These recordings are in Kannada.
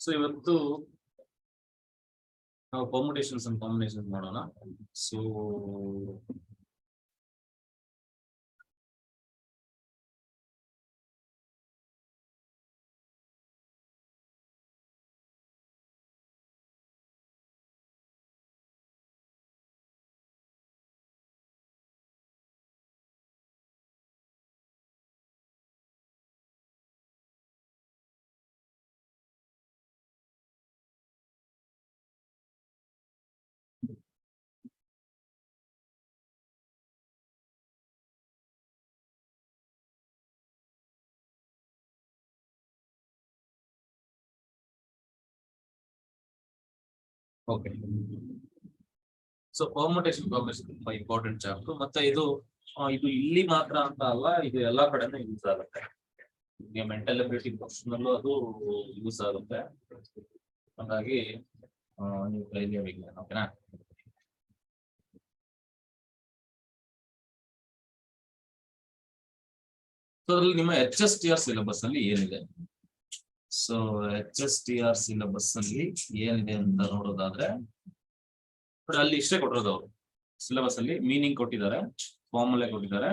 ಸೊ ಇವತ್ತು ನಾವು ಪರ್ಮುಟೇಷನ್ಸ್ ಅಂಡ್ ಕಾಂಬಿನೇಷನ್ಸ್ ಮಾಡೋಣ. So okay, so permutation combination ತುಂಬಾ ಇಂಪಾರ್ಟೆಂಟ್ ಚಾಪ್ಟರ್. ಮತ್ತೆ ಇದು ಇಲ್ಲಿ ಮಾತ್ರ ಅಂತ ಅಲ್ಲ, ಇದು ಎಲ್ಲಾ ಕಡೆನೂ ಯೂಸ್ ಆಗುತ್ತೆ. ನಿಮಗೆ ಮೆಂಟಲ್ ಎಬಿಲಿಟಿ ಪೋರ್ಷನ್ ಅಲ್ಲೂ ಅದು ಯೂಸ್ ಆಗುತ್ತೆ. ಹಾಗಾಗಿ ನೀವು ಕಲಿಯಬೇಕು. ಓಕೆನಾ? ಸೊ ಅದ್ರಲ್ಲಿ ನಿಮ್ಮ HSTR ಸಿಲೆಬಸ್ ಅಲ್ಲಿ ಏನಿದೆ? ಸೊ HSTR ಸಿಲೆಬಸ್ ಅಲ್ಲಿ ಏನಿದೆ ಅಂತ ನೋಡೋದಾದ್ರೆ ಅಲ್ಲಿ ಇಷ್ಟೇ ಕೊಟ್ಟಿರೋದು. ಅವರು ಸಿಲೆಬಸ್ ಅಲ್ಲಿ ಮೀನಿಂಗ್ ಕೊಟ್ಟಿದ್ದಾರೆ, ಫಾರ್ಮುಲಾ ಕೊಟ್ಟಿದ್ದಾರೆ.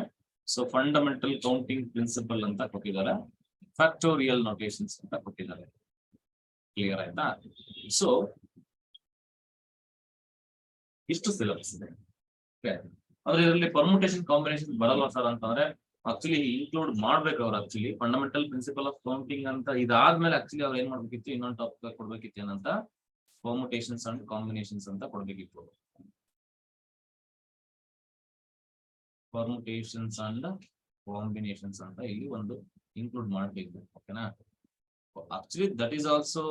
ಸೊ ಫಂಡಮೆಂಟಲ್ ಕೌಂಟಿಂಗ್ ಪ್ರಿನ್ಸಿಪಲ್ ಅಂತ ಕೊಟ್ಟಿದ್ದಾರೆ, ಫ್ಯಾಕ್ಟೋರಿಯಲ್ ನೋಟೇಷನ್ಸ್ ಅಂತ ಕೊಟ್ಟಿದ್ದಾರೆ. ಕ್ಲಿಯರ್ ಆಯ್ತಾ? ಸೊ ಇಷ್ಟು ಸಿಲೆಬಸ್ ಇದೆ. ಆದ್ರೆ ಇದರಲ್ಲಿ ಪರ್ಮುಟೇಷನ್ ಕಾಂಬಿನೇಷನ್ ಬರಲ್ಲ ಸರ್ ಅಂತಂದ್ರೆ ಆಕ್ಚುಲಿ ಇನ್ಕ್ಲೂಡ್ ಮಾಡ್ಬೇಕು. ಅವ್ರು actually fundamental principle of counting ಅಂತ ಇದಾದ್ಮೇಲೆ ಆಕ್ಚುಲಿ ಅವ್ರು ಏನ್ ಮಾಡ್ಬೇಕಿತ್ತು, ಇನ್ನೊಂದು ಟಾಪಿಕ್ ಕೊಡ್ಬೇಕಿತ್ತು. ಏನಂತ? ಪರ್ಮುಟೇಷನ್ಸ್ ಅಂಡ್ ಕಾಂಬಿನೇಷನ್ಸ್ ಅಂತ ಕೊಡ್ಬೇಕಿತ್ತು. ಪರ್ಮುಟೇಷನ್ಸ್ ಅಂಡ್ ಕಾಂಬಿನೇಷನ್ಸ್ ಅಂತ ಇಲ್ಲಿ ಒಂದು ಇನ್ಕ್ಲೂಡ್ ಮಾಡ್ಬೇಕು. ಓಕೆನಾ? Actually that is also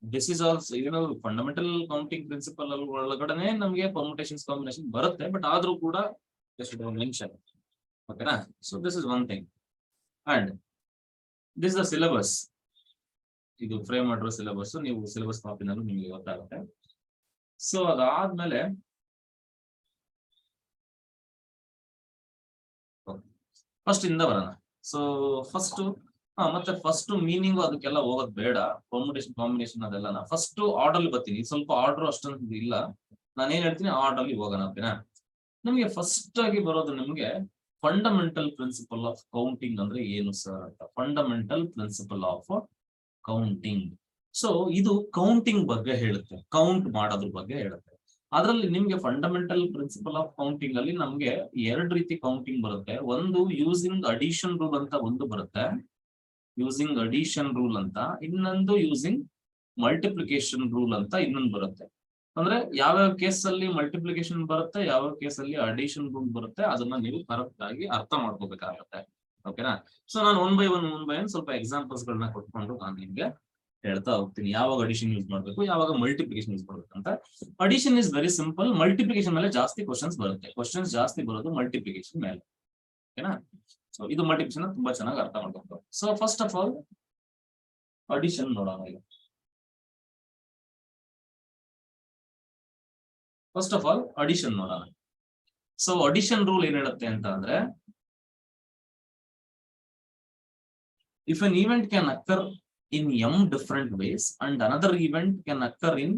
this is also ಏನು ಫಂಡಮೆಂಟಲ್ ಕೌಂಟಿಂಗ್ ಪ್ರಿನ್ಸಿಪಲ್ ಒಳಗಡೆ ನಮಗೆ ಪರ್ಮುಟೇಷನ್ಸ್ ಕಾಂಬಿನೇಷನ್ ಬರುತ್ತೆ. ಬಟ್ ಆದ್ರೂ ಕೂಡ ಜಸ್ಟ್ ಮೆನ್ಷನ್. ಓಕೆನಾ? So this is one thing and this the syllabus. ಇದು ಫ್ರೇಮ್ ಮಾಡಿರೋ ಸಿಲೆಬಸ್. ನೀವು ಸಿಲೆಬಸ್ ಕಾಪಿನಲ್ಲೂ ನಿಮಗೆ ಗೊತ್ತಾಗುತ್ತೆ. ಸೊ ಅದಾದ್ಮೇಲೆ ಫಸ್ಟ್ ಇಂದ ಬರೋಣ. ಸೊ ಫಸ್ಟ್ ಮೀನಿಂಗ್ ಅದಕ್ಕೆಲ್ಲ ಹೋಗೋದು ಬೇಡ. ಪರ್ಮುಟೇಷನ್ ಕಾಂಬಿನೇಷನ್ ಅದೆಲ್ಲ ಫಸ್ಟ್ ಆರ್ಡರ್ ಬರ್ತೀನಿ. ಸ್ವಲ್ಪ ಆರ್ಡರ್ ಅಷ್ಟೊಂದು ಇಲ್ಲ, ನಾನೇನ್ ಹೇಳ್ತೀನಿ ಆರ್ಡರ್ ಅಲ್ಲಿ ಹೋಗೋಣ. ಓಕೆನಾ? ನಮಗೆ ಫಸ್ಟ್ ಆಗಿ ಬರೋದು ನಿಮ್ಗೆ ಫಂಡಮೆಂಟಲ್ ಪ್ರಿನ್ಸಿಪಲ್ ಆಫ್ ಕೌಂಟಿಂಗ್ ಅಂದ್ರೆ ಏನು ಸರ್ ಅಂತ. Fundamental principle of counting. So ಇದು ಕೌಂಟಿಂಗ್ ಬಗ್ಗೆ ಹೇಳುತ್ತೆ, ಕೌಂಟ್ ಮಾಡೋದ್ರ ಬಗ್ಗೆ ಹೇಳುತ್ತೆ. ಅದರಲ್ಲಿ ನಿಮ್ಗೆ ಫಂಡಮೆಂಟಲ್ ಪ್ರಿನ್ಸಿಪಲ್ ಆಫ್ ಕೌಂಟಿಂಗ್ ಅಲ್ಲಿ ನಮ್ಗೆ ಎರಡು ರೀತಿ ಕೌಂಟಿಂಗ್ ಬರುತ್ತೆ. ಒಂದು ಯೂಸಿಂಗ್ ಅಡಿಷನ್ ರೂಲ್ ಅಂತ ಒಂದು ಬರುತ್ತೆ, ಯೂಸಿಂಗ್ ಅಡಿಷನ್ ರೂಲ್ ಅಂತ. ಇನ್ನೊಂದು ಯೂಸಿಂಗ್ ಮಲ್ಟಿಪ್ಲಿಕೇಶನ್ ರೂಲ್ ಅಂತ ಇನ್ನೊಂದು ಬರುತ್ತೆ. ಅಂದ್ರೆ ಯಾವ್ಯಾವ ಕೇಸ್ ಅಲ್ಲಿ ಮಲ್ಟಿಪ್ಲಿಕೇಶನ್ ಬರುತ್ತೆ, ಯಾವ್ಯಾವ ಕೇಸ್ ಅಲ್ಲಿ ಅಡಿಷನ್ ರೂಲ್ ಬರುತ್ತೆ, ಅದನ್ನ ನೀವು ಕರೆಕ್ಟ್ ಆಗಿ ಅರ್ಥ ಮಾಡ್ಕೋಬೇಕಾಗತ್ತೆ. ಓಕೆನಾ? ಸೊ ನಾನು ಒನ್ ಬೈ ಒನ್ ಸ್ವಲ್ಪ ಎಕ್ಸಾಂಪಲ್ಸ್ ಗಳನ್ನ ಕೊಟ್ಕೊಂಡು ನಾನು ನಿಮ್ಗೆ ಹೇಳ್ತಾ ಹೋಗ್ತೀನಿ. ಯಾವಾಗ ಅಡಿಷನ್ ಯೂಸ್ ಮಾಡ್ಬೇಕು, ಯಾವಾಗ ಮಲ್ಟಿಪ್ಲಿಕೇಶನ್ ಯೂಸ್ ಮಾಡ್ಬೇಕು ಅಂತ. Addition is very simple. Multiplication ಮೇಲೆ ಜಾಸ್ತಿ ಕ್ವಶನ್ಸ್ ಬರುತ್ತೆ. ಕ್ವಶನ್ಸ್ ಜಾಸ್ತಿ ಬರೋದು ಮಲ್ಟಿಪ್ಲಿಕೇಶನ್ ಮೇಲೆ. ಓಕೆನಾ? ಸೊ ಇದು ಮಲ್ಟಿಪ್ಲಿಕೇಶನ್ ತುಂಬಾ ಚೆನ್ನಾಗಿ ಅರ್ಥ ಮಾಡ್ಬೇಕು. So first of all addition ನೋಡೋಣ. ಈಗ ಫಸ್ಟ್ ಆಫ್ ಆಲ್ ಅಡಿಷನ್ ನೋಡೋಣ. ಸೊ ಅಡಿಷನ್ ರೂಲ್ ಏನ್ ಹೇಳುತ್ತೆ ಅಂತ ಅಂದ್ರೆ, if an event can occur in m different ways and another event can occur in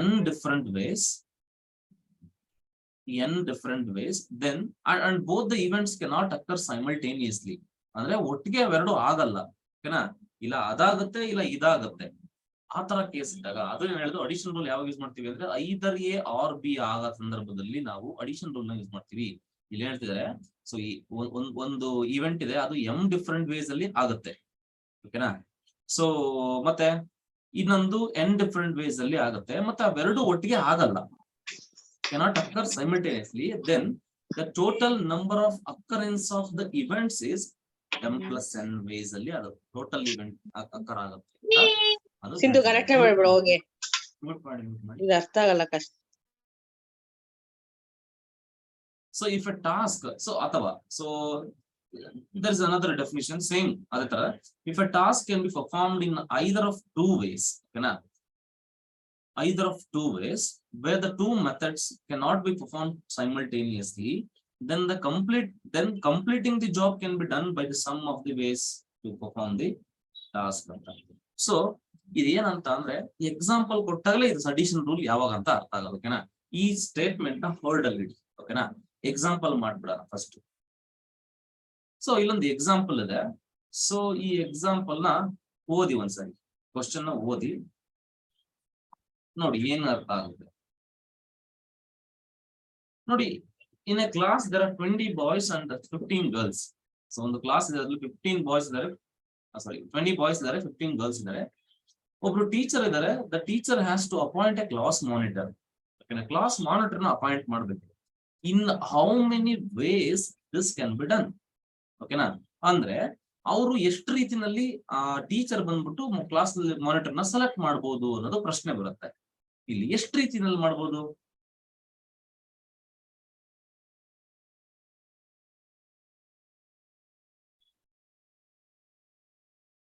n different ways, then and both the events cannot occur simultaneously. ಅಂದ್ರೆ ಒಟ್ಟಿಗೆ ಅವೆರಡು ಆಗಲ್ಲ. ಓಕೆನಾ? ಇಲ್ಲ ಅದಾಗುತ್ತೆ, ಇಲ್ಲ ಇದಾಗುತ್ತೆ. ಆ ತರ ಕೇಸ್ ಇದ್ದಾಗ ಅದು ಏನ್ ಹೇಳಿದ್ರು, ಅಡಿಷನ್ ರೂಲ್ ಯಾವಾಗ ಯೂಸ್ ಮಾಡ್ತೀವಿ ಅಂದ್ರೆ ಐದರ್ ಎ ಆರ್ ಬಿ ಆಗ ಸಂದರ್ಭದಲ್ಲಿ ನಾವು ಅಡಿಷನ್ ರೂಲ್ ನ ಯೂಸ್ ಮಾಡ್ತೀವಿ. ಇಲ್ಲಿ ಹೇಳ್ತಿದ್ದಾರೆ, ಸೊ ಈ ಒಂದು ಇವೆಂಟ್ ಇದೆ, ಅದು ಎಂ ಡಿಫ್ರೆಂಟ್ ವೇಸ್ ಅಲ್ಲಿ ಆಗುತ್ತೆ. ಓಕೆನಾ? ಸೊ ಮತ್ತೆ ಇನ್ನೊಂದು ಎನ್ ಡಿಫ್ರೆಂಟ್ ವೇಸ್ ಅಲ್ಲಿ ಆಗುತ್ತೆ. ಮತ್ತೆ ಅವೆರಡು ಒಟ್ಟಿಗೆ ಆಗಲ್ಲ, cannot occur simultaneously. Then the total number of occurrence of the events is m plus n ways ಅಲ್ಲಿ ಅದು ಟೋಟಲ್ ಇವೆಂಟ್ ಅಕ್ಕರ್ ಆಗುತ್ತೆ. ಸಿಂಧು ಕರೆಕ್ಟ್ ಮಾಡ್ಬಿಡು ಹೋಗಿ, ಇದು ಅರ್ಥ ಆಗಲ್ಲ ಕಷ್ಟ. So if a task, so ಅಥವಾ so there is another definition same ಅದೇ ತರ. If a task can be performed in either of two ways, ಓಕೆನಾ? Either of two ways where the two methods cannot be performed simultaneously, then completing the job can be done by the sum of the ways to perform the task. So ಇದೇನಂತ ಅಂದ್ರೆ ಎಕ್ಸಾಂಪಲ್ ಕೊಟ್ಟಾಗಲೇ ಇದು ಅಡಿಷನ್ ರೂಲ್ ಯಾವಾಗ ಅಂತ ಅರ್ಥ ಆಗಲ್ಲ. ಓಕೆನಾ? ಈ ಸ್ಟೇಟ್ಮೆಂಟ್ ನ ಹೋಲ್ಡ್ ಅಲ್ಲಿ ಇಡಿ. ಓಕೆನಾ? ಎಕ್ಸಾಂಪಲ್ ಮಾಡ್ಬಿಡೋಣ ಫಸ್ಟ್. ಸೊ ಇಲ್ಲೊಂದು ಎಕ್ಸಾಂಪಲ್ ಇದೆ. ಸೊ ಈ ಎಕ್ಸಾಂಪಲ್ ನ ಓದಿ ಒಂದ್ಸರಿ, ಕ್ವಶನ್ ನ ಓದಿ ನೋಡಿ ಏನ್ ಅರ್ಥ ಆಗುತ್ತೆ ನೋಡಿ. In a class there are 20 boys and 15 girls. So ಒಂದು ಕ್ಲಾಸ್ ಇದೆ, ಅದ್ರಲ್ಲಿ 15 ಬಾಯ್ಸ್ ಇದಾರೆ, ಸಾರಿ 20 ಬಾಯ್ಸ್ ಇದಾರೆ, 15 ಗರ್ಲ್ಸ್ ಇದಾರೆ. ಒಬ್ರು ಟೀಚರ್ ಇದಾರೆ. The teacher has to appoint a class monitor. Class monitor ನ ಅಪಾಯಿಂಟ್ ಮಾಡ್ಬೇಕು. In how many ways this can be done? ಓಕೆನಾ? ಅಂದ್ರೆ ಅವರು ಎಷ್ಟು ರೀತಿನಲ್ಲಿ ಆ ಟೀಚರ್ ಬಂದ್ಬಿಟ್ಟು ಕ್ಲಾಸ್ ಮಾನಿಟರ್ ನ ಸೆಲೆಕ್ಟ್ ಮಾಡಬಹುದು ಅನ್ನೋದು ಪ್ರಶ್ನೆ ಬರುತ್ತೆ. ಇಲ್ಲಿ ಎಷ್ಟು ರೀತಿನಲ್ಲಿ ಮಾಡ್ಬೋದು?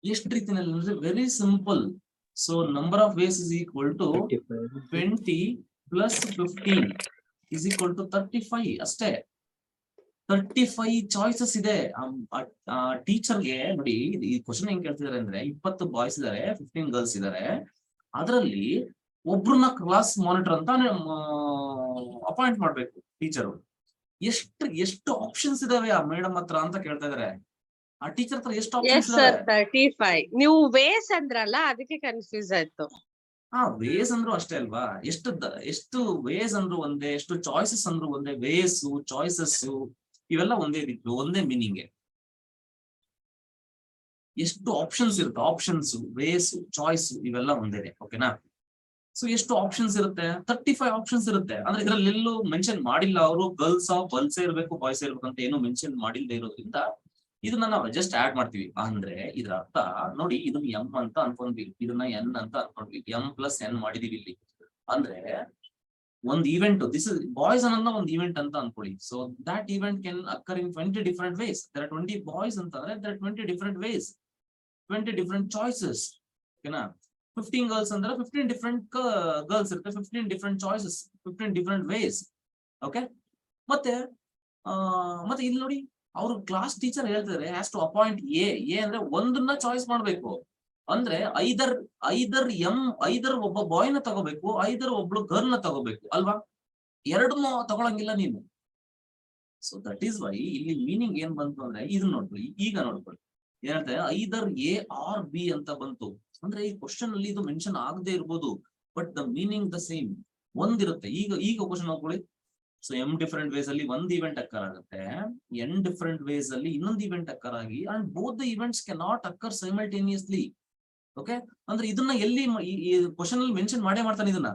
ಎಷ್ಟು ರೀತಿನಲ್ಲಿ ಅಂದ್ರೆ very simple. So number of ways is equal to 20 plus 15 is equal to 35 ಅಷ್ಟೇ. 35 ಚಾಯ್ಸಸ್ ಇದೆ. ಟೀಚರ್ಗೆ ನೋಡಿ, ಈ ಕ್ವಶನ್ ಹೆಂಗ್ ಕೇಳ್ತಿದಾರೆ ಅಂದ್ರೆ 20 ಬಾಯ್ಸ್ ಇದಾರೆ, 15 ಗರ್ಲ್ಸ್ ಇದಾರೆ. ಅದರಲ್ಲಿ ಒಬ್ರನ್ನ ಕ್ಲಾಸ್ ಮಾನಿಟರ್ ಅಂತ ಅಪಾಯಿಂಟ್ ಮಾಡ್ಬೇಕು ಟೀಚರು. ಎಷ್ಟು ಆಪ್ಷನ್ಸ್ ಇದಾವೆ ಆ ಮೇಡಮ್ ಹತ್ರ ಅಂತ ಕೇಳ್ತಾ ಇದಾರೆ. ಆ ಟೀಚರ್ ಹತ್ರ ಎಷ್ಟು ಆಪ್ಷನ್ಸ್ ಇದಾವೆ? 35. ನೀವು ವೇಸ್ ಅಂದ್ರಲ್ಲ, ಅದಕ್ಕೆ ಕನ್ಫ್ಯೂಸ್ ಆಯ್ತು. ವೇಸ್ ಅಂದ್ರು ಅಷ್ಟೇ ಅಲ್ವಾ? ಎಷ್ಟು ವೇಸ್ ಅಂದ್ರು ಒಂದೇ, ಎಷ್ಟು ಚಾಯ್ಸಸ್ ಅಂದ್ರು ಒಂದೇ. ವೇಸ್, ಚಾಯ್ಸಸ್ ಇವೆಲ್ಲ ಒಂದೇ ರೀತಿ, ಒಂದೇ ಮೀನಿಂಗ್. ಎಷ್ಟು ಆಪ್ಷನ್ಸ್ ಇರುತ್ತೆ, ಆಪ್ಷನ್ಸ್, ವೇಸ್, ಚಾಯ್ಸ್ ಇವೆಲ್ಲ ಒಂದೇ. ಓಕೆನಾ? ಸೊ ಎಷ್ಟು ಆಪ್ಷನ್ಸ್ ಇರುತ್ತೆ? 35 ಆಪ್ಷನ್ಸ್ ಇರುತ್ತೆ. ಅಂದ್ರೆ ಇದ್ರಲ್ಲಿ ಎಲ್ಲೂ ಮೆನ್ಷನ್ ಮಾಡಿಲ್ಲ ಅವರು, ಗರ್ಲ್ಸ್ ಇರ್ಬೇಕು, ಬಾಯ್ಸ್ ಇರ್ಬೇಕು ಅಂತ ಏನು ಮೆನ್ಷನ್ ಮಾಡಿಲ್ಲದೆ ಇರೋದ್ರಿಂದ ಇದನ್ನ ನಾವು ಜಸ್ಟ್ ಆಡ್ ಮಾಡ್ತೀವಿ. ಅಂದ್ರೆ ಇದ್ರ ಅರ್ಥ ನೋಡಿ, ಇದನ್ನ ಎಂ ಅಂತ ಅನ್ಕೊಂಡ್ವಿ, ಇದನ್ನ ಎನ್ ಅಂತ ಅನ್ಕೊಂಡ್ವಿ, ಎಂ ಪ್ಲಸ್ ಎನ್ ಮಾಡಿದೀವಿ ಇಲ್ಲಿ. ಅಂದ್ರೆ ಒಂದು ಇವೆಂಟ್, ದಿಸ್ ಇಸ್ ಬಾಯ್ಸ್ ಅನ್ನೋದನ್ನ ಒಂದು ಇವೆಂಟ್ ಅಂತ ಅನ್ಕೊಳ್ಳಿ. So that event can occur in 20 different ways. There are 20 boys ಅಂತಂದ್ರೆ there are 20 different ways, 20 different choices. ಓಕೆನಾ? 15 ಗರ್ಲ್ಸ್ ಅಂದ್ರೆ 15 ಡಿಫರೆಂಟ್ ಗರ್ಲ್ಸ್ ಇರುತ್ತೆ, 15 different choices, 15 different ways. Okay? ಮತ್ತೆ ಇಲ್ಲಿ ನೋಡಿ, ಅವರು ಕ್ಲಾಸ್ ಟೀಚರ್ ಹೇಳ್ತಿದ್ದಾರೆ ಹ್ಯಾಸ್ ಟು ಅಪಾಯಿಂಟ್ ಎ ಅಂದ್ರೆ ಒಂದನ್ನ ಚಾಯ್ಸ್ ಮಾಡ್ಬೇಕು. ಅಂದ್ರೆ ಐದರ್ ಒಬ್ಬ ಬಾಯ್ ನ ತಗೋಬೇಕು, ಐದರ್ ಒಬ್ಳು ಗರ್ಲ್ ನ ತಗೋಬೇಕು ಅಲ್ವಾ? ಎರಡನ್ನೂ ತಗೊಳಂಗಿಲ್ಲ ನೀನು. ಸೊ ದಟ್ ಈಸ್ ವೈ ಇಲ್ಲಿ ಮೀನಿಂಗ್ ಏನ್ ಬಂತು ಅಂದ್ರೆ ಇದನ್ನ ನೋಡ್ಕೊಳ್ಳಿ. ಈಗ ನೋಡ್ಕೊಳ್ಳಿ ಏನಂತ ಐದರ್ ಎ ಆರ್ ಬಿ ಅಂತ ಬಂತು. ಅಂದ್ರೆ ಈ ಕ್ವಶನ್ ಅಲ್ಲಿ ಇದು ಮೆನ್ಷನ್ ಆಗದೆ ಇರ್ಬೋದು, but the meaning the same ಒಂದಿರುತ್ತೆ. ಈಗ ಕ್ವಶನ್ ನೋಡ್ಕೊಳ್ಳಿ. ಸೊ ಎಂ ಡಿಫರೆಂಟ್ ವೇಸ್ ಅಲ್ಲಿ ಒಂದು ಇವೆಂಟ್ ಅಕ್ಕರ್ ಆಗುತ್ತೆ, ಎನ್ ಡಿಫರೆಂಟ್ ವೇಸ್ ಅಲ್ಲಿ ಇನ್ನೊಂದು ಇವೆಂಟ್ ಅಕ್ಕರ್ ಆಗಿ, and both the events can not occur simultaneously. Okay? ಅಂದ್ರೆ ಇದನ್ನ ಎಲ್ಲಿ ಕ್ವಶನ್ ಅಲ್ಲಿ ಮೆನ್ಷನ್ ಮಾಡೇ ಮಾಡ್ತಾನೆ. ಇದನ್ನ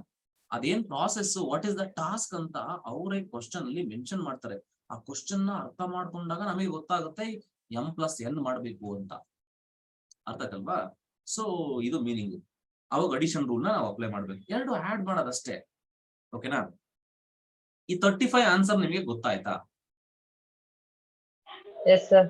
ಅದೇನ್ process, what is the task ಅಂತ ಅವರೇ ಕ್ವಶನ್ ಅಲ್ಲಿ ಮೆನ್ಷನ್ ಮಾಡ್ತಾರೆ. ಆ ಕ್ವಶನ್ ನ ಅರ್ಥ ಮಾಡ್ಕೊಂಡಾಗ ನಮಗೆ ಗೊತ್ತಾಗುತ್ತೆ ಎಂ ಪ್ಲಸ್ ಎನ್ ಮಾಡ್ಬೇಕು ಅಂತ. ಅರ್ಥ ಆಗಲ್ವಾ? ಸೊ ಇದು ಮೀನಿಂಗ್. ಅವಾಗ ಅಡಿಷನ್ ರೂಲ್ ನ ನಾವು ಅಪ್ಲೈ ಮಾಡ್ಬೇಕು. ಎರಡು ಆಡ್ ಮಾಡೋದಷ್ಟೇ. ಓಕೆನಾ? ಈ 35 ಆನ್ಸರ್ ನಿಮಗೆ ಗೊತ್ತಾಯ್ತಾ? Yes sir.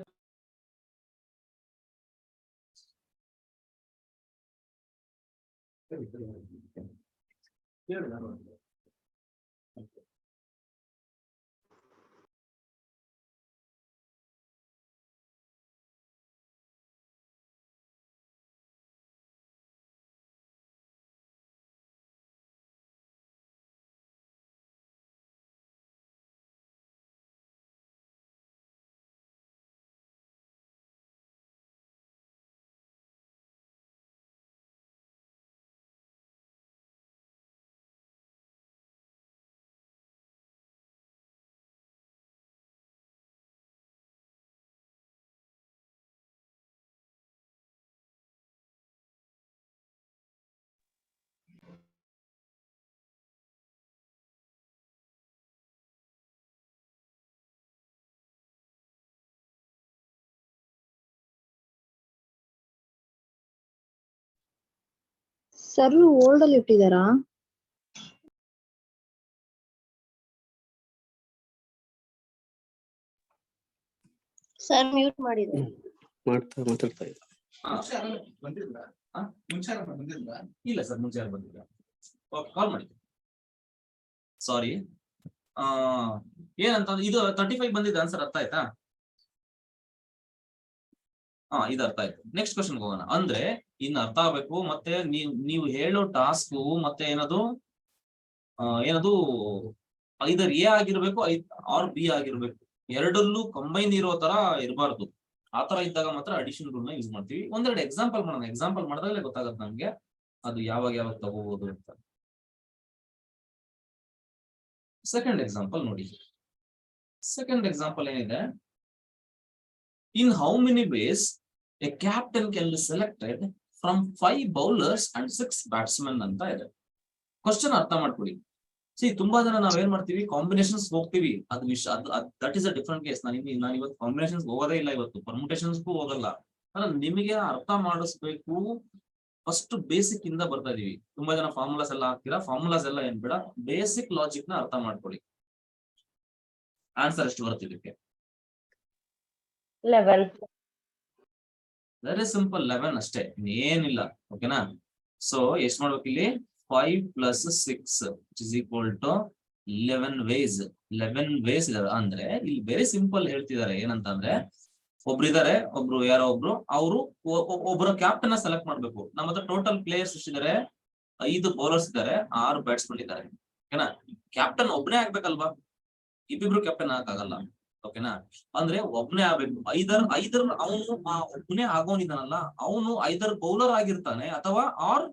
ಸರ್ ಹೋಲ್ಡ್ ಅಲ್ಲಿ ಇಟ್ಟಿದಾರಾ? ಸರ್ ಮ್ಯೂಟ್ ಮಾಡಿದ್ರು. ಮಾತಾಡ್ತಾ ಇದ್ದ. ಇಲ್ಲ ಸರ್, ಮುಂಚೆ ಯಾರು ಬಂದಿಲ್ಲ. ಕಾಲ್ ಮಾಡಿ. ಸಾರಿ. ಏನಂತಂದ್ರೆ ಇದು 35 ಬಂದಿದೆ ಆನ್ಸರ್. ಅರ್ಥ ಆಯ್ತಾ? ಇದು ಅರ್ಥ ಆಯ್ತು. ನೆಕ್ಸ್ಟ್ ಕ್ವಶನ್ ಹೋಗೋಣ. ಅಂದ್ರೆ ಇನ್ನು ಅರ್ಥ ಆಗ್ಬೇಕು. ಮತ್ತೆ ನೀವು ಹೇಳೋ ಟಾಸ್ಕ್ ಮತ್ತೆ ಏನದು ಐದರ್ ಎ ಆಗಿರ್ಬೇಕು ಆರ್ ಬಿ ಆಗಿರ್ಬೇಕು, ಎರಡಲ್ಲೂ ಕಂಬೈನ್ ಇರೋ ತರ ಇರಬಾರ್ದು. ಆತರ ಇದ್ದಾಗ ಮಾತ್ರ ಅಡಿಷನ್ ರೂಲ್ ನ ಯೂಸ್ ಮಾಡ್ತೀವಿ. ಒಂದೆರಡು ಎಕ್ಸಾಂಪಲ್ ಮಾಡೋಣ. ಎಕ್ಸಾಂಪಲ್ ಮಾಡಿದಾಗಲೇ ಗೊತ್ತಾಗತ್ತೆ ನಮ್ಗೆ ಅದು ಯಾವಾಗ ತಗೋಬಹುದು ಅಂತ. ಸೆಕೆಂಡ್ ಎಕ್ಸಾಂಪಲ್ ನೋಡಿ. ಸೆಕೆಂಡ್ ಎಕ್ಸಾಂಪಲ್ ಏನಿದೆ, in how many ways a captain can be selected from 5 bowlers and 6 batsman ಅಂತ ಇದೆ. ಕ್ವಶನ್ ಅರ್ಥ ಮಾಡ್ಕೊಳ್ಳಿ. ತುಂಬಾ ಜನ ನಾವೇನ್ ಮಾಡ್ತೀವಿ, ಕಾಂಬಿನೇಷನ್ಸ್ ಹೋಗ್ತೀವಿ. ಅದು that is a different case. ನಾನು ಇವತ್ತು ಕಾಂಬಿನೇಷನ್ಸ್ ಹೋಗೋದೇ ಇಲ್ಲ, ಇವತ್ತು ಪರ್ಮುಟೇಷನ್ಸ್ಗೂ ಹೋಗಲ್ಲ. ನಿಮಗೆ ಅರ್ಥ ಮಾಡಿಸ್ಬೇಕು. ಫಸ್ಟ್ ಬೇಸಿಕ್ ಇಂದ ಬರ್ತಾ ಇದೀವಿ. ತುಂಬಾ ಜನ ಫಾರ್ಮುಲಾಸ್ ಎಲ್ಲ ಹಾಕ್ತೀರಾ. ಫಾರ್ಮುಲಾಸ್ ಎಲ್ಲ ಏನ್ ಬೇಡ, ಬೇಸಿಕ್ ಲಾಜಿಕ್ ನ ಅರ್ಥ ಮಾಡ್ಕೊಳ್ಳಿ. ಆನ್ಸರ್ ಎಷ್ಟು ಬರುತ್ತೆ ಇದಕ್ಕೆ? 11. ವೆರಿ ಸಿಂಪಲ್, 11 ಅಷ್ಟೇ, ಏನಿಲ್ಲ. ಓಕೆನಾ? ಸೊ ಎಷ್ಟು ಮಾಡ್ಬೇಕು ಇಲ್ಲಿ? 5 + 6 = 11 ವೇಸ್. 11 ವೇಸ್ ಇದಾವೆ. ಅಂದ್ರೆ ಇಲ್ಲಿ ವೆರಿ ಸಿಂಪಲ್ ಹೇಳ್ತಿದ್ದಾರೆ. ಏನಂತ ಅಂದ್ರೆ, ಒಬ್ರು ಯಾರೋ ಅವರು ಒಬ್ಬರ ಕ್ಯಾಪ್ಟನ್ ಸೆಲೆಕ್ಟ್ ಮಾಡ್ಬೇಕು. ನಮ್ಮ ಹತ್ರ ಟೋಟಲ್ ಪ್ಲೇಯರ್ಸ್ ಎಷ್ಟಿದ್ದಾರೆ? 5 ಬೌಲರ್ಸ್ ಇದ್ದಾರೆ, 6 ಬ್ಯಾಟ್ಸ್ಮನ್ ಇದ್ದಾರೆ. ಓಕೆನಾ? ಕ್ಯಾಪ್ಟನ್ ಒಬ್ನೇ ಆಗ್ಬೇಕಲ್ವಾ? ಇಬ್ಬಿಬ್ರು ಕ್ಯಾಪ್ಟನ್ ಆಗಕ್ಕಾಗಲ್ಲ. ಓಕೆನಾ? ಅಂದ್ರೆ ಒಬ್ನೇ ಆಗ್ಬೇಕು. ಐದರ್ ಅವನು ಒಬ್ನೇ ಆಗೋನಿದಾನಲ್ಲ, ಅವನು ಐದರ್ ಬೌಲರ್ ಆಗಿರ್ತಾನೆ ಅಥವಾ ಆರ್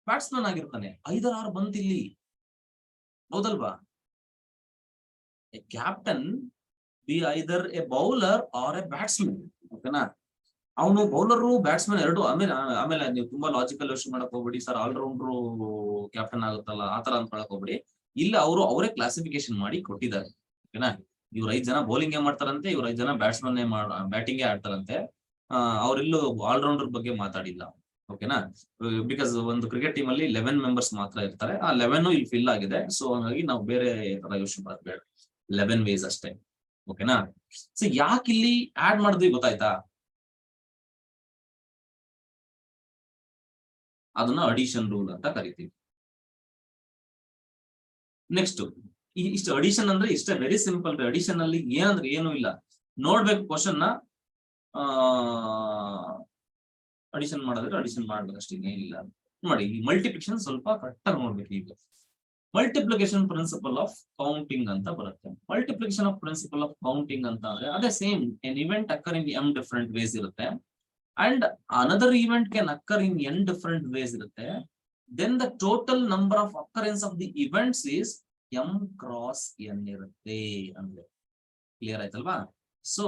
ಬ್ಯಾಟ್ಸ್ಮನ್ ಆಗಿರ್ತಾನೆ. 5 or 6 ಬಂತಿಲ್ಲಿ, ಹೌದಲ್ವಾ? A captain be either a bowler or a batsman. ಓಕೆನಾ? ಅವನು ಬೌಲರು ಬ್ಯಾಟ್ಸ್ಮನ್ ಎರಡು. ಆಮೇಲೆ ನೀವು ತುಂಬಾ ಲಾಜಿಕಲ್ ಯೋಚನೆ ಮಾಡಕ್ ಹೋಗ್ಬಿಡಿ, ಸರ್ ಆಲ್ರೌಂಡ್ರು ಕ್ಯಾಪ್ಟನ್ ಆಗುತ್ತಲ್ಲ ಆತರ ಅನ್ಕೊಳಕ್ ಹೋಗ್ಬಿಡಿ. ಇಲ್ಲಿ ಅವರೇ ಕ್ಲಾಸಿಫಿಕೇಶನ್ ಮಾಡಿ ಕೊಟ್ಟಿದ್ದಾರೆ. ಓಕೆನಾ? ಇವ್ರು 5 ಜನ ಬೌಲಿಂಗ್ ಮಾಡ್ತಾರಂತೆ, ಇವ್ರು 5 ಜನ ಬ್ಯಾಟ್ಸ್ಮನ್ ಬ್ಯಾಟಿಂಗ್ ಆಡ್ತಾರಂತೆ. ಅವ್ರೆಲ್ಲೂ ಆಲ್ರೌಂಡರ್ ಬಗ್ಗೆ ಮಾತಾಡಿಲ್ಲ. ಓಕೆನಾ? ಬಿಕಾಸ್ ಒಂದು ಕ್ರಿಕೆಟ್ ಟೀಮ್ ಅಲ್ಲಿ 11 ಮೆಂಬರ್ಸ್ ಮಾತ್ರ ಇರ್ತಾರೆ. ಆ 11 ಇಲ್ಲಿ ಫಿಲ್ ಆಗಿದೆ. ಸೊ ಹಾಗಾಗಿ ನಾವು ಬೇರೆ ತರ ಯೋಚನೆ ಮಾಡೋದು ಬೇಡ. 11 ವೇಸ್ ಅಷ್ಟೇ. ಓಕೆನಾ? ಸೊ ಯಾಕೆ ಇಲ್ಲಿ ಆಡ್ ಮಾಡಿದ್ವಿ ಗೊತ್ತಾಯ್ತಾ? ಅದನ್ನ ಅಡಿಷನ್ ರೂಲ್ ಅಂತ ಕರಿತೀವಿ. ನೆಕ್ಸ್ಟ್, ಇಷ್ಟು ಅಡಿಷನ್ ಅಂದ್ರೆ ಇಷ್ಟೇ, ವೆರಿ ಸಿಂಪಲ್. ಅಡಿಷನ್ ಅಲ್ಲಿ ಏನಂದ್ರೆ ಏನು ಇಲ್ಲ, ನೋಡ್ಬೇಕು ಕ್ವಶನ್ ನ. ಅಡಿಷನ್ ಮಾಡೋದ್ರೆ ಅಡಿಷನ್ ಮಾಡ್ಬೇಕು ಅಷ್ಟೇ, ಏನಿಲ್ಲ. ನೋಡಿ, ಈ ಮಲ್ಟಿಪ್ಲಿಕೇಶನ್ ಸ್ವಲ್ಪ ಕರೆಕ್ಟ್ ಆಗಿ ನೋಡ್ಬೇಕು. ಈಗ ಮಲ್ಟಿಪ್ಲಿಕೇಶನ್ ಪ್ರಿನ್ಸಿಪಲ್ ಆಫ್ ಕೌಂಟಿಂಗ್ ಅಂತ ಬರುತ್ತೆ. Multiplication of principle of counting ಅಂತ ಅಂದ್ರೆ ಅದೇ same. An event occur in m different ways ಇರುತ್ತೆ, and another event can occur in n different ways ಇರುತ್ತೆ. Then the total number of occurrences of the events is m × n ಇರುತ್ತೆ ಅಂದ್ರೆ. ಕ್ಲಿಯರ್ ಆಯ್ತಲ್ವಾ? ಸೊ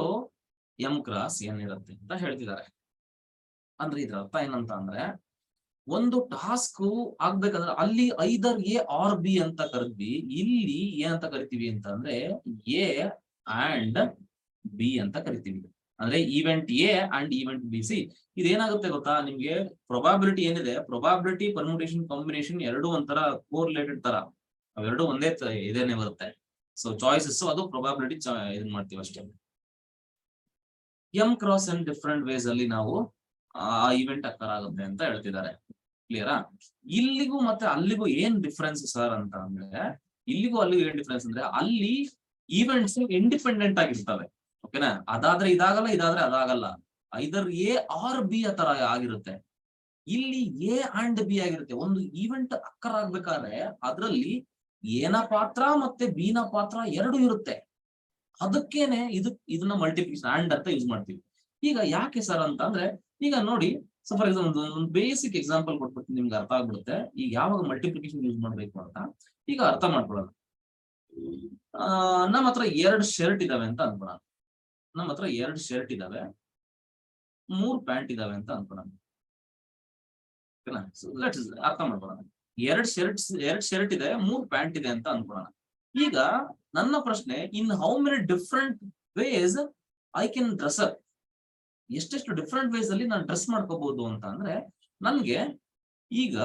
m × n ಇರುತ್ತೆ ಅಂತ ಹೇಳ್ತಿದ್ದಾರೆ. ಅಂದ್ರೆ ಇದ್ರ ಅರ್ಥ ಏನಂತ ಅಂದ್ರೆ, ಒಂದು ಟಾಸ್ಕ್ ಆಗ್ಬೇಕಂದ್ರೆ ಅಲ್ಲಿ ಐದರ್ ಎ ಆರ್ ಬಿ ಅಂತ ಕರೆದ್ವಿ. ಇಲ್ಲಿ ಏನಂತ ಕರಿತೀವಿ ಅಂತ ಅಂದ್ರೆ ಎ ಅಂಡ್ ಬಿ ಅಂತ ಕರಿತೀವಿ. ಅಂದ್ರೆ event A and event B. See ಇದೇನಾಗುತ್ತೆ ಗೊತ್ತಾ ನಿಮ್ಗೆ? ಪ್ರೊಬಾಬಿಲಿಟಿ ಏನಿದೆ, ಪ್ರೊಬಾಬಿಲಿಟಿ, ಪರ್ಮುಟೇಷನ್, ಕಾಂಬಿನೇಷನ್ ಎರಡು ಒಂಥರ ಕೋರಿಲೇಟೆಡ್ ತರ, ಅವೆರಡು ಒಂದೇ ಇದೇನೆ ಬರುತ್ತೆ. ಸೊ ಚಾಯ್ಸಸ್ ಅದು ಪ್ರೊಬಾಬಿಲಿಟಿ ಇದನ್ ಮಾಡ್ತೀವಿ ಅಷ್ಟೇ. m × n ಡಿಫರೆಂಟ್ ವೇಸ್ ಅಲ್ಲಿ ನಾವು ಆ ಇವೆಂಟ್ ಅಕ್ಕರ್ ಆಗುತ್ತೆ ಅಂತ ಹೇಳ್ತಿದ್ದಾರೆ. ಕ್ಲಿಯರಾ? ಇಲ್ಲಿಗೂ ಮತ್ತೆ ಅಲ್ಲಿಗೂ ಏನ್ ಡಿಫ್ರೆನ್ಸ್ ಸರ್ ಅಂತ ಅಂದ್ರೆ, ಇಲ್ಲಿಗೂ ಅಲ್ಲಿಗೂ ಏನ್ ಡಿಫ್ರೆನ್ಸ್ ಅಂದ್ರೆ, ಅಲ್ಲಿ ಈವೆಂಟ್ಸ್ ಇಂಡಿಪೆಂಡೆಂಟ್ ಆಗಿರ್ತವೆ. ಓಕೆನಾ? ಅದಾದ್ರೆ ಇದಾಗಲ್ಲ, ಇದಾದ್ರೆ ಅದಾಗಲ್ಲ. ಐದರ್ ಎ ಆರ್ ಬಿ ಆ ತರ ಆಗಿರುತ್ತೆ. ಇಲ್ಲಿ ಎ ಅಂಡ್ ಬಿ ಆಗಿರುತ್ತೆ. ಒಂದು ಈವೆಂಟ್ ಅಕ್ಕರ್ ಆಗ್ಬೇಕಾದ್ರೆ ಅದ್ರಲ್ಲಿ ಎನ ಪಾತ್ರ ಮತ್ತೆ ಬಿ ನ ಪಾತ್ರ ಎರಡು ಇರುತ್ತೆ. ಅದಕ್ಕೇನೆ ಇದನ್ನ ಮಲ್ಟಿಪ್ಲಿಕೇಶನ್ ಅಂಡ್ ಅಂತ ಯೂಸ್ ಮಾಡ್ತೀವಿ. ಈಗ ಯಾಕೆ ಸರ್ ಅಂತ ಅಂದ್ರೆ, ಈಗ ನೋಡಿ, ಸೊ ಫಾರ್ ಎಕ್ಸಾಂಪಲ್ ಒಂದು ಬೇಸಿಕ್ ಎಕ್ಸಾಂಪಲ್ ಕೊಟ್ಬಿಟ್ಟು ನಿಮ್ಗೆ ಅರ್ಥ ಆಗ್ಬಿಡುತ್ತೆ ಈಗ ಯಾವಾಗ ಮಲ್ಟಿಪ್ಲಿಕೇಶನ್ ಯೂಸ್ ಮಾಡ್ಬೇಕು ಅಂತ. ಈಗ ಅರ್ಥ ಮಾಡ್ಕೊಳ್ಳೋಣ. ನಮ್ಮ ಹತ್ರ 2 ಶರ್ಟ್ ಇದಾವೆ ಅಂತ ಅನ್ಕೊಳ್ಳೋಣ. ನಮ್ಮ ಹತ್ರ 2 ಶರ್ಟ್ ಇದಾವೆ, 3 ಪ್ಯಾಂಟ್ ಇದಾವೆ ಅಂತ ಅನ್ಕೊಳ್ಳೋಣ. ಅರ್ಥ ಮಾಡ್ಕೊಳ್ಳೋಣ. 2 ಶರ್ಟ್ ಇದೆ, 3 ಪ್ಯಾಂಟ್ ಇದೆ ಅಂತ ಅನ್ಕೊಳ್ಳೋಣ. ಈಗ ನನ್ನ ಪ್ರಶ್ನೆ, in how many different ways I can dress up? ಎಷ್ಟೆಷ್ಟು ಡಿಫ್ರೆಂಟ್ ವೇಸ್ ಅಲ್ಲಿ ನಾನು ಡ್ರೆಸ್ ಮಾಡ್ಕೋಬಹುದು ಅಂತ ಅಂದ್ರೆ, ನನ್ಗೆ ಈಗ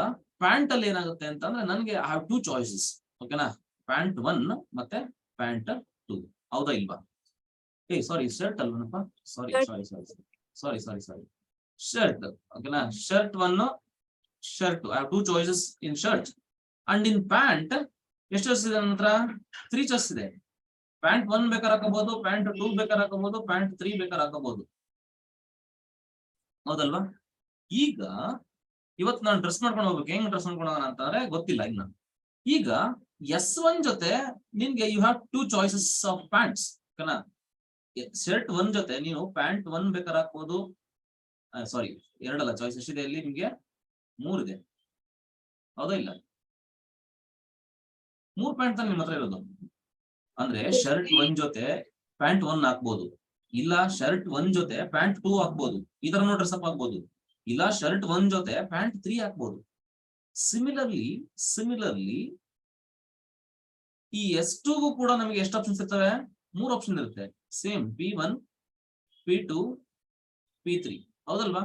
ಪ್ಯಾಂಟ್ ಅಲ್ಲಿ ಏನಾಗುತ್ತೆ ಅಂತ ಅಂದ್ರೆ, ನನ್ಗೆ ಐ ಹ್ಯಾವ್ 2 ಚಾಯ್ಸಸ್. ಓಕೆನಾ? ಪ್ಯಾಂಟ್ 1 ಮತ್ತೆ ಪ್ಯಾಂಟ್ 2. ಹೌದಾ ಇಲ್ವಾ? ಸಾರಿ, ಶರ್ಟ್ ಅಲ್ವನಪ್ಪ. ಸಾರಿ, ಶರ್ಟ್. ಓಕೆನಾ? Shirt 1, shirt. I have 2 choices in shirt. And in pant ಎಷ್ಟು ಚಾಯ್ಸ್ ಇದೆ ನನ್ನ ಹತ್ರ? 3 ಚಾಯ್ಸ್ ಇದೆ. ಪ್ಯಾಂಟ್ 1 ಬೇಕಾದ್ರೆ ಹಾಕಬಹುದು, ಪ್ಯಾಂಟ್ 2 ಬೇಕಾದ್ರೆ ಹಾಕಬಹುದು, ಪ್ಯಾಂಟ್ 3 ಬೇಕಾದ್ರೆ ಹಾಕಬಹುದು. ಹೌದಲ್ವಾ? ಈಗ ಇವತ್ತು ನಾನು ಡ್ರೆಸ್ ಮಾಡ್ಕೊಂಡು ಹೋಗ್ಬೇಕು, ಹೆಂಗ್ ಡ್ರೆಸ್ ಮಾಡ್ಕೊಂಡು ಹೋಗೋಣ ಅಂತಂದ್ರೆ ಗೊತ್ತಿಲ್ಲ ಇನ್ನ. ಈಗ S1 ಜೊತೆ ನಿನ್ಗೆ you have 2 choices of pants. ಓಕೆನಾ, ಶರ್ಟ್ 1 ಜೊತೆ ನೀವು ಪ್ಯಾಂಟ್ 1 ಬೇಕಾದ್ರೆ ಹಾಕ್ಬೋದು. ಸಾರಿ, 2 ಅಲ್ಲ, ಚಾಯ್ಸ್ ಎಷ್ಟಿದೆ ಇಲ್ಲಿ ನಿಮ್ಗೆ? 3 ಇದೆ, ಹೌದಾ ಇಲ್ಲ? 3 ಪ್ಯಾಂಟ್ ತಾನೆ ನಿಮ್ಮ ಹತ್ರ ಇರೋದು. ಅಂದ್ರೆ ಶರ್ಟ್ 1 ಜೊತೆ ಪ್ಯಾಂಟ್ 1 ಹಾಕ್ಬೋದು, ಇಲ್ಲ ಶರ್ಟ್ 1 ಜೊತೆ ಪ್ಯಾಂಟ್ 2 ಹಾಕ್ಬೋದು, ಈ ತರನು ಡ್ರೆಸ್ ಅಪ್ ಹಾಕ್ಬೋದು, ಇಲ್ಲ ಶರ್ಟ್ 1 ಜೊತೆ ಪ್ಯಾಂಟ್ 3 ಹಾಕ್ಬೋದು. ಸಿಮಿಲರ್ಲಿ ಈ S2ಗೂ ಕೂಡ ನಮಗೆ ಎಷ್ಟು ಆಪ್ಷನ್ಸ್ ಇರ್ತವೆ? 3 ಆಪ್ಷನ್ ಇರುತ್ತೆ. ಸೇಮ್ P1, P2, P3, ಹೌದಲ್ವಾ?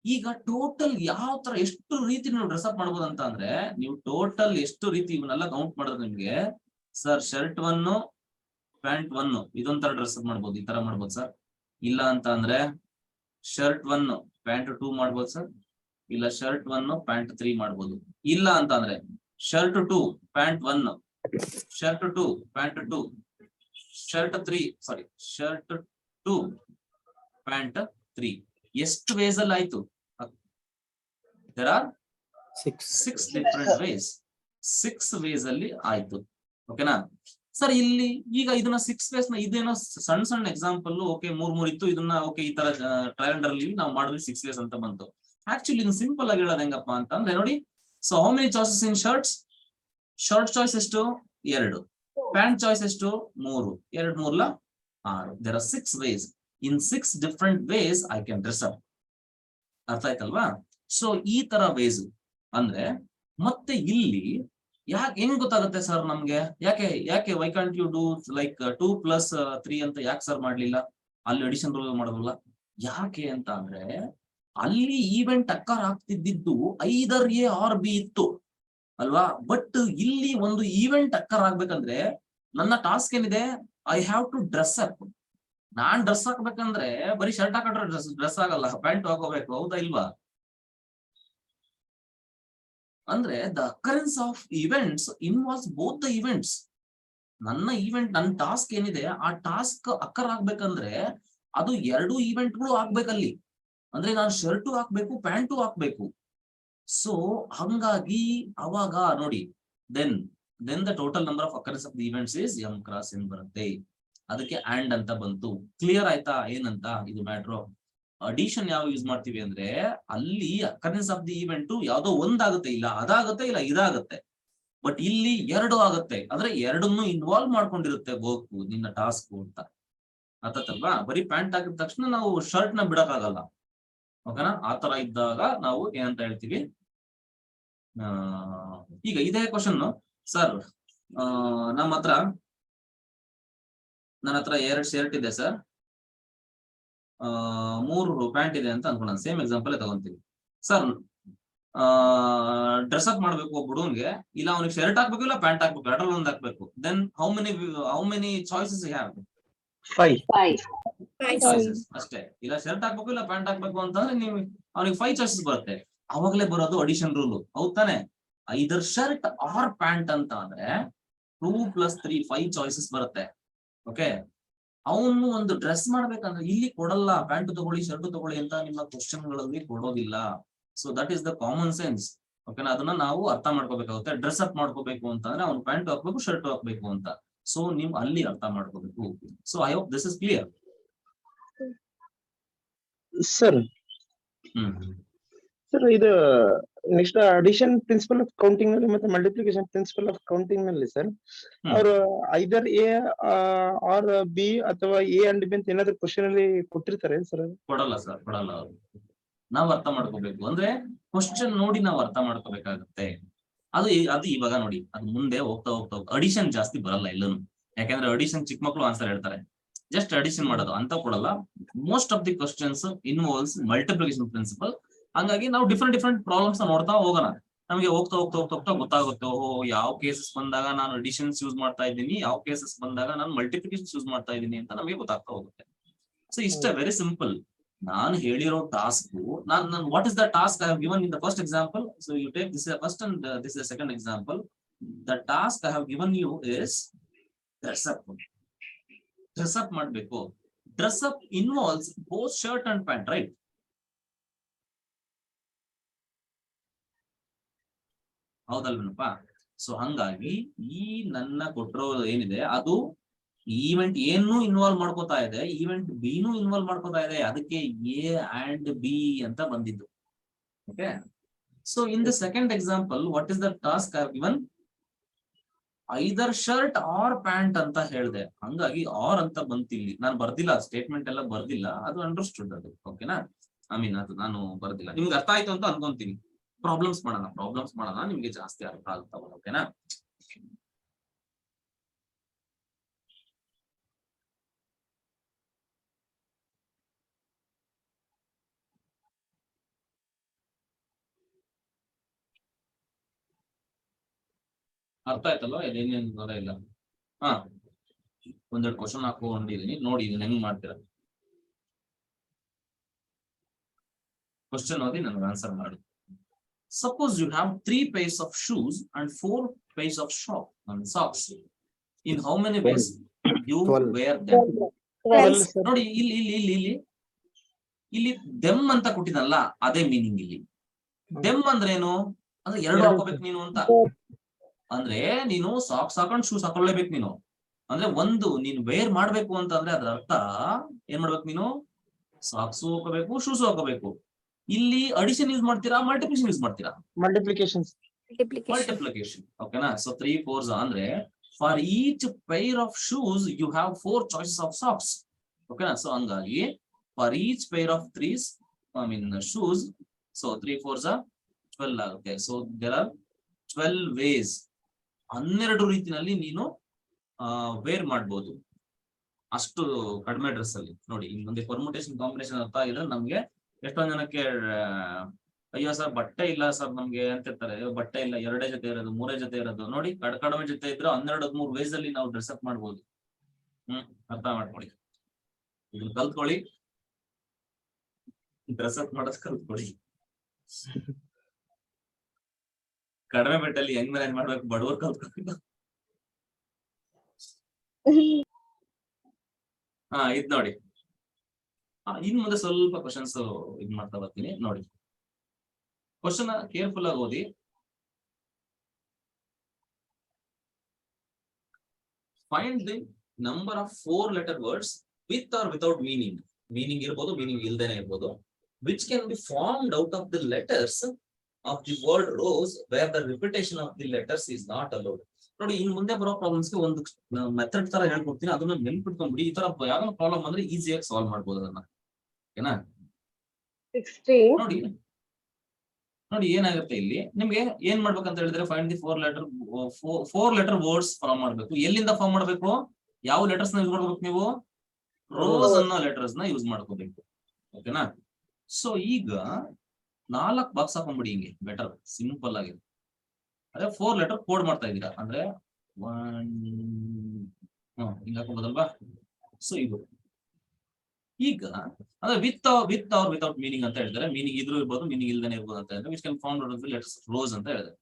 ಈಗ ಟೋಟಲ್ ಯಾವ ತರ ಎಷ್ಟು ರೀತಿ ನೀವು ಡ್ರೆಸ್ ಅಪ್ ಮಾಡ್ಬೋದು ಅಂತ ಅಂದ್ರೆ, ನೀವು ಟೋಟಲ್ ಎಷ್ಟು ರೀತಿ ಇವನ್ನೆಲ್ಲ ಕೌಂಟ್ ಮಾಡಿದ್ರೆ ನಿಮ್ಗೆ ಸರ್ ಶರ್ಟ್ 1 ಪ್ಯಾಂಟ್ 1 ಇದೊಂಥರ ಡ್ರೆಸ್ ಅಪ್ ಮಾಡ್ಬೋದು, ಈ ತರ ಮಾಡ್ಬೋದು ಸರ್. ಇಲ್ಲ ಅಂತ ಅಂದ್ರೆ ಶರ್ಟ್ 1 ಪ್ಯಾಂಟ್ 2 ಮಾಡ್ಬೋದು ಸರ್, ಇಲ್ಲ ಶರ್ಟ್ 1 ಪ್ಯಾಂಟ್ 3 ಮಾಡ್ಬೋದು. ಇಲ್ಲ ಅಂತ ಅಂದ್ರೆ shirt 2 pant 1, shirt 2 pant 2, shirt 2 pant 3. ಎಷ್ಟು ವೇಸ್ ಅಲ್ಲಿ ಆಯ್ತು? There are 6 different ways. 6 ways ಅಲ್ಲಿ ಆಯ್ತು. ಓಕೆನಾ ಸರ್? ಇಲ್ಲಿ ಈಗ ಇದನ್ನ 6 ವೇಸ್ ನ ಇದೇನೋ ಸಣ್ಣ ಸಣ್ಣ ಎಕ್ಸಾಂಪಲ್, ಓಕೆ 3 ಇತ್ತು, ಇದನ್ನ ಓಕೆ ಈ ತರ ಟ್ರಯಲ್ ಅಲ್ಲಿ ನಾವು ಮಾಡಿದ್ವಿ 6 ವೇಸ್ ಅಂತ ಬಂತು. ಆಕ್ಚುಲಿ ಇದನ್ನ ಸಿಂಪಲ್ ಆಗಿ ಹೇಳೋದು ಹೆಂಗಪ್ಪ ಅಂತಂದ್ರೆ ನೋಡಿ, so how many choices in shirts? Shirt choice ಎಷ್ಟು? 2. ಪ್ಯಾಂಟ್ ಚಾಯ್ಸ್ ಎಷ್ಟು? 3. 2 3 6. There are 6 ways. In 6 different ways I can dress up. ಅರ್ಥ ಆಯ್ತಲ್ವಾ? ಸೊ ಈ ತರ ವೇಸ್ ಅಂದ್ರೆ, ಮತ್ತೆ ಇಲ್ಲಿ ಯಾಕೆ ಹೆಂಗ್ ಗೊತ್ತಾಗುತ್ತೆ ಸರ್ ನಮ್ಗೆ? ಯಾಕೆ why can't you do like 2 + 3 ಅಂತ ಯಾಕೆ ಸರ್ ಮಾಡ್ಲಿಲ್ಲ? ಅಲ್ಲಿ ಅಡಿಷನ್ ರೂಲ್ ಮಾಡೋದಲ್ಲ. ಯಾಕೆ ಅಂತ ಅಂದ್ರೆ, ಅಲ್ಲಿ ಈವೆಂಟ್ ಅಕ್ಕರ್ ಆಗ್ತಿದ್ದು ಐದರ್ A or B ಇತ್ತು ಅಲ್ವಾ? ಬಟ್ ಇಲ್ಲಿ ಒಂದು ಈವೆಂಟ್ ಅಕ್ಕರ್ ಆಗ್ಬೇಕಂದ್ರೆ ನನ್ನ ಟಾಸ್ಕ್ ಏನಿದೆ? I have to dress up. ನಾನ್ ಡ್ರೆಸ್ ಹಾಕ್ಬೇಕಂದ್ರೆ ಬರೀ ಶರ್ಟ್ ಹಾಕೊಂಡ್ರೆ ಡ್ರೆಸ್ ಆಗಲ್ಲ, ಪ್ಯಾಂಟ್ ಹಾಕೋಬೇಕು, ಹೌದಾ ಇಲ್ವಾ? ಅಂದ್ರೆ the occurrence of events involves both the events. ನನ್ನ ಟಾಸ್ಕ್ ಏನಿದೆ ಆ ಟಾಸ್ಕ್ ಅಕ್ಕರ್ ಆಗ್ಬೇಕಂದ್ರೆ ಅದು 2 ಈವೆಂಟ್ಗಳು ಆಗ್ಬೇಕಲ್ಲಿ. ಅಂದ್ರೆ ನಾನು ಶರ್ಟು ಹಾಕ್ಬೇಕು, ಪ್ಯಾಂಟು ಹಾಕ್ಬೇಕು. ಸೊ ಹಂಗಾಗಿ ಅವಾಗ ನೋಡಿ, then the total number of occurrence of the events is M × N ಬರುತ್ತೆ. ಅದಕ್ಕೆ ಆಂಡ್ ಅಂತ ಬಂತು. ಕ್ಲಿಯರ್ ಆಯ್ತಾ ಏನಂತ? ಇದು ಮ್ಯಾಟ್ರು. ಅಡಿಷನ್ ಯಾವ ಯೂಸ್ ಮಾಡ್ತೀವಿ ಅಂದ್ರೆ, ಅಲ್ಲಿ ಅಕರೆನ್ಸ್ ಆಫ್ ದಿ ಇವೆಂಟ್ ಯಾವ್ದೋ ಒಂದಾಗುತ್ತೆ, ಇಲ್ಲ ಅದಾಗುತ್ತೆ, ಇಲ್ಲ ಇದಾಗುತ್ತೆ. ಬಟ್ ಇಲ್ಲಿ 2 ಆಗುತ್ತೆ, ಅಂದ್ರೆ 2ನ್ನು ಇನ್ವಾಲ್ವ್ ಮಾಡ್ಕೊಂಡಿರುತ್ತೆ ವರ್ಕ್, ನಿನ್ನ ಟಾಸ್ಕ್ ಅಂತ. ಅರ್ಥಲ್ವಾ? ಬರೀ ಪ್ಯಾಂಟ್ ಹಾಕಿದ ತಕ್ಷಣ ನಾವು ಶರ್ಟ್ ನ ಬಿಡಕ್ಕಾಗಲ್ಲ. ಓಕೆನಾ? ಆತರ ಇದ್ದಾಗ ನಾವು ಏನಂತ ಹೇಳ್ತೀವಿ? ಈಗ ಇದೇ ಕ್ವಶನ್ ಸರ್, ನನ್ನ ಹತ್ರ 2 ಶರ್ಟ್ ಇದೆ ಸರ್, 3 ಪ್ಯಾಂಟ್ ಇದೆ ಅಂತ ಅನ್ಕೊಂಡ. ಸೇಮ್ ಎಕ್ಸಾಂಪಲ್ ತಗೊಂತೀವಿ ಸರ್. ಡ್ರೆಸ್ ಅಪ್ ಮಾಡ್ಬೇಕು ಒಬ್ಬ ಹುಡುಗನ್ಗೆ, ಇಲ್ಲ ಅವ್ನಿಗೆ ಶರ್ಟ್ ಹಾಕ್ಬೇಕು, ಇಲ್ಲ ಪ್ಯಾಂಟ್ ಹಾಕ್ಬೇಕು, 2ರಲ್ಲಿ ಒಂದು ಹಾಕ್ಬೇಕು. Then how many choices have? 5 choices ಅಷ್ಟೇ. ಇಲ್ಲ ಶರ್ಟ್ ಹಾಕ್ಬೇಕು, ಇಲ್ಲ ಪ್ಯಾಂಟ್ ಹಾಕ್ಬೇಕು ಅಂತಂದ್ರೆ ನೀವು ಅವ್ನಿಗೆ 5 ಚಾಯ್ಸಸ್ ಬರುತ್ತೆ. ಅವಾಗಲೇ ಬರೋದು ಅಡಿಷನ್ ರೂಲ್, ಹೌದ್ ತಾನೆ? ಐದರ್ ಶರ್ಟ್ ಆರ್ ಪ್ಯಾಂಟ್ ಅಂತ ಅಂದ್ರೆ 2 + 3 5 ಚಾಯ್ಸಸ್ ಬರುತ್ತೆ. ಓಕೆ, ಅವನು ಒಂದು ಡ್ರೆಸ್ ಮಾಡ್ಬೇಕಂದ್ರೆ ಇಲ್ಲಿ ಕೊಡಲ್ಲ, ಪ್ಯಾಂಟ್ ತಗೊಳ್ಳಿ ಶರ್ಟ್ ತಗೊಳ್ಳಿ ಅಂತ ನಿಮ್ಮ ಕ್ವಶನ್ ಗಳಲ್ಲಿ ಕೊಡೋದಿಲ್ಲ. So that is the common sense. ಓಕೆನಾ? ಅದನ್ನ ನಾವು ಅರ್ಥ ಮಾಡ್ಕೋಬೇಕಾಗುತ್ತೆ. ಡ್ರೆಸ್ ಅಪ್ ಮಾಡ್ಕೋಬೇಕು ಅಂತಂದ್ರೆ ಅವ್ನು ಪ್ಯಾಂಟ್ ಹಾಕ್ಬೇಕು, ಶರ್ಟ್ ಹಾಕ್ಬೇಕು ಅಂತ. ಸೊ ನೀವು ಅಲ್ಲಿ ಅರ್ಥ ಮಾಡ್ಕೋಬೇಕು. So I hope this is clear. Sir ಇದು next addition principle of counting ನಲ್ಲಿ ಮತ್ತೆ ಮಲ್ಟಿಪ್ಲಿಕೇಶನ್ ಪ್ರಿನ್ಸಿಪಲ್ ಆಫ್ ಕೌಂಟಿಂಗ್ ನಲ್ಲಿ ಸರ್, ಅವರು ಐದರ್ A or B ಅಥವಾ A and B ಅಂತ ಏನಾದ್ರು ಕ್ವಶನ್ ಅಲ್ಲಿ ಕೊಟ್ಟಿರ್ತಾರೆ ಸರ್? ಕೊಡಲ್ಲ ಸರ್, ಕೊಡಲ್ಲ. ಅವರು ನಾವ್ ಅರ್ಥ ಮಾಡ್ಕೋಬೇಕು. ಅಂದ್ರೆ ಕ್ವಶನ್ ನೋಡಿ ನಾವು ಅರ್ಥ ಮಾಡ್ಕೋಬೇಕಾಗುತ್ತೆ. ಅದು ಇವಾಗ ನೋಡಿ, ಅದು ಮುಂದೆ ಹೋಗ್ತಾ ಅಡಿಷನ್ ಜಾಸ್ತಿ ಬರಲ್ಲ ಎಲ್ಲೂ. ಯಾಕಂದ್ರೆ ಅಡಿಷನ್ ಚಿಕ್ಕ ಮಕ್ಕಳು ಆನ್ಸರ್ ಹೇಳ್ತಾರೆ, ಜಸ್ಟ್ ಅಡಿಷನ್ ಮಾಡೋದು ಅಂತ ಕೊಡಲ್ಲ. Most of the questions involves multiplication principle. ಹಂಗಾಗಿ ನಾವು ಡಿಫ್ರೆಂಟ್ ಪ್ರಾಬ್ಲಮ್ಸ್ ನೋಡ್ತಾ ಹೋಗೋಣ. ನಮಗೆ ಹೋಗ್ತಾ ಗೊತ್ತಾಗುತ್ತೆ, ಓಹೋ ಯಾವ ಕೇಸಸ್ ಬಂದಾಗ ನಾನು ಅಡಿಷನ್ಸ್ ಯೂಸ್ ಮಾಡ್ತಾ ಇದ್ದೀನಿ, ಯಾವ ಕೇಸಸ್ ಬಂದಾಗ ನಾನು ಮಲ್ಟಿಪ್ಲಿಕೇಶನ್ ಯೂಸ್ ಮಾಡ್ತಾ ಇದ್ದೀನಿ ಅಂತ ನಮಗೆ ಗೊತ್ತಾಗ್ತಾ ಹೋಗುತ್ತೆ. ಸೊ ಇಷ್ಟೇ, ವೆರಿ ಸಿಂಪಲ್. ನಾನು ಹೇಳಿರೋ ಟಾಸ್ಕ್, ನಾನು what is the task I have given in the first example. So you take this is first and this is second example. The task I have given you is dress up. Dress up ಮಾಡ್ಬೇಕು. Dress up involves both shirt and pant, right? ಹೌದಲ್ವೇನಪ್ಪ? ಸೊ ಹಂಗಾಗಿ ಈ ನನ್ನ ಕೊಟ್ಟಿರೋ ಏನಿದೆ ಅದು ಈವೆಂಟ್ ಏನು ಇನ್ವಾಲ್ವ್ ಮಾಡ್ಕೋತಾ ಇದೆ, ಈವೆಂಟ್ ಬಿನೂ ಇನ್ವಾಲ್ವ್ ಮಾಡ್ಕೋತಾ ಇದೆ. ಅದಕ್ಕೆ ಎ ಅಂಡ್ ಬಿ ಅಂತ ಬಂದಿದ್ದು. Okay, so in the second example what is the task I have given? Either shirt or pant ಅಂತ ಹೇಳಿದೆ. ಹಂಗಾಗಿ ಆರ್ ಅಂತ ಬಂತಿಲ್ಲಿ. ನಾನು ಬರ್ದಿಲ್ಲ, ಸ್ಟೇಟ್ಮೆಂಟ್ ಎಲ್ಲ ಬರ್ದಿಲ್ಲ, ಅದು ಅಂಡರ್ಸ್ಟುಡ್ ಅದು. ಓಕೆನಾ? ಐ ಮೀನ್ ಅದು ನಾನು ಬರ್ದಿಲ್ಲ. ನಿಮ್ಗೆ ಅರ್ಥ ಆಯ್ತು ಅಂತ ಅನ್ಕೊಂತೀನಿ. ಪ್ರಾಬ್ಲಮ್ಸ್ ಮಾಡೋಣ, ನಿಮ್ಗೆ ಜಾಸ್ತಿ ಅರ್ಥ ಆಗ್ತಾವ. ಓಕೆನಾ? ಅರ್ಥ ಆಯ್ತಲ್ವಾ? ಏನೇನು ತೊಂದರೆ ಇಲ್ಲ. ಹಾ, ಒಂದೆರಡು ಕ್ವಶನ್ ಹಾಕೊಂಡಿದೀನಿ, ನೋಡಿ ಇದನ್ನ ಹೆಂಗ್ ಮಾಡ್ತೀರಾ. ಕ್ವಶನ್ ಓದಿ ನನಗೆ ಆನ್ಸರ್ ಮಾಡಿ. Suppose you have 3 pairs of shoes and 4 pairs of socks. In how many ways you 12. wear them? Well, sir. ನೋಡಿ ಇಲ್ಲಿ ದೆಮ್ ಅಂತ ಕೊಟ್ಟಿದಲ್ಲ, ಅದೇ ಮೀನಿಂಗ್ ಇಲ್ಲಿ. ದೆಮ್ ಅಂದ್ರೇನು? ಅಂದ್ರೆ ಎರಡು ಹಾಕೋಬೇಕು ನೀನು ಅಂತ. ಅಂದ್ರೆ ನೀನು ಸಾಕ್ಸ್ ಹಾಕೊಂಡು ಶೂಸ್ ಹಾಕೊಳ್ಳೇಬೇಕು ನೀನು. ಅಂದ್ರೆ ಒಂದು ನೀನು ವೇರ್ ಮಾಡ್ಬೇಕು ಅಂತ ಅಂದ್ರೆ ಅದ್ರ ಅರ್ಥ ಏನ್ ಮಾಡ್ಬೇಕು ನೀನು? ಸಾಕ್ಸ್ ಹಾಕೋಬೇಕು, ಶೂಸ್ ಹಾಕೋಬೇಕು. ಇಲ್ಲಿ ಅಡಿಷನ್ ಯೂಸ್ ಮಾಡ್ತೀರಾ, ಮಲ್ಟಿಪ್ಲಿಕೇಶನ್ ಯೂಸ್ ಮಾಡ್ತೀರಾ? Multiplications. ಮಲ್ಟಿಪ್ಲಿಕೇಶನ್. ಓಕೆನಾ? ಸೊ 3 4s ಅಂದ್ರೆ for each pair of shoes you have 4 choices of socks. ಓಕೆನಾ? ಸೊ ಹಂಗಾಗಿ for each pair of 3s I mean shoes, so 3 4s 12 ಆಗುತ್ತೆ. So there R 12 ways. 12 ರೀತಿನಲ್ಲಿ ನೀನು ವೇರ್ ಮಾಡ್ಬೋದು ಅಷ್ಟು ಕಡಿಮೆ ಡ್ರೆಸ್ ಅಲ್ಲಿ. ನೋಡಿ ಇಲ್ಲಿ ಮುಂದೆ ಪರ್ಮುಟೇಷನ್ ಕಾಂಬಿನೇಷನ್ ಅರ್ಥ ಆಗಿದ್ರೆ ನಮ್ಗೆ ಎಷ್ಟೊಂದ್ ಜನಕ್ಕೆ ಅಯ್ಯೋ ಸರ್ ಬಟ್ಟೆ ಇಲ್ಲ ಸರ್ ನಮ್ಗೆ ಅಂತ ಇರ್ತಾರೆ. ಬಟ್ಟೆ ಇಲ್ಲ, 2 ಜೊತೆ ಇರೋದು, 3 ಜೊತೆ ಇರೋದು. ನೋಡಿ ಕಡಿಮೆ ಜೊತೆ ಇದ್ರೆ 12 13 ವೇಸ್ ಅಲ್ಲಿ ನಾವು ಡ್ರೆಸ್ ಅಪ್ ಮಾಡ್ಬೋದು. ಅರ್ಥ ಮಾಡ್ಕೊಳ್ಳಿ, ಇದನ್ನ ಕಲ್ತ್ಕೊಳ್ಳಿ, ಡ್ರೆಸ್ ಅಪ್ ಮಾಡೋದ್ ಕಲ್ತ್ಕೊಳ್ಳಿ. ಕಡಿಮೆ ಬಟ್ಟೆಯಲ್ಲಿ ಹೆಂಗ್ ಮ್ಯಾನೇಜ್ ಮಾಡ್ಬೇಕು ಬಡವರು ಕಲ್ತ್ಕೊಳ್ಳಿ. ಇದ್ ನೋಡಿ, ಇನ್ ಮುಂದೆ ಸ್ವಲ್ಪ ಕ್ವಶನ್ಸ್ ಇದ್ ಮಾಡ್ತಾ ಬರ್ತೀನಿ. ನೋಡಿ ಕ್ವಶನ್ ಕೇರ್ಫುಲ್ ಆಗಿ ಓದಿ. Find the number of 4 letter words with or without meaning. Meaning ಇರ್ಬೋದು, ಮೀನಿಂಗ್ ಇಲ್ದೇನೆ ಇರ್ಬೋದು. Which can be formed out of the letters of the word rose where the repetition of the letters is not allowed. ನೋಡಿ ಇನ್ ಮುಂದೆ ಬರೋ ಪ್ರಾಬ್ಲಮ್ಸ್ಗೆ ಒಂದು ಮೆಥಡ್ ತರ ಹೇಳ್ಕೊಡ್ತೀನಿ, ಅದನ್ನ ನೆನ್ಪಿಟ್ಕೊಂಡ್ಬಿಡಿ. ಈ ತರ ಯಾವ್ದೋ ಪ್ರಾಬ್ಲಮ್ ಅಂದ್ರೆ ಈಸಿಯಾಗಿ ಸಾಲ್ವ್ ಮಾಡ್ಬೋದು ಅದನ್ನ. ಓಕೆನಾ? 16. ನೋಡಿ ಏನಾಗುತ್ತೆ ಇಲ್ಲಿ ನಿಮ್ಗೆ ಏನ್ ಮಾಡ್ಬೇಕಂತ ಹೇಳಿದ್ರೆ find the 4 letter words form ಮಾಡ್ಬೇಕು. ಎಲ್ಲಿಂದ ಫಾರ್ಮ್ ಮಾಡ್ಬೇಕು? ಯಾವ ಲೆಟರ್ಸ್ ನ ಯೂಸ್ ಮಾಡ್ಬೇಕು ನೀವು? ರೋಸ್ ಅನ್ನೋ ಲೆಟರ್ಸ್ ನ ಯೂಸ್ ಮಾಡ್ಕೋಬೇಕು. ಓಕೆನಾ? ಸೊ ಈಗ 4 ಬಾಕ್ಸ್ ಹಾಕೊಂಡ್ಬಿಡಿ ಹಿಂಗೆ, ಬೆಟರ್, ಸಿಂಪಲ್ ಆಗಿ. ಅದೇ 4 letter ಕೋಡ್ ಮಾಡ್ತಾ ಇದ್ದೀರಾ ಅಂದ್ರೆ 1 ಹಿಂಗ ಹಾಕೋಬೋದಲ್ವಾ? ಸೊ ಇದು ಈಗ ಅಂದ್ರೆ ವಿತ್ ಆರ್ ವಿತೌಟ್ ಮೀನಿಂಗ್ ಅಂತ ಹೇಳಿದ್ರೆ, ಮೀನಿಂಗ್ ಇದ್ರೂ ಇರ್ಬೋದು, ಮೀನಿಂಗ್ ಇಲ್ದೇನೆ ಇರ್ಬೋದು ಅಂತ ಹೇಳಿದ್ರೆ which can found out of the letters rose ಅಂತ ಹೇಳಿದ್ರೆ,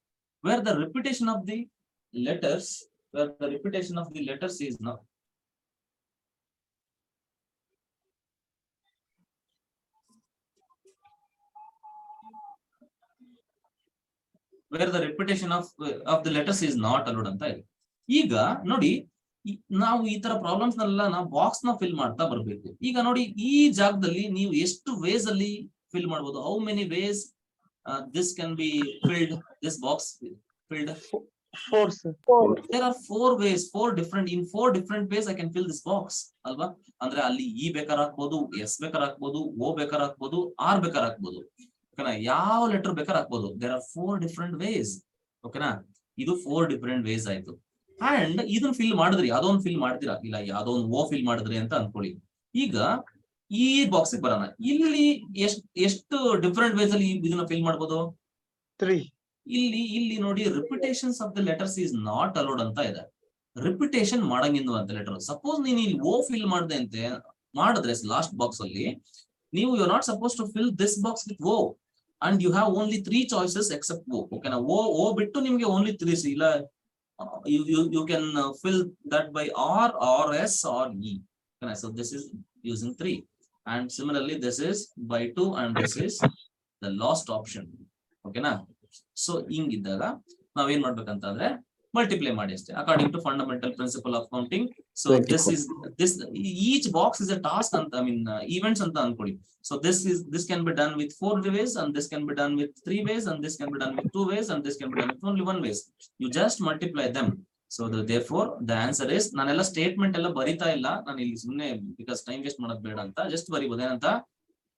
where the repetition of the letters is not allowed ಅಂತ ಇದೆ. ಈಗ ನೋಡಿ ನಾವು ಈ ತರ ಪ್ರಾಬ್ಲಮ್ಸ್ ನೆಲ್ಲ ನಾವು ಬಾಕ್ಸ್ ನ ಫಿಲ್ ಮಾಡ್ತಾ ಬರ್ಬೇಕು. ಈಗ ನೋಡಿ ಈ ಜಾಗದಲ್ಲಿ ನೀವು ಎಷ್ಟು ವೇಸ್ ಅಲ್ಲಿ ಫಿಲ್ ಮಾಡಬಹುದು? How many ways this can be filled, this box filled? 4, sir. There are 4 ways, 4 different ways I can fill this box ಅಲ್ವಾ? ಅಂದ್ರೆ ಅಲ್ಲಿ ಇ ಬೇಕಾರ್ ಹಾಕ್ಬೋದು, ಎಸ್ ಬೇಕಾರ್ ಹಾಕ್ಬೋದು, ಓ ಬೇಕಾರ್ ಹಾಕ್ಬೋದು, ಆರ್ ಬೇಕಾರ್ ಹಾಕ್ಬೋದು. ಓಕೆನಾ? ಯಾವ ಲೆಟರ್ ಬೇಕಾರ್ ಹಾಕ್ಬೋದು. There are 4 different ways. ಓಕೆನಾ? ಇದು 4 different ways ಆಯ್ತು. ಅಂಡ್ ಇದನ್ನ ಫಿಲ್ ಮಾಡಿದ್ರಿ, ಯಾವ್ದೋ ಒಂದು ಫಿಲ್ ಮಾಡ್ತೀರಾ, ಇಲ್ಲ ಯಾವ್ದೋ ಒಂದು ಓ ಫಿಲ್ ಮಾಡಿದ್ರಿ ಅಂತ ಅನ್ಕೊಳ್ಳಿ. ಈಗ ಈ ಬಾಕ್ಸ್ ಬರೋಣ. ಇಲ್ಲಿ ಎಷ್ಟು ಡಿಫರೆಂಟ್ ವೇಸ್ ಅಲ್ಲಿ ಇದನ್ನ ಫಿಲ್ ಮಾಡ್ಬೋದು? 3. ಇಲ್ಲಿ ನೋಡಿ repetitions of the letters is not allowed ಅಂತ ಇದೆ. ರಿಪಿಟೇಷನ್ ಮಾಡಂಗಿಂದು ಅಂತ ಲೆಟರ್. ಸಪೋಸ್ ನೀನು ಇಲ್ಲಿ ಓ ಫಿಲ್ ಮಾಡಿದೆ ಅಂತ ಮಾಡಿದ್ರೆ ಲಾಸ್ಟ್ ಬಾಕ್ಸ್ ಅಲ್ಲಿ, ನೀವು you are not suppose to fill this box with O and you have only 3 choices except O. ಓಕೆನಾ? ಓ ಬಿಟ್ಟು ನಿಮ್ಗೆ ಓನ್ಲಿ 3 ಇಲ್ಲ. You can fill that by or s or e. Okay, so this is using 3, and similarly this is by 2, and this is the last option. Okay na? So ಹಿಂಗಿದ್ದಾಗ ನಾವೇನ್ ಮಾಡ್ಬೇಕಂತ ಅಂದ್ರೆ ಮಲ್ಟಿಪ್ಲೈ ಮಾಡಿ ಅಷ್ಟೇ according to fundamental principle of counting. So 24. this each box is a task ಅಂತ I mean events ಅಂತ ಅನ್ಕೊಳ್ಳಿ. So this can be done with 4 ways, and this can be done with 3 ways, and this can be done with 2 ways, and this can be done with only 1 ways. You just multiply them. So therefore the answer is, ನಾನೆಲ್ಲ ಸ್ಟೇಟ್ಮೆಂಟ್ ಎಲ್ಲ ಬರಿತಾ ಇಲ್ಲ, ನಾನು ಇಲ್ಲಿ ಸುಮ್ಮನೆ ಬಿಕಾಸ್ ಟೈಮ್ ವೇಸ್ಟ್ ಮಾಡೋದು ಬೇಡ ಅಂತ ಜಸ್ಟ್ ಬರಿಬಹುದು. ಏನಂತ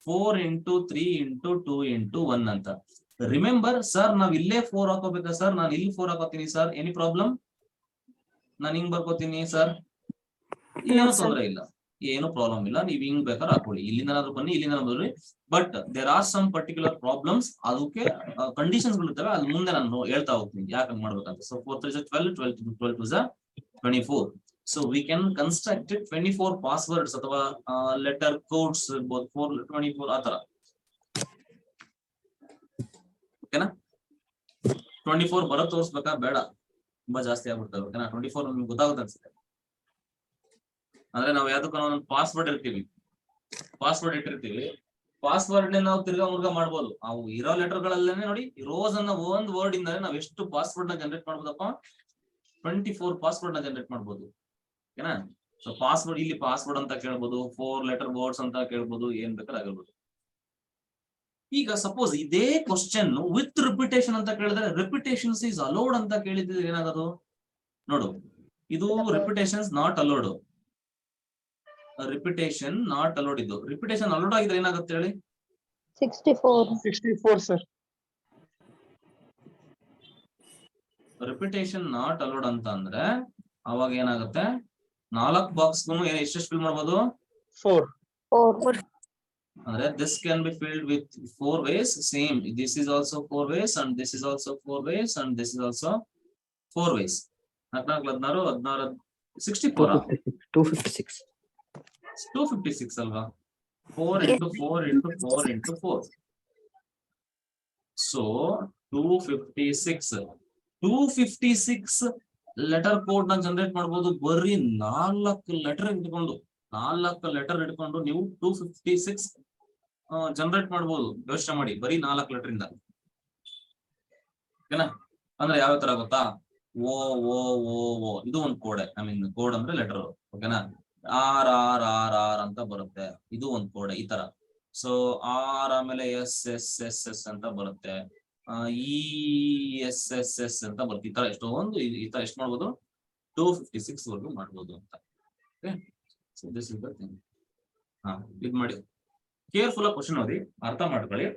4 into 3 into 2 into 1 ಅಂತ. ರಿಮೆಂಬರ್ ಸರ್ ನಾವ್ ಇಲ್ಲೇ 4 ಹಾಕೋಬೇಕಾ ಸರ್, ನಾನು ಇಲ್ಲಿ 4 ಹಾಕೋತೀನಿ ಸರ್, ಎನಿ ಪ್ರಾಬ್ಲಮ್? ನಾನು ಹಿಂಗ್ ಬರ್ಕೋತೀನಿ ಸರ್, ಏನು ತೊಂದರೆ ಇಲ್ಲ, ಏನು ಪ್ರಾಬ್ಲಮ್ ಇಲ್ಲ, ನೀವ್ ಹಿಂಗ್ ಬೇಕಾದ್ರೆ ಹಾಕೊಳ್ಳಿ, ಇಲ್ಲಿಂದ ಬನ್ನಿ, ಇಲ್ಲಿಂದ ಬರ್ರಿ. But there are some particular problems, ಅದಕ್ಕೆ ಕಂಡೀಷನ್ಸ್ ಗಳಿರ್ತವೆ, ಅದು ಮುಂದೆ ನಾನು ಹೇಳ್ತಾ ಹೋಗ್ತೀನಿ ಯಾಕೆ ಮಾಡ್ಬೇಕಂತ. So 4 3 is 12, 12 2 is 24. So we can construct it 24 passwords ಅಥವಾ ಲೆಟರ್ ಕೋಡ್ಸ್ ಇರ್ಬೋದು, 4 24 ಆ ತರ. ಓಕೆನಾ? 24 ಬರೋ ತೋರಿಸ್ಬೇಕಾ ಬೇಡ, ತುಂಬಾ ಜಾಸ್ತಿ ಆಗ್ಬಿಡ್ತವೆ. ಓಕೆನಾ? 24 ನಿಮ್ಗೆ ಗೊತ್ತಾಗುತ್ತೆ ಅನ್ಸುತ್ತೆ. ಅಂದ್ರೆ ನಾವು ಯಾವ್ದಕ್ಕ ಒಂದು ಪಾಸ್ವರ್ಡ್ ಇಟ್ಟಿರ್ತೀವಿ, ಪಾಸ್ವರ್ಡ್ ನಾವು ತಿರ್ಗಾ ಮುರ್ಗಾ ಮಾಡ್ಬೋದು. ಅವು ಇರೋ ಲೆಟರ್ ಗಳಲ್ಲೇನೆ ನೋಡಿ, ರೋಸ್ ಅನ್ನ ಒಂದ್ ವರ್ಡ್ ಇಂದ ನಾವ್ ಎಷ್ಟು ಪಾಸ್ವರ್ಡ್ ನ ಜನರೇಟ್ ಮಾಡ್ಬೋದಪ್ಪ, 24 ಪಾಸ್ವರ್ಡ್ ನ ಜನರೇಟ್ ಮಾಡ್ಬೋದು. ಓಕೆನಾ? ಸೊ ಪಾಸ್ವರ್ಡ್, ಇಲ್ಲಿ ಪಾಸ್ವರ್ಡ್ ಅಂತ ಕೇಳ್ಬೋದು, 4 ಲೆಟರ್ ವರ್ಡ್ಸ್ ಅಂತ ಕೇಳ್ಬೋದು, ಏನ್ ಬೇಕಾದ್ರೆ ಆಗಿರ್ಬೋದು. ಈಗ ಸಪೋಸ್ ಇದೇ ಕ್ವಶನ್ ವಿತ್ ರಿಪಿಟೇಷನ್ ಅಂತ ಕೇಳಿದ್ರೆ, ರಿಪಿಟೇಷನ್ಸ್ ಈಸ್ ಅಲೋಡ್ ಅಂತ ಕೇಳಿದ್ರೆ ಏನಾಗೋದು ನೋಡು. ಇದು repetitions not allowed, repetition not allowed. ಇದು ರಿಪಿಟೇಷನ್ ಅಲೋಡ್ ಆಗಿದ್ರೆ ಏನಾಗುತ್ತೆ ಹೇಳಿ? 64 ಸರ್. ರಿಪಿಟೇಷನ್ ನಾಟ್ ಅಲೋಡ್ ಅಂತ ಅಂದ್ರೆ ಅವಾಗ ಏನಾಗುತ್ತೆ, 4 ಬಾಕ್ಸ್ ಎಷ್ಟೆಷ್ಟು ಫಿಲ್ ಮಾಡ್ಬೋದು? 4. ಅಂದ್ರೆ this can be filled with 4 ways. Same, this is also 4 ways, and this is also 4 ways, and this is also 4 ways. 16 64 256. 256 ಅಲ್ವಾ? 4 into 4 into 4 into 4. So 256 letter code ನ ಜನರೇಟ್ ಮಾಡ್ಬೋದು. ಬರೀ 4 ಲೆಟರ್ ಇಟ್ಕೊಂಡು ನೀವು 256 ಜನರೇಟ್ ಮಾಡ್ಬೋದು. ಯೋಚನೆ ಮಾಡಿ, ಬರೀ 4 ಲೆಟರ್ ಇಂದ. ಓಕೆನಾ? ಅಂದ್ರೆ ಯಾವ ತರ ಗೊತ್ತಾ? ಓ ಓ ಓ ಓ ಇದು ಒಂದು ಕೋಡ್. ಐ ಮೀನ್ ಕೋಡ್ ಅಂದ್ರೆ ಲೆಟರ್. ಓಕೆನಾ? ಆರ್ ಆರ್ ಆರ್ ಆರ್ ಅಂತ ಬರುತ್ತೆ, ಇದು ಒಂದು ಕೋಡ್ ಈ ತರ. ಸೊ ಆರ್ ಆಮೇಲೆ ಎಸ್ ಎಸ್ ಎಸ್ ಎಸ್ ಅಂತ ಬರುತ್ತೆ, ಇ ಎಸ್ ಎಸ್ ಎಸ್ ಅಂತ ಬರುತ್ತೆ. ಈ ತರ ಎಷ್ಟೊಂದು ಈ ತರ ಎಷ್ಟು ಮಾಡ್ಬೋದು? 256 ವರ್ಗು ಮಾಡ್ಬೋದು ಅಂತ. So this is the thing. ಇದು ಮಾಡಿ, ಕೇರ್ಫುಲ್ ಆಗಿ ಕ್ವಶನ್ ಓದಿ, ಅರ್ಥ ಮಾಡ್ಕೊಳ್ಳಿ,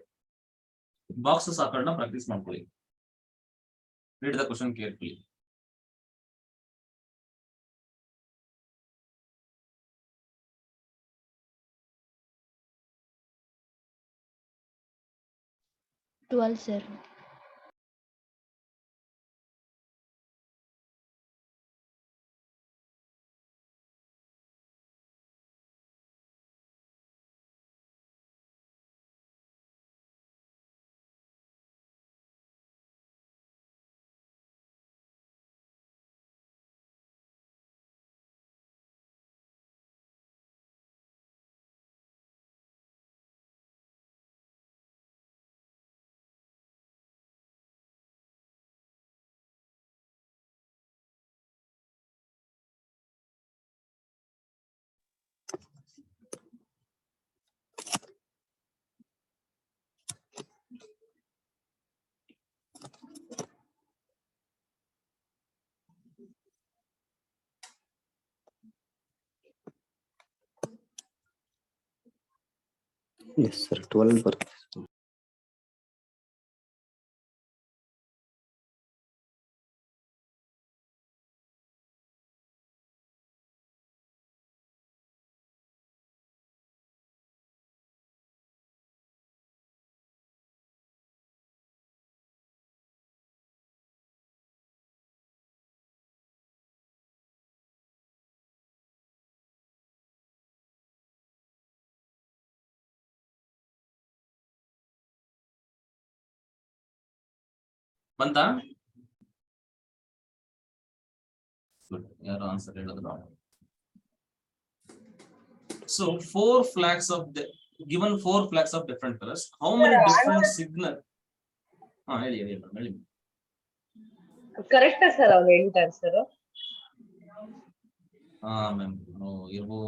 ಬಾಕ್ಸಸ್ ಹಾಕೋಣ ಪ್ರಾಕ್ಟೀಸ್ ಮಾಡ್ಕೊಳ್ಳಿ. Read the question carefully. sir. Yes, sir. 12 ಬರುತ್ತೆ. ಬಂತ? ಯಾರು ಆನ್ಸರ್ ಹೇಳಿದ್ರು? So 4 flags of the given 4 flags of different colors. How many different signal? ಹೇಳಿ. ಕರೆಕ್ಟ್ ಸರ್ ಅವ್ರು ಹೇಳ್ತಾರೆ ಸರ್. ಹಾ ಮ್ಯಾಮ್ ಇರ್ಬೋ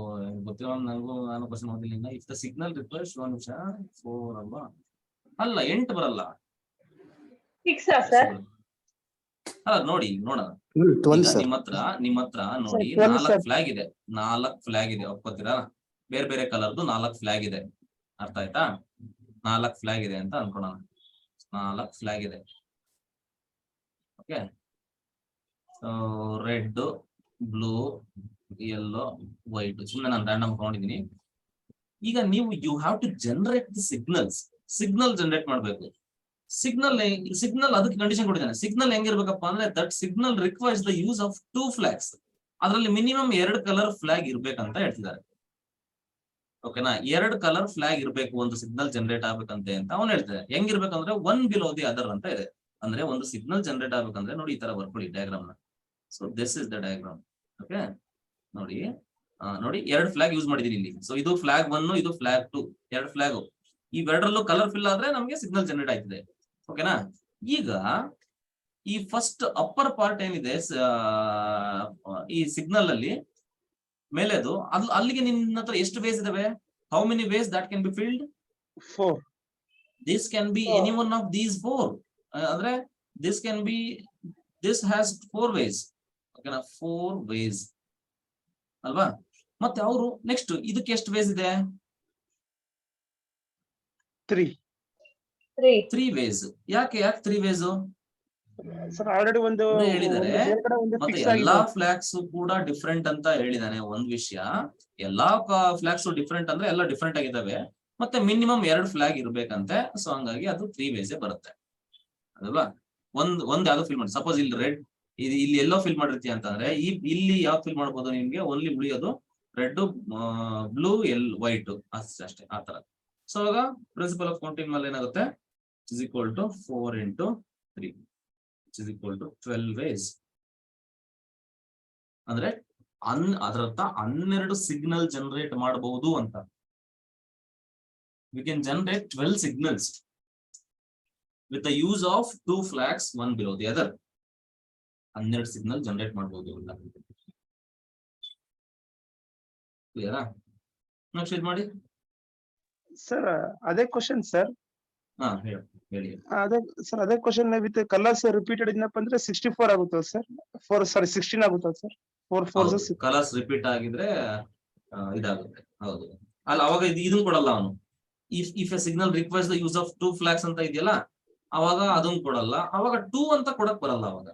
ಗೊತ್ತಿರೋ ನನಗೂ ನಾನು ಕ್ವಶನ್ ಓದಿಲ್ಲ. ಇಫ್ ದ ಸಿಗ್ನಲ್ ರಿಕ್ವೆಸ್ಟ್ ಒಂದು ನಿಮಿಷ 4 ಅಲ್ವಾ? ಅಲ್ಲ 8 ಬರಲ್ಲ. 6 ಸರ್. ಅಲ್ಲ ನೋಡಿ ನೋಡೋಣ. 12 ಸರ್. ನಿಮ್ಮ ಹತ್ರ ನೋಡಿ 12 4 ಫ್ಲಾಗ್ ಇದೆ. 4 ಫ್ಲಾಗ್ ಇದೆ, ಒಪ್ಕೋತೀರಾ? ಬೇರೆ ಬೇರೆ ಕಲರ್ದು 4 ಫ್ಲಾಗ್ ಇದೆ. ಅರ್ಥ ಆಯ್ತಾ? 4 ಫ್ಲಾಗ್ ಇದೆ ಅಂತ ಅನ್ಕೊಳ್ಳೋಣ. 4 ಫ್ಲಾಗ್ ಇದೆ. Okay, red, blue, yellow, white. ಸುಮ್ಮನೆ ನಾನು ರ್ಯಾಂಡಮ್ ತಗೊಂಡಿದ್ದೀನಿ. ಈಗ ನೀವು you have to generate the signal generate ಮಾಡ್ಬೇಕು. ಸಿಗ್ನಲ್ ಅದಕ್ಕೆ ಕಂಡೀಷನ್ ಕೊಟ್ಟಿದ್ದಾನೆ. ಸಿಗ್ನಲ್ ಹೆಂಗಿರ್ಬೇಕಪ್ಪ ಅಂದ್ರೆ that signal requires the use of 2 flags. ಅದರಲ್ಲಿ ಮಿನಿಮಮ್ 2 ಕಲರ್ ಫ್ಲಾಗ್ ಇರ್ಬೇಕಂತ ಹೇಳ್ತಿದ್ದಾರೆ. ಓಕೆನಾ? 2 ಕಲರ್ ಫ್ಲಾಗ್ ಇರ್ಬೇಕು ಒಂದು ಸಿಗ್ನಲ್ ಜನರೇಟ್ ಆಗ್ಬೇಕಂತೆ ಅಂತ ಅವ್ನು ಹೇಳ್ತಾರೆ. ಹೆಂಗಿರ್ಬೇಕಂದ್ರೆ 1 below the other ಅಂತ ಇದೆ. ಅಂದ್ರೆ ಒಂದು ಸಿಗ್ನಲ್ ಜನರೇಟ್ ಆಗ್ಬೇಕಂದ್ರೆ ನೋಡಿ ಈ ತರ ಬರ್ಕೊಳ್ಳಿ ಡಯಾಗ್ರಾಮ್ ನ. So this is the diagram. Okay, ನೋಡಿ ನೋಡಿ 2 ಫ್ಲಾಗ್ ಯೂಸ್ ಮಾಡಿದೀನಿ ಇಲ್ಲಿ. ಸೊ ಇದು ಫ್ಲಾಗ್ 1, ಇದು ಫ್ಲಾಗ್ 2, 2 ಫ್ಲಾಗ್. ಇವೆರಡರಲ್ಲೂ ಕಲರ್ ಫಿಲ್ ಆದ್ರೆ ನಮಗೆ ಸಿಗ್ನಲ್ ಜನರೇಟ್ ಆಯ್ತಿದೆ. ಓಕೆನಾ? ಈಗ ಈ ಫಸ್ಟ್ ಅಪ್ಪರ್ ಪಾರ್ಟ್ ಏನಿದೆ ಈ ಸಿಗ್ನಲ್ ಅಲ್ಲಿ ಮೇಲೆದು, ಅಲ್ಲಿಗೆ ನಿನ್ನ ಹತ್ರ ಎಷ್ಟು ವೇಸ್ ಇದಾವೆ? How many ways that can be filled? 4. This can be any one of these 4. ಅಂದ್ರೆ ದಿಸ್ ಹ್ಯಾಸ್ 4 ವೇಸ್. ಓಕೆನಾ? 4 ವೇಸ್ ಅಲ್ವಾ? ಮತ್ತೆ ಅವರು ನೆಕ್ಸ್ಟ್ ಇದಕ್ಕೆ ಎಷ್ಟು ವೇಸ್ ಇದೆ? 3 ವೇಸ್. ಯಾಕೆ 3 ವೇಸ್? ಸರ್ ಆಲ್ರೆಡಿ ಒಂದು ಹೇಳಿದ್ದಾರೆ. ಮೇಲ್ಗಡೆ ಒಂದು ಮತ್ತೆ ಫಿಕ್ಸ್ ಎಲ್ಲಾ ಆಗಿದೆ. ಫ್ಲಾಗ್ಸ್ ಕೂಡ ಡಿಫ್ರೆಂಟ್ ಅಂತ ಹೇಳಿದಾನೆ. ಒಂದ್ ವಿಷಯ, ಎಲ್ಲಾ ಫ್ಲಾಗ್ಸ್ ಡಿಫ್ರೆಂಟ್ ಅಂದ್ರೆ ಎಲ್ಲ ಡಿಫ್ರೆಂಟ್ ಆಗಿದ್ದಾವೆ. ಮತ್ತೆ ಮಿನಿಮಮ್ 2 ಫ್ಲಾಗ್ ಇರ್ಬೇಕಂತೆ. ಸೊ ಹಂಗಾಗಿ ಅದು 3 ವೇಸ್ ಬರುತ್ತೆ ಅದಲ್ವಾ? ಒಂದ್ ಯಾವ್ದು ಫಿಲ್ ಮಾಡಿ. ಸಪೋಸ್ ಇಲ್ಲಿ ರೆಡ್, ಇಲ್ಲಿ ಎಲ್ಲೋ ಫಿಲ್ ಮಾಡಿರ್ತೀಯ ಅಂತಂದ್ರೆ ಇಲ್ಲಿ ಯಾವ್ದು ಫಿಲ್ ಮಾಡ್ಬೋದು? ನಿಮ್ಗೆ ಓನ್ಲಿ ಉಳಿಯೋದು ರೆಡ್, ಬ್ಲೂ, ವೈಟ್ ಅಷ್ಟೇ, ಆ ತರ. ಸೊ ಇವಾಗ ಪ್ರಿನ್ಸಿಪಲ್ ಆಫ್ ಕೌಂಟಿಂಗ್ ಮೇಲೆ ಏನಾಗುತ್ತೆ? Is equal to 4 into 3 which is equal to 12 ways. ಅಂದ್ರೆ ಅದರರ್ಥ 12 ಸಿಗ್ನಲ್ ಜನರೇಟ್ ಮಾಡಬಹುದು ಅಂತ. We can generate 12 signals with the use of 2 flags, one below the other. 12 signal generate ಮಾಡಬಹುದು ಅಂತ. ಕ್ಲಿಯರಾ? ನೆಕ್ಸ್ಟ್ ಇದು ಮಾಡಿ ಸರ್ ಅದೇ ಕ್ವಶನ್ ಸರ್. ಹಾ ಹೇಳಿ. ಅದೇ ಕ್ವಶನ್ ವಿತ್ ಕಲರ್ಸ್ ರಿಪೀಟೆಡ್ ಇದನ್ನಪ್ಪ ಅಂದ್ರೆ 64 ಆಗುತ್ತಲ್ಲ ಸರ್? 16 ಆಗುತ್ತಲ್ಲ ಸರ್? 4 4 6. ಕಲರ್ಸ್ ರಿಪೀಟ್ ಆಗಿದ್ರೆ ಇದಾಗುತ್ತೆ. ಹೌದು. ಅಲ್ಲ ಅವಾಗ ಇದನ್ನು ಕೊಡಲ್ಲ ಅವನು. If A signal request the use of 2 flags ಅಂತ ಇದೆಯಲ್ಲ, ಅವಾಗ ಅದನ್ನು ಕೊಡಲ್ಲ. ಅವಾಗ 2 ಅಂತ ಕೊಡಕ್ ಬರಲ್ಲ ಅವಾಗ.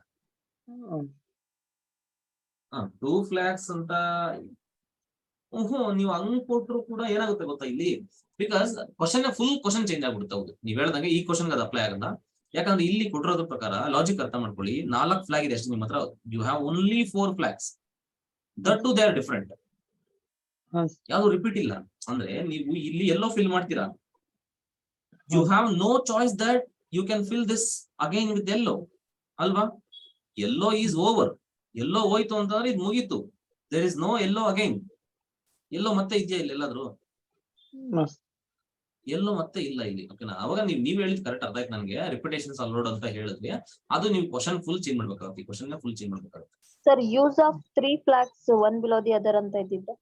2 ಫ್ಲಾಗ್ಸ್ ಅಂತ ನೀವು ಹಂಗ್ ಕೊಟ್ರು ಕೂಡ ಏನಾಗುತ್ತೆ ಗೊತ್ತಾ ಇಲ್ಲಿ? ಬಿಕಾಸ್ ಫುಲ್ ಕ್ವಶನ್ ಚೇಂಜ್ ಆಗ್ಬಿಡುತ್ತೆ. ಹೌದು, ನೀವ್ ಹೇಳ್ದಂಗೆ ಈ ಕ್ವಶನ್ ಅದು ಅಪ್ಲೈ ಆಗಲ್ಲ. ಯಾಕಂದ್ರೆ ಇಲ್ಲಿ ಕೊಟ್ಟಿರೋದ್ರ ಪ್ರಕಾರ ಲಾಜಿಕ್ ಅರ್ಥ ಮಾಡ್ಕೊಳ್ಳಿ. 4 ಫ್ಲಾಗ್ ಇದೆ ಅಷ್ಟೇ ನಿಮ್ಮ ಹತ್ರ. You have only 4 flags. That two they are different. ಯಾವ್ದು ರಿಪೀಟ್ ಇಲ್ಲ. ಅಂದ್ರೆ ನೀವು ಇಲ್ಲಿ ಎಲ್ಲೋ ಫಿಲ್ ಮಾಡ್ತೀರಾ, you have no choice that you can fill this again with yellow ಅಲ್ವಾ? Yellow is over. ಎಲ್ಲೋ ಹೋಯ್ತು ಅಂತಂದ್ರೆ ಇದು ಮುಗೀತು. There is no yellow again. Yellow ಮತ್ತೆ ಇದೆಯಾ ಇಲ್ಲಿ ಎಲ್ಲಾದ್ರು? ಎಲ್ಲೋ ಮತ್ತೆ ಇಲ್ಲ ಇಲ್ಲಿ. ಓಕೆನಾ? ಅವಾಗ ನೀವ್ ಹೇಳಿದ್ ಕರೆಕ್ಟ್ ಅರ್ಥ ಆಯ್ತು ನನಗೆ. ರಿಪಿಟೇಷನ್ಸ್ ಅಲೋಡ್ ಅಂತ ಹೇಳಿದ್ವಿ. ಅದು ನೀವು ಕ್ವಶನ್ ಫುಲ್ ಚೇಂಜ್ ಮಾಡ್ಬೇಕಾಗುತ್ತೆ. ಈ ಕ್ವಶನ್ ಫುಲ್ ಚೇಂಜ್ ಮಾಡ್ಬೇಕಾಗುತ್ತೆ. Sir use of 3 flags one below the other ಅಂತ ಇದ್ದಿದ್ದು.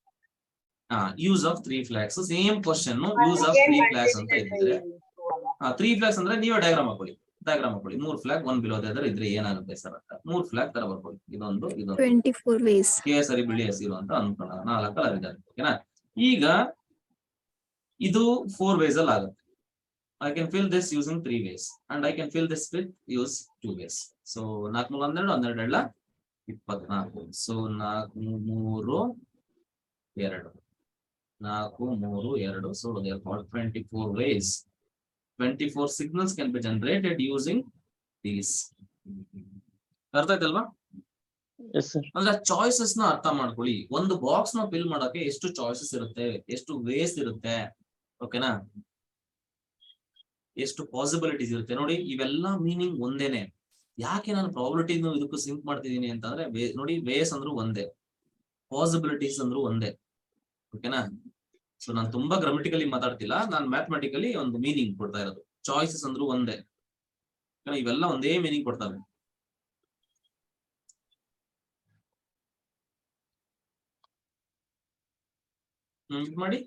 Use of 3 flags same question. Use of 3 flags ಅಂತ ಇದ್ರೆ 3 ಫ್ಲಾಗ್ಸ್ ಅಂದ್ರೆ ನೀವೇ ಡಯಾಗ್ರಾಮ್ ಹಾಕೊಳ್ಳಿ. 3 ಫ್ಲಾಗ್ 1 ಬಿಲೋ ದಿ ಅದರ್ ಇದ್ರೆ ಏನಾಗುತ್ತೆ ಸರ್ ಅಂತ 3 ಫ್ಲಾಗ್ ತರ ಬರ್ಕೊಳ್ಳಿ. ಇದೊಂದು 24 ವೇಸ್. ಕೇಸರಿ ಬಿಳಿ ಹಸಿರು ಅಂತ ಅನ್ಕೊಳ್ಳೋಣ. 4 ಕಲರ್ ಇದೆ. ಓಕೆನಾ? ಈಗ ಇದು 4 ways ಅಲ್ಲಿ ಆಗುತ್ತೆ. I can fill this using 3 ways and I can fill this with use 2 ways. So 4 12 12 ಎಲ್ಲ 24. So 4 3 2 4 3 2. So they are called 24 ways. 24 signals can be generated using these. ಅರ್ಥ ಆಯ್ತಲ್ವಾ? ಅಂದ್ರೆ ಚಾಯ್ಸಸ್ ನ ಅರ್ಥ ಮಾಡ್ಕೊಳ್ಳಿ. ಒಂದು ಬಾಕ್ಸ್ ನ ಫಿಲ್ ಮಾಡಕ್ಕೆ ಎಷ್ಟು ಚಾಯ್ಸಸ್ ಇರುತ್ತೆ, ಎಷ್ಟು ವೇಸ್ ಇರುತ್ತೆ, ಓಕೆನಾ? ಎಷ್ಟು ಪಾಸಿಬಿಲಿಟೀಸ್ ಇರುತ್ತೆ ನೋಡಿ. ಇವೆಲ್ಲ ಮೀನಿಂಗ್ ಒಂದೇನೆ. ಯಾಕೆ ನಾನು ಪ್ರಾಬಿಲಿಟಿ ಇದಕ್ಕೂ ಸಿಂಕ್ ಮಾಡ್ತಿದ್ದೀನಿ ಅಂತಂದ್ರೆ ನೋಡಿ, ವೇಸ್ ಅಂದ್ರೂ ಒಂದೇ, ಪಾಸಿಬಿಲಿಟೀಸ್ ಅಂದ್ರೂ ಒಂದೇ. ಓಕೆನಾ? ಸೊ ನಾನು ತುಂಬಾ ಗ್ರಾಮಟಿಕಲಿ ಮಾತಾಡ್ತಿಲ್ಲ, ನಾನು ಮ್ಯಾಥಮೆಟಿಕಲಿ ಒಂದು ಮೀನಿಂಗ್ ಕೊಡ್ತಾ ಇರೋದು. ಚಾಯ್ಸಸ್ ಅಂದ್ರೂ ಒಂದೇ. ಇವೆಲ್ಲ ಒಂದೇ ಮೀನಿಂಗ್ ಕೊಡ್ತವೆ. ಇದ್ ಮಾಡಿ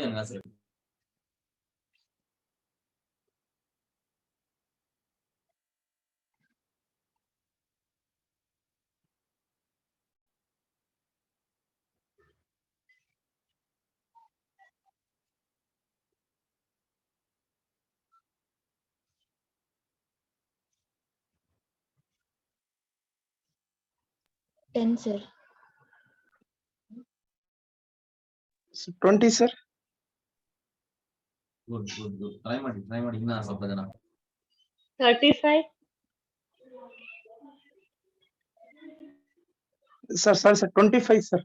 ಹಂಗ sir. Ten, sir. 20, sir. Good good good. Try ಮಾಡಿ ಇನ್ನ ಸ್ವಲ್ಪ ಜನ. 35. Sir, 25, sir.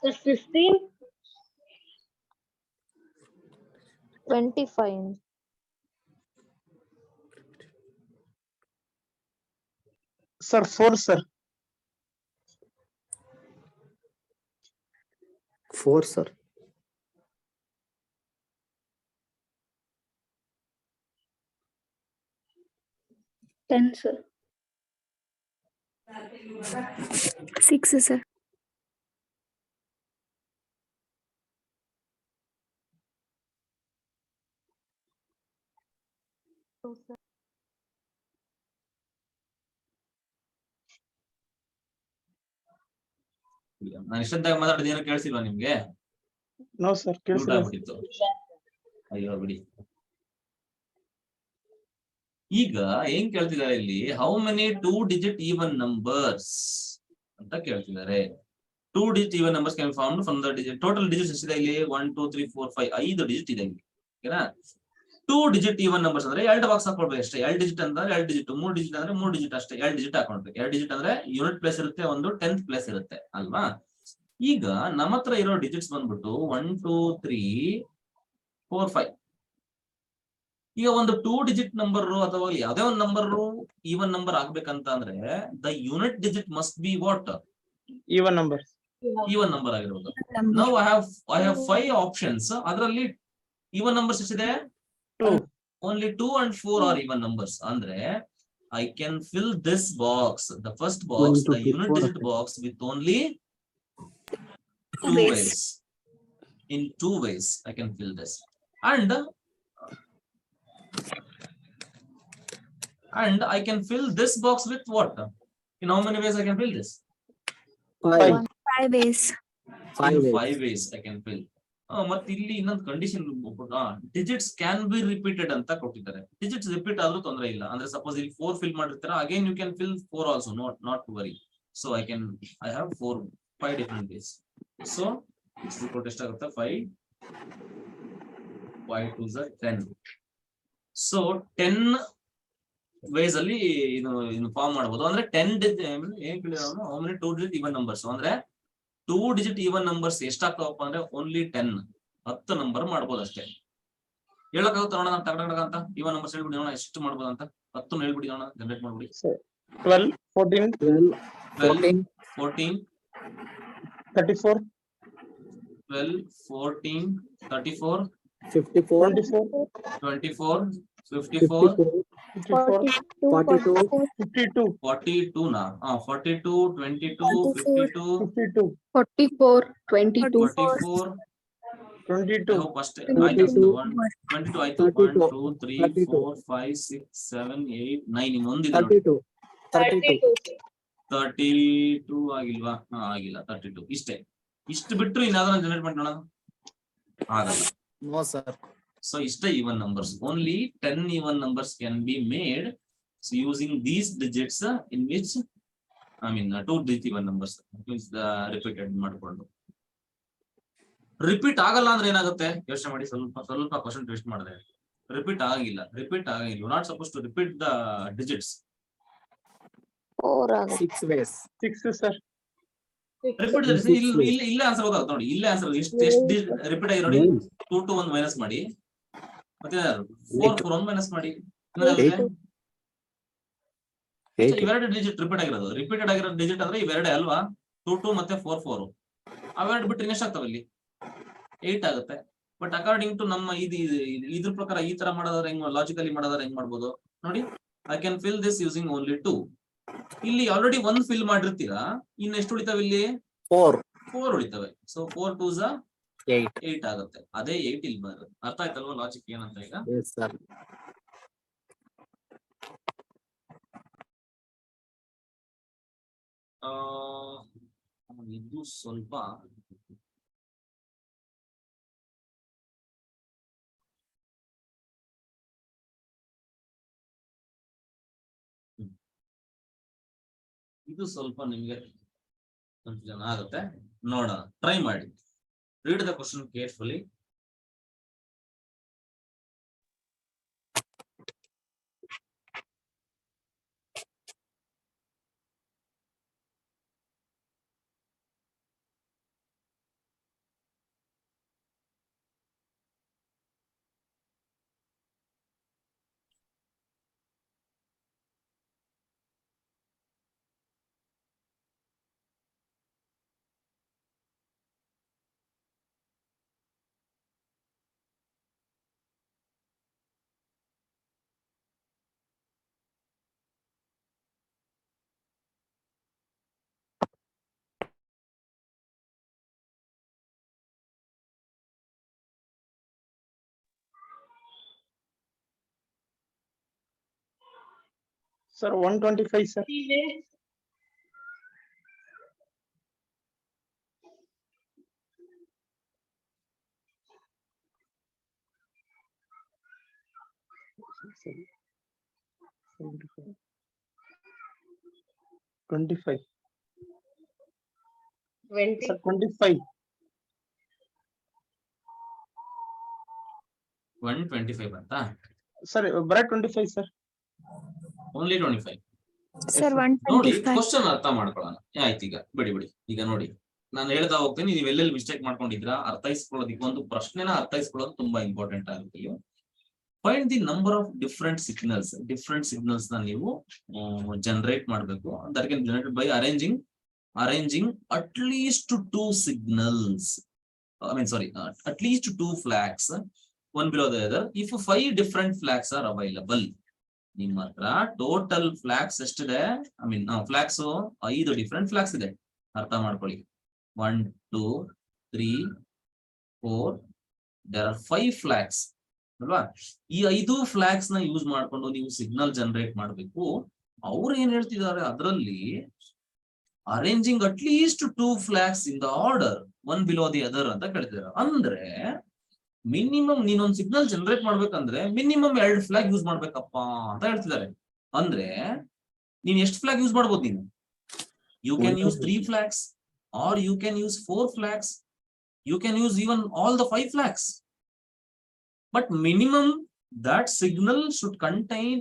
Sir, 15. 25. Sir, 4, sir. 4, sir. 10, sir. 6, sir. 2, sir. ನಾನು ಇಷ್ಟೊತ್ತಾಗ ಮಾತಾಡಿದ ಏನೋ ಕೇಳಿಸಿಲ್ವಾ ನಿಮ್ಗೆ? No, sir. ಮ್ಯೂಟ್ ಆಗ್ಬಿಟ್ಟಿತ್ತು. ಅಯ್ಯೋ ಬಿಡಿ. ಈಗ ಏನ್ ಕೇಳ್ತಿದ್ದಾರೆ ಇಲ್ಲಿ, how many 2 digit even numbers ಅಂತ ಕೇಳ್ತಿದ್ದಾರೆ. 2 digit even numbers can found from the digit. Total digits ಎಷ್ಟಿದೆ ಇಲ್ಲಿ? 1 2 3 4 5 5 ಡಿಜಿಟ್ ಇದೆ ಇಲ್ಲಿ. ಓಕೆನಾ? 2 ಡಿಜಿಟ್ ಈವನ್ ನಂಬರ್ಸ್ ಅಂದ್ರೆ 2 ಬಾಕ್ಸ್ ಹಾಕೊಳ್ಬೇಕು ಅಷ್ಟೇ. 2 ಡಿಜಿಟ್ ಅಂದ್ರೆ 2 ಡಿಜಿಟ್, 3 ಡಿಜಿಟ್ ಅಂದ್ರೆ 3 ಡಿಜಿಟ್ ಅಷ್ಟೇ. 2 ಡಿಜಿಟ್ ಹಾಕೊಳ್ಬೇಕು. 2 ಡಿಜಿಟ್ ಅಂದ್ರೆ ಯೂನಿಟ್ ಪ್ಲೇಸ್ ಇರುತ್ತೆ, ಒಂದು 10th ಪ್ಲೇಸ್ ಇರುತ್ತೆ ಅಲ್ವಾ? ಈಗ ನಮ್ಮ ಹತ್ರ ಇರೋ ಡಿಜಿಟ್ಸ್ ಬಂದ್ಬಿಟ್ಟು 1 2 3 4 5. ಈಗ ಒಂದು 2 ಡಿಜಿಟ್ ನಂಬರ್ ಅಥವಾ ಯಾವ್ದೇ ಒಂದು ನಂಬರ್ ಈವನ್ ನಂಬರ್ ಆಗ್ಬೇಕಂತ ಅಂದ್ರೆ the unit digit must be what? Even number. Even number ಆಗಿರ್ಬೋದು. ನಾವು ಐ ಹ್ಯಾವ್ 5 ಆಪ್ಷನ್ಸ್. ಅದರಲ್ಲಿ ಈವನ್ ನಂಬರ್ಸ್ ಎಷ್ಟಿದೆ? 2. Only 2 and 4 are even numbers. Andre I can fill this box, the first box, 1 2 the 3 unit 4 digit box, with only 2 ways. ways. In 2 ways I can fill this. And I can fill this box with what? In how many ways I can fill this? 5. 5 ways. In 5 ways I can fill. ಮತ್ತೆ ಇಲ್ಲಿ ಇನ್ನೊಂದು condition, digits can be repeated ಅಂತ ಕೊಟ್ಟಿದ್ದಾರೆ. ಡಿಜಿಟ್ಸ್ ರಿಪೀಟ್ ಆದ್ರೂ ತೊಂದರೆ ಇಲ್ಲ. ಅಂದ್ರೆ ಸಪೋಸ್ ಇಲ್ಲಿ 4 ಫಿಲ್ ಮಾಡಿರ್ತೀರ, again you can fill 4 also, not to worry. So I have 5 different ways. So ಎಷ್ಟಾಗುತ್ತೆ? 5 5 2s are 10. ಸೊ 10 ವೇಸ್ ಅಲ್ಲಿ ಇದು ಫಾರ್ಮ್ ಮಾಡಬಹುದು. ಅಂದ್ರೆ 10 ಏನ್ ಕೇಳಿದ್ರು, how many 2 digit even numbers ಅಂದ್ರೆ 2 ಡಿಜಿಟ್ ಈವನ್ ನಂಬರ್ಸ್ ಎಷ್ಟಾಗ್ತಾವಪ್ಪ ಅಂದ್ರೆ ಓನ್ಲಿ 10 ನಂಬರ್ ಮಾಡ್ಬೋದು ಅಷ್ಟೇ. ಹೇಳಕ್ಕಾಗುತ್ತೆ ನೋಡೋಣ ಟಗಡಗ ಅಂತ. ಈವನ್ ನಂಬರ್ಸ್ ಹೇಳ್ಬಿಡಿ ನೋಡೋಣ ಎಷ್ಟು ಮಾಡ್ಬೋದು ಅಂತ. 10 ಹೇಳ್ಬಿಡಿ ನೋಡೋಣ, ಜನರೇಟ್ ಮಾಡ್ಬಿಡಿ. 12 14 12 14 34 12 14 34 54 24 24 54 54 42 52 42 ನಾ 42 22 52 52 44, 22. 44 22 ಫಸ್ಟ್ 22 22 ಆಯ್ತು. 1 2 3 4 5 6 7 8 9 ಇನ್ನೊಂದಿದೆ ನೋಡಿ. 32 32 ಆಗಿಲ್ವಾ? ಆಗಿಲ್ಲ. 32 ಇಷ್ಟೇ. ಇಷ್ಟು ಬಿಟ್ರು ಇನ್ನಾದ್ರೂ ಜನರೇಟ್ ಮಾಡಿ ನೋಡೋಣ. ಆಗಲ್ಲ. No, sir. So ಇಷ್ಟೇ even numbers. Only 10 even numbers can be made using these digits in which I mean 2 digit even numbers means repeated ಮಾಡಿಕೊಂಡು. ರಿಪೀಟ್ ಆಗಲ್ಲ ಅಂದ್ರೆ ಏನಾಗುತ್ತೆ ಯೋಚನೆ ಮಾಡಿ. ಸ್ವಲ್ಪ ಕ್ವಶನ್ ಟ್ವಿಸ್ಟ್ ಮಾಡಿದೆ. ರಿಪೀಟ್ ಆಗಿಲ್ಲ. Not suppose to repeat the digits. 4 ಆಗುತ್ತೆ. 6 ways. 6 ಸರ್. ರಿಪೀಟ್ ಇಲ್ಲ ಆನ್ಸರ್ ಗೊತ್ತಾಗುತ್ತೆ ನೋಡಿ. ಇಲ್ಲೇ ಆನ್ಸರ್ ಎಷ್ಟು ರಿಪೀಟ್ ಆಗಿ ನೋಡಿ. 2 to 1 ಮೈನಸ್ ಮಾಡಿ, ಮತ್ತೆ 4 4 1 ಮೈನಸ್ ಮಾಡಿ. ಇವೆರಡು ಡಿಜಿಟ್ ರಿಪೀಟ್ ಆಗಿರೋದು. ರಿಪೀಟೆಡ್ ಆಗಿರೋ ಡಿಜಿಟ್ ಅಂದ್ರೆ ಇವೆರಡೇ ಅಲ್ವಾ? 2 2 ಮತ್ತೆ 4 4. ಅವೆರಡು ಬಿಟ್ಟರೆ ಇನ್ನೆಷ್ಟಾಗ್ತಾವೆ ಇಲ್ಲಿ? 8 ಆಗುತ್ತೆ. ಬಟ್ ಅಕಾರ್ಡಿಂಗ್ ಟು ನಮ್ಮ ಇದ್ರ ಪ್ರಕಾರ ಈ ತರ ಮಾಡೋದಾದ್ರೆ ಹೆಂಗ್, ಲಾಜಿಕಲಿ ಮಾಡೋದಾದ್ರೆ ಹೆಂಗ್ ಮಾಡ್ಬೋದು ನೋಡಿ. I can fill this using only 2. ಇಲ್ಲಿ ಆಲ್ರೆಡಿ 1 ಫಿಲ್ ಮಾಡಿರ್ತೀರಾ. ಇನ್ನು ಎಷ್ಟು ಉಳಿತಾವೆ ಇಲ್ಲಿ? 4 ಉಳಿತವೆ. ಸೊ 4 2s 8 ಆಗುತ್ತೆ. ಅದೇ 8 ಇಲ್ಲಿ ಬರುತ್ತೆ. ಅರ್ಥ ಆಯ್ತಲ್ವಾ ಲಾಜಿಕ್ ಏನಂತ ಈಗ? Yes, sir. ಇದು ಸ್ವಲ್ಪ ನಿಮ್ಗೆ ಕನ್ಫ್ಯೂಷನ್ ಆಗುತ್ತೆ. ನೋಡೋಣ, ಟ್ರೈ ಮಾಡಿ. Read the question carefully. Sir, 125, sir. Twenty-five. 20. Sir, 25. 125 ಅಂತ. Sir, brat 25, sir. Only 25. Sir, ನೋಡಿ 125. ಕ್ವಶನ್ ಅರ್ಥ ಮಾಡ್ಕೊಳ್ಳೋಣ. ಆಯ್ತು, ಈಗ ಬಿಡಿ ಈಗ ನೋಡಿ, ನಾನು ಹೇಳ್ತಾ ಹೋಗ್ತೀನಿ. ನೀವು ಎಲ್ಲೆಲ್ಲಿ ಮಿಸ್ಟೇಕ್ ಮಾಡ್ಕೊಂಡಿದ್ದೀರಾ ಅರ್ಥೈಸ್ಕೊಳ್ಳೋದಕ್ಕೆ, ಒಂದು ಪ್ರಶ್ನೆನ ಅರ್ಥೈಸ್ಕೊಳ್ಳೋದು ತುಂಬಾ ಇಂಪಾರ್ಟೆಂಟ್ ಆಗುತ್ತೆ. Find the number of different signals ನ ನೀವು ಜನರೇಟ್ ಮಾಡಬೇಕು. That can generated by arranging at least 2 signals. At least 2 flags, one below the other. If 5 different flags are available, ನಿಮ್ಮ ಹತ್ರ ಟೋಟಲ್ ಫ್ಲಾಗ್ಸ್ ಎಷ್ಟಿದೆ? ಫ್ಲಾಗ್ಸ್ 5 ಡಿಫ್ರೆಂಟ್ ಫ್ಲಾಗ್ಸ್ ಇದೆ. ಅರ್ಥ ಮಾಡ್ಕೊಳ್ಳಿ. 1 2 3 4, there are 5 flags ಅಲ್ವಾ? ಈ 5 ಫ್ಲಾಗ್ಸ್ ನ ಯೂಸ್ ಮಾಡ್ಕೊಂಡು ನೀವು ಸಿಗ್ನಲ್ ಜನರೇಟ್ ಮಾಡಬೇಕು. ಅವ್ರು ಏನ್ ಹೇಳ್ತಿದ್ದಾರೆ ಅದರಲ್ಲಿ, arranging at least 2 flags in the order, one below the other ಅಂತ ಕೇಳ್ತಿದ್ದಾರೆ. ಅಂದ್ರೆ ಮಿನಿಮಮ್ ನೀನೊಂದು ಸಿಗ್ನಲ್ ಜನರೇಟ್ ಮಾಡ್ಬೇಕಂದ್ರೆ ಮಿನಿಮಮ್ 2 ಫ್ಲಾಗ್ ಯೂಸ್ ಮಾಡ್ಬೇಕಪ್ಪ ಅಂತ ಹೇಳ್ತಿದ್ದಾರೆ. ಅಂದ್ರೆ ನೀನ್ ಎಷ್ಟು ಫ್ಲಾಗ್ ಯೂಸ್ ಮಾಡ್ಬೋದು ನೀನು? You can use 3 flags, or you can use 4 flags, you can use even all the 5 flags. But minimum that signal should contain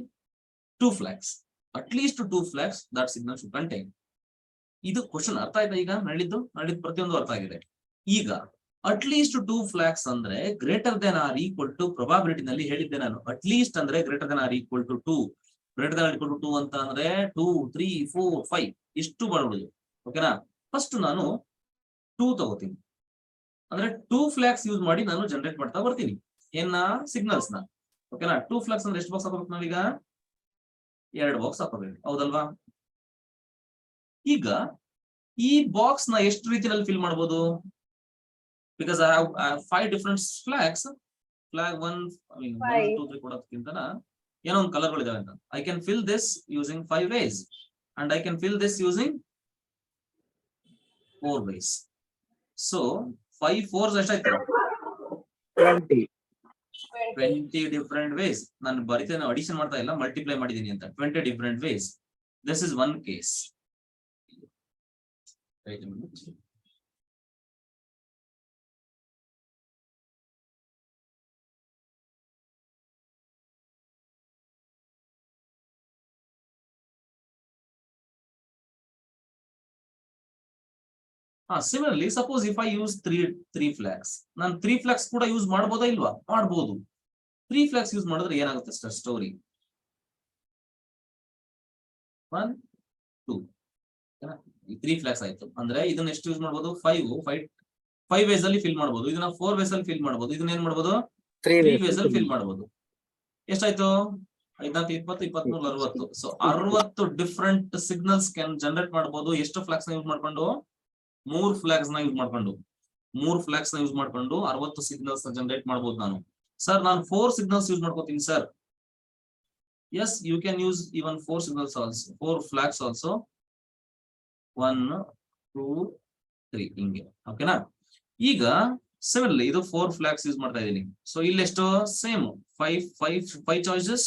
2 flags. At least 2 flags that signal should contain. ಇದು ಕ್ವಶನ್ ಅರ್ಥ ಆಯ್ತಾ? ಈಗ ಹೇಳಿದ್ದು ಪ್ರತಿಯೊಂದು ಅರ್ಥ ಆಗಿದೆ. ಈಗ ಅಟ್ ಲೀಸ್ಟ್ 2 flags ಅಂದ್ರೆ greater than or equal to, probability ನಲ್ಲಿ ಹೇಳಿದ್ದೆ ನಾನು. ಅಟ್ ಲೀಸ್ಟ್ ಅಂದ್ರೆ greater than or equal to 2. Greater than or equal to 2 ಅಂತ ಅಂದ್ರೆ 2 3 4 5 ಇಷ್ಟು ಮಾಡ್ಬಿಡುದು. ಓಕೆನಾ? ಫಸ್ಟ್ ನಾನು 2 ತಗೋತೀನಿ. ಅಂದ್ರೆ 2 flags ಯೂಸ್ ಮಾಡಿ ನಾನು ಜನರೇಟ್ ಮಾಡ್ತಾ ಬರ್ತೀನಿ ಸಿಗ್ನಲ್ಸ್ ನ. ಓಕೆನಾ? 2 flags ಅಂದ್ರೆ ಎಷ್ಟು ಬಾಕ್ಸ್ ಹಾಕೋಬೇಕು ನಾವೀಗ? 2 ಬಾಕ್ಸ್ ಹಾಕೋಬೇಕು, ಹೌದಲ್ವಾ? ಈಗ ಈ ಬಾಕ್ಸ್ ನ ಎಷ್ಟು ರೀತಿಯಲ್ಲಿ ಫಿಲ್ ಮಾಡಬಹುದು? Because I have 5 different flags. Flag 1 1 2 3 ಕೊಡೋದಕ್ಕಿಂತ ಏನೋ ಒಂದು ಕಲರ್ಗಳಿದಾವೆ ಅಂತ. I can fill this using 5 ways and I can fill this using 4 ways. So 5 4s ಎಷ್ಟಾಯ್ತು? 20 ಡಿಫರೆಂಟ್ ವೇಸ್. ನಾನು ಬರೀತೇನೆ, ಅಡಿಷನ್ ಮಾಡ್ತಾ ಇಲ್ಲ, ಮಲ್ಟಿಪ್ಲೈ ಮಾಡಿದೀನಿ ಅಂತ. 20 different ways. This is one case. Similarly suppose if I use three flags, ನಾನು 3 ಫ್ಲಾಗ್ಸ್ ಕೂಡ ಯೂಸ್ ಮಾಡ್ಬೋದಾ ಇಲ್ವಾ? ಮಾಡ್ಬೋದು. 3 ಫ್ಲಾಗ್ಸ್ ಯೂಸ್ ಮಾಡಿದ್ರೆ ಏನಾಗುತ್ತೆ ಸರ್ ಸ್ಟೋರಿ? 1 2 3 ಫ್ಲಾಗ್ಸ್ ಆಯ್ತು ಅಂದ್ರೆ ಇದನ್ನ ಎಷ್ಟು ಯೂಸ್ ಮಾಡ್ಬೋದು? 5 ವೇಸ್ ಅಲ್ಲಿ ಫಿಲ್ ಮಾಡ್ಬೋದು. ಇದನ್ನ 4 ವೇಸ್ ಅಲ್ಲಿ ಫಿಲ್ ಮಾಡ್ಬೋದು. ಇದನ್ನ ಏನ್ ಮಾಡ್ಬೋದು? 3 ವೇಸ್ ಅಲ್ಲಿ ಫಿಲ್ ಮಾಡ್ಬೋದು. ಎಷ್ಟಾಯ್ತು? 5 4 20 23 60. So 60 different signals can generate ಮಾಡ್ಬೋದು. ಎಷ್ಟು ಫ್ಲಾಗ್ಸ್ ನ ಯೂಸ್ ಮಾಡ್ಕೊಂಡು? 3 ಫ್ಲಾಗ್ಸ್ ನ ಯೂಸ್ ಮಾಡ್ಕೊಂಡು. 3 ಫ್ಲಾಗ್ಸ್ ನ ಯೂಸ್ ಮಾಡ್ಕೊಂಡು 60 ಸಿಗ್ನಲ್ಸ್ ನ ಜನರೇಟ್ ಮಾಡ್ಬೋದು ನಾನು. ಸರ್ ನಾನು 4 ಸಿಗ್ನಲ್ಸ್ ಯೂಸ್ ಮಾಡ್ಕೋತೀನಿ sir. Yes, you can use even 4 signals also, 4 flags also. 1 2 3 ಹಿಂಗೆ. ಓಕೆನಾ? ಈಗ ಸಿಮಿಲರ್ಲಿ ಇದು 4 ಫ್ಲಾಗ್ಸ್ ಯೂಸ್ ಮಾಡ್ತಾ ಇದೀನಿ. ಸೊ ಇಲ್ಲಿ ಎಷ್ಟು? Same 5 choices,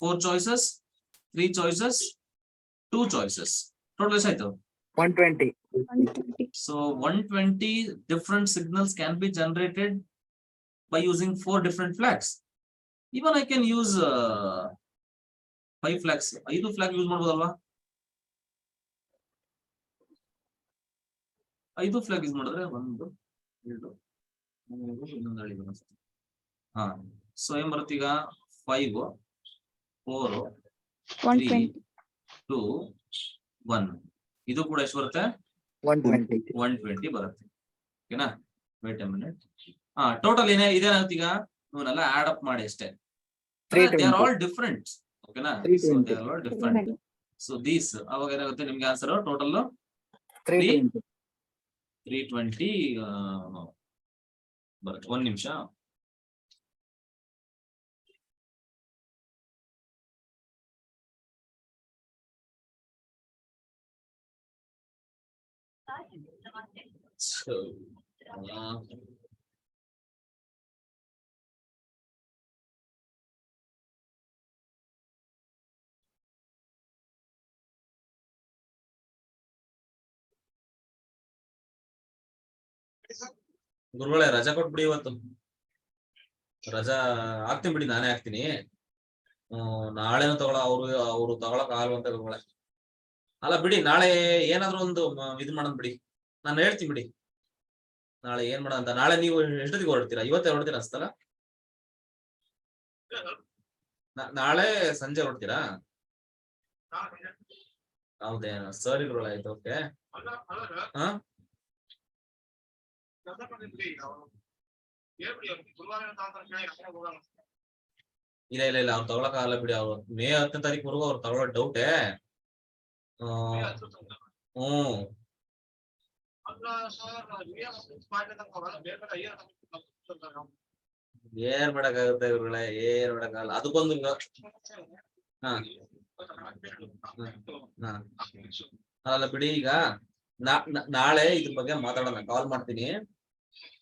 4 choices, 3 choices, 2 choices. Total ಎಷ್ಟಾಯ್ತು? 120. 120. So 120 different signals can be generated by using 4 different flags. Even I can use 5 flags. 5 flag use ಮಾಡಬಹುದಲ್ವಾ? 5 flag use ಮಾಡಿದ್ರೆ 1 2 3 ಇನ್ನೊಂದು ಹೇಳಿದ್ರು ಅನ್ಸುತ್ತೆ. ಸೊ ಏನ್ ಬರುತ್ತೆ ಈಗ? 5 4 3 120. 2 1. ಇದು ಕೂಡ ಎಷ್ಟು ಬರುತ್ತೆ? 120. 120 ಬರುತ್ತೆ. ಓಕೆನಾ? Wait a minute. ಟೋಟಲ್ ಇದೇನಾಗುತ್ತೆ ಈಗ? ಇವನ್ನೆಲ್ಲ ಆಡ್ ಅಪ್ ಮಾಡಿ ಅಷ್ಟೇ. They are all different. ಓಕೆನಾ? So they are all different. So these ಅವಾಗ ಏನಾಗುತ್ತೆ ನಿಮ್ಗೆ ಆನ್ಸರ್ ಟೋಟಲ್ 320. 320 ಬರುತ್ತೆ. 1 ನಿಮಿಷ. So, ಗುರುಗಳೇ ರಜಾ ಕೊಟ್ಬಿಡಿ ಇವತ್ತು. ರಜಾ ಹಾಕ್ತೀನಿ ಬಿಡಿ, ನಾನೇ ಹಾಕ್ತೀನಿ. ನಾಳೆನೂ ಅವ್ರು ತಗೊಳಕ್ ಆಗಲ್ವಂತ ಗುರುಗಳೇ. ಅಲ್ಲ ಬಿಡಿ, ನಾಳೆ ಏನಾದ್ರು ಒಂದು ಇದು ಮಾಡೋಣ ಬಿಡಿ, ನಾನು ಹೇಳ್ತೀನಿ ಬಿಡಿ ನಾಳೆ ಏನ್ ಮಾಡೋಣ ಅಂತ. ನಾಳೆ ನೀವು ಎಷ್ಟೊತ್ತಿಗೆ ಹೊರಡ್ತೀರಾ? ಇವತ್ತೇ ಹೊರಡ್ತೀರಾ ಅನ್ಸ್ತಲ್ಲ? ನಾಳೆ ಸಂಜೆ ಹೊರಡ್ತೀರಾ? ಹೌದೇನು? ಸರಿ ಗುರುಗಳೇ, ಆಯ್ತು. ಓಕೆ. ಹಾ ಇಲ್ಲ ಇಲ್ಲ ಇಲ್ಲ, ಅವ್ರು ತಗೊಳಕ್ ಆಗಲ್ಲ ಬಿಡಿ. ಅವ್ರು ಮೇ 10ನೇ ತಾರೀಕು ಅವ್ರು ತಗೊಳ್ಳೋ ಡೌಟೇ. ಹ್ಮ್ ಏನ್ ಮಾಡಕ್ಕಾಗುತ್ತೆ ಗುರುಗಳೇ? ಏನ್ ಮಾಡಕ್ಕಾಗಲ್ಲ. ಅದಕ್ಕೊಂದು ಅಲ್ಲ ಬಿಡಿ. ಈಗ ನಾಳೆ ಇದ್ರ ಬಗ್ಗೆ ಮಾತಾಡೋಣ, ಕಾಲ್ ಮಾಡ್ತೀನಿ.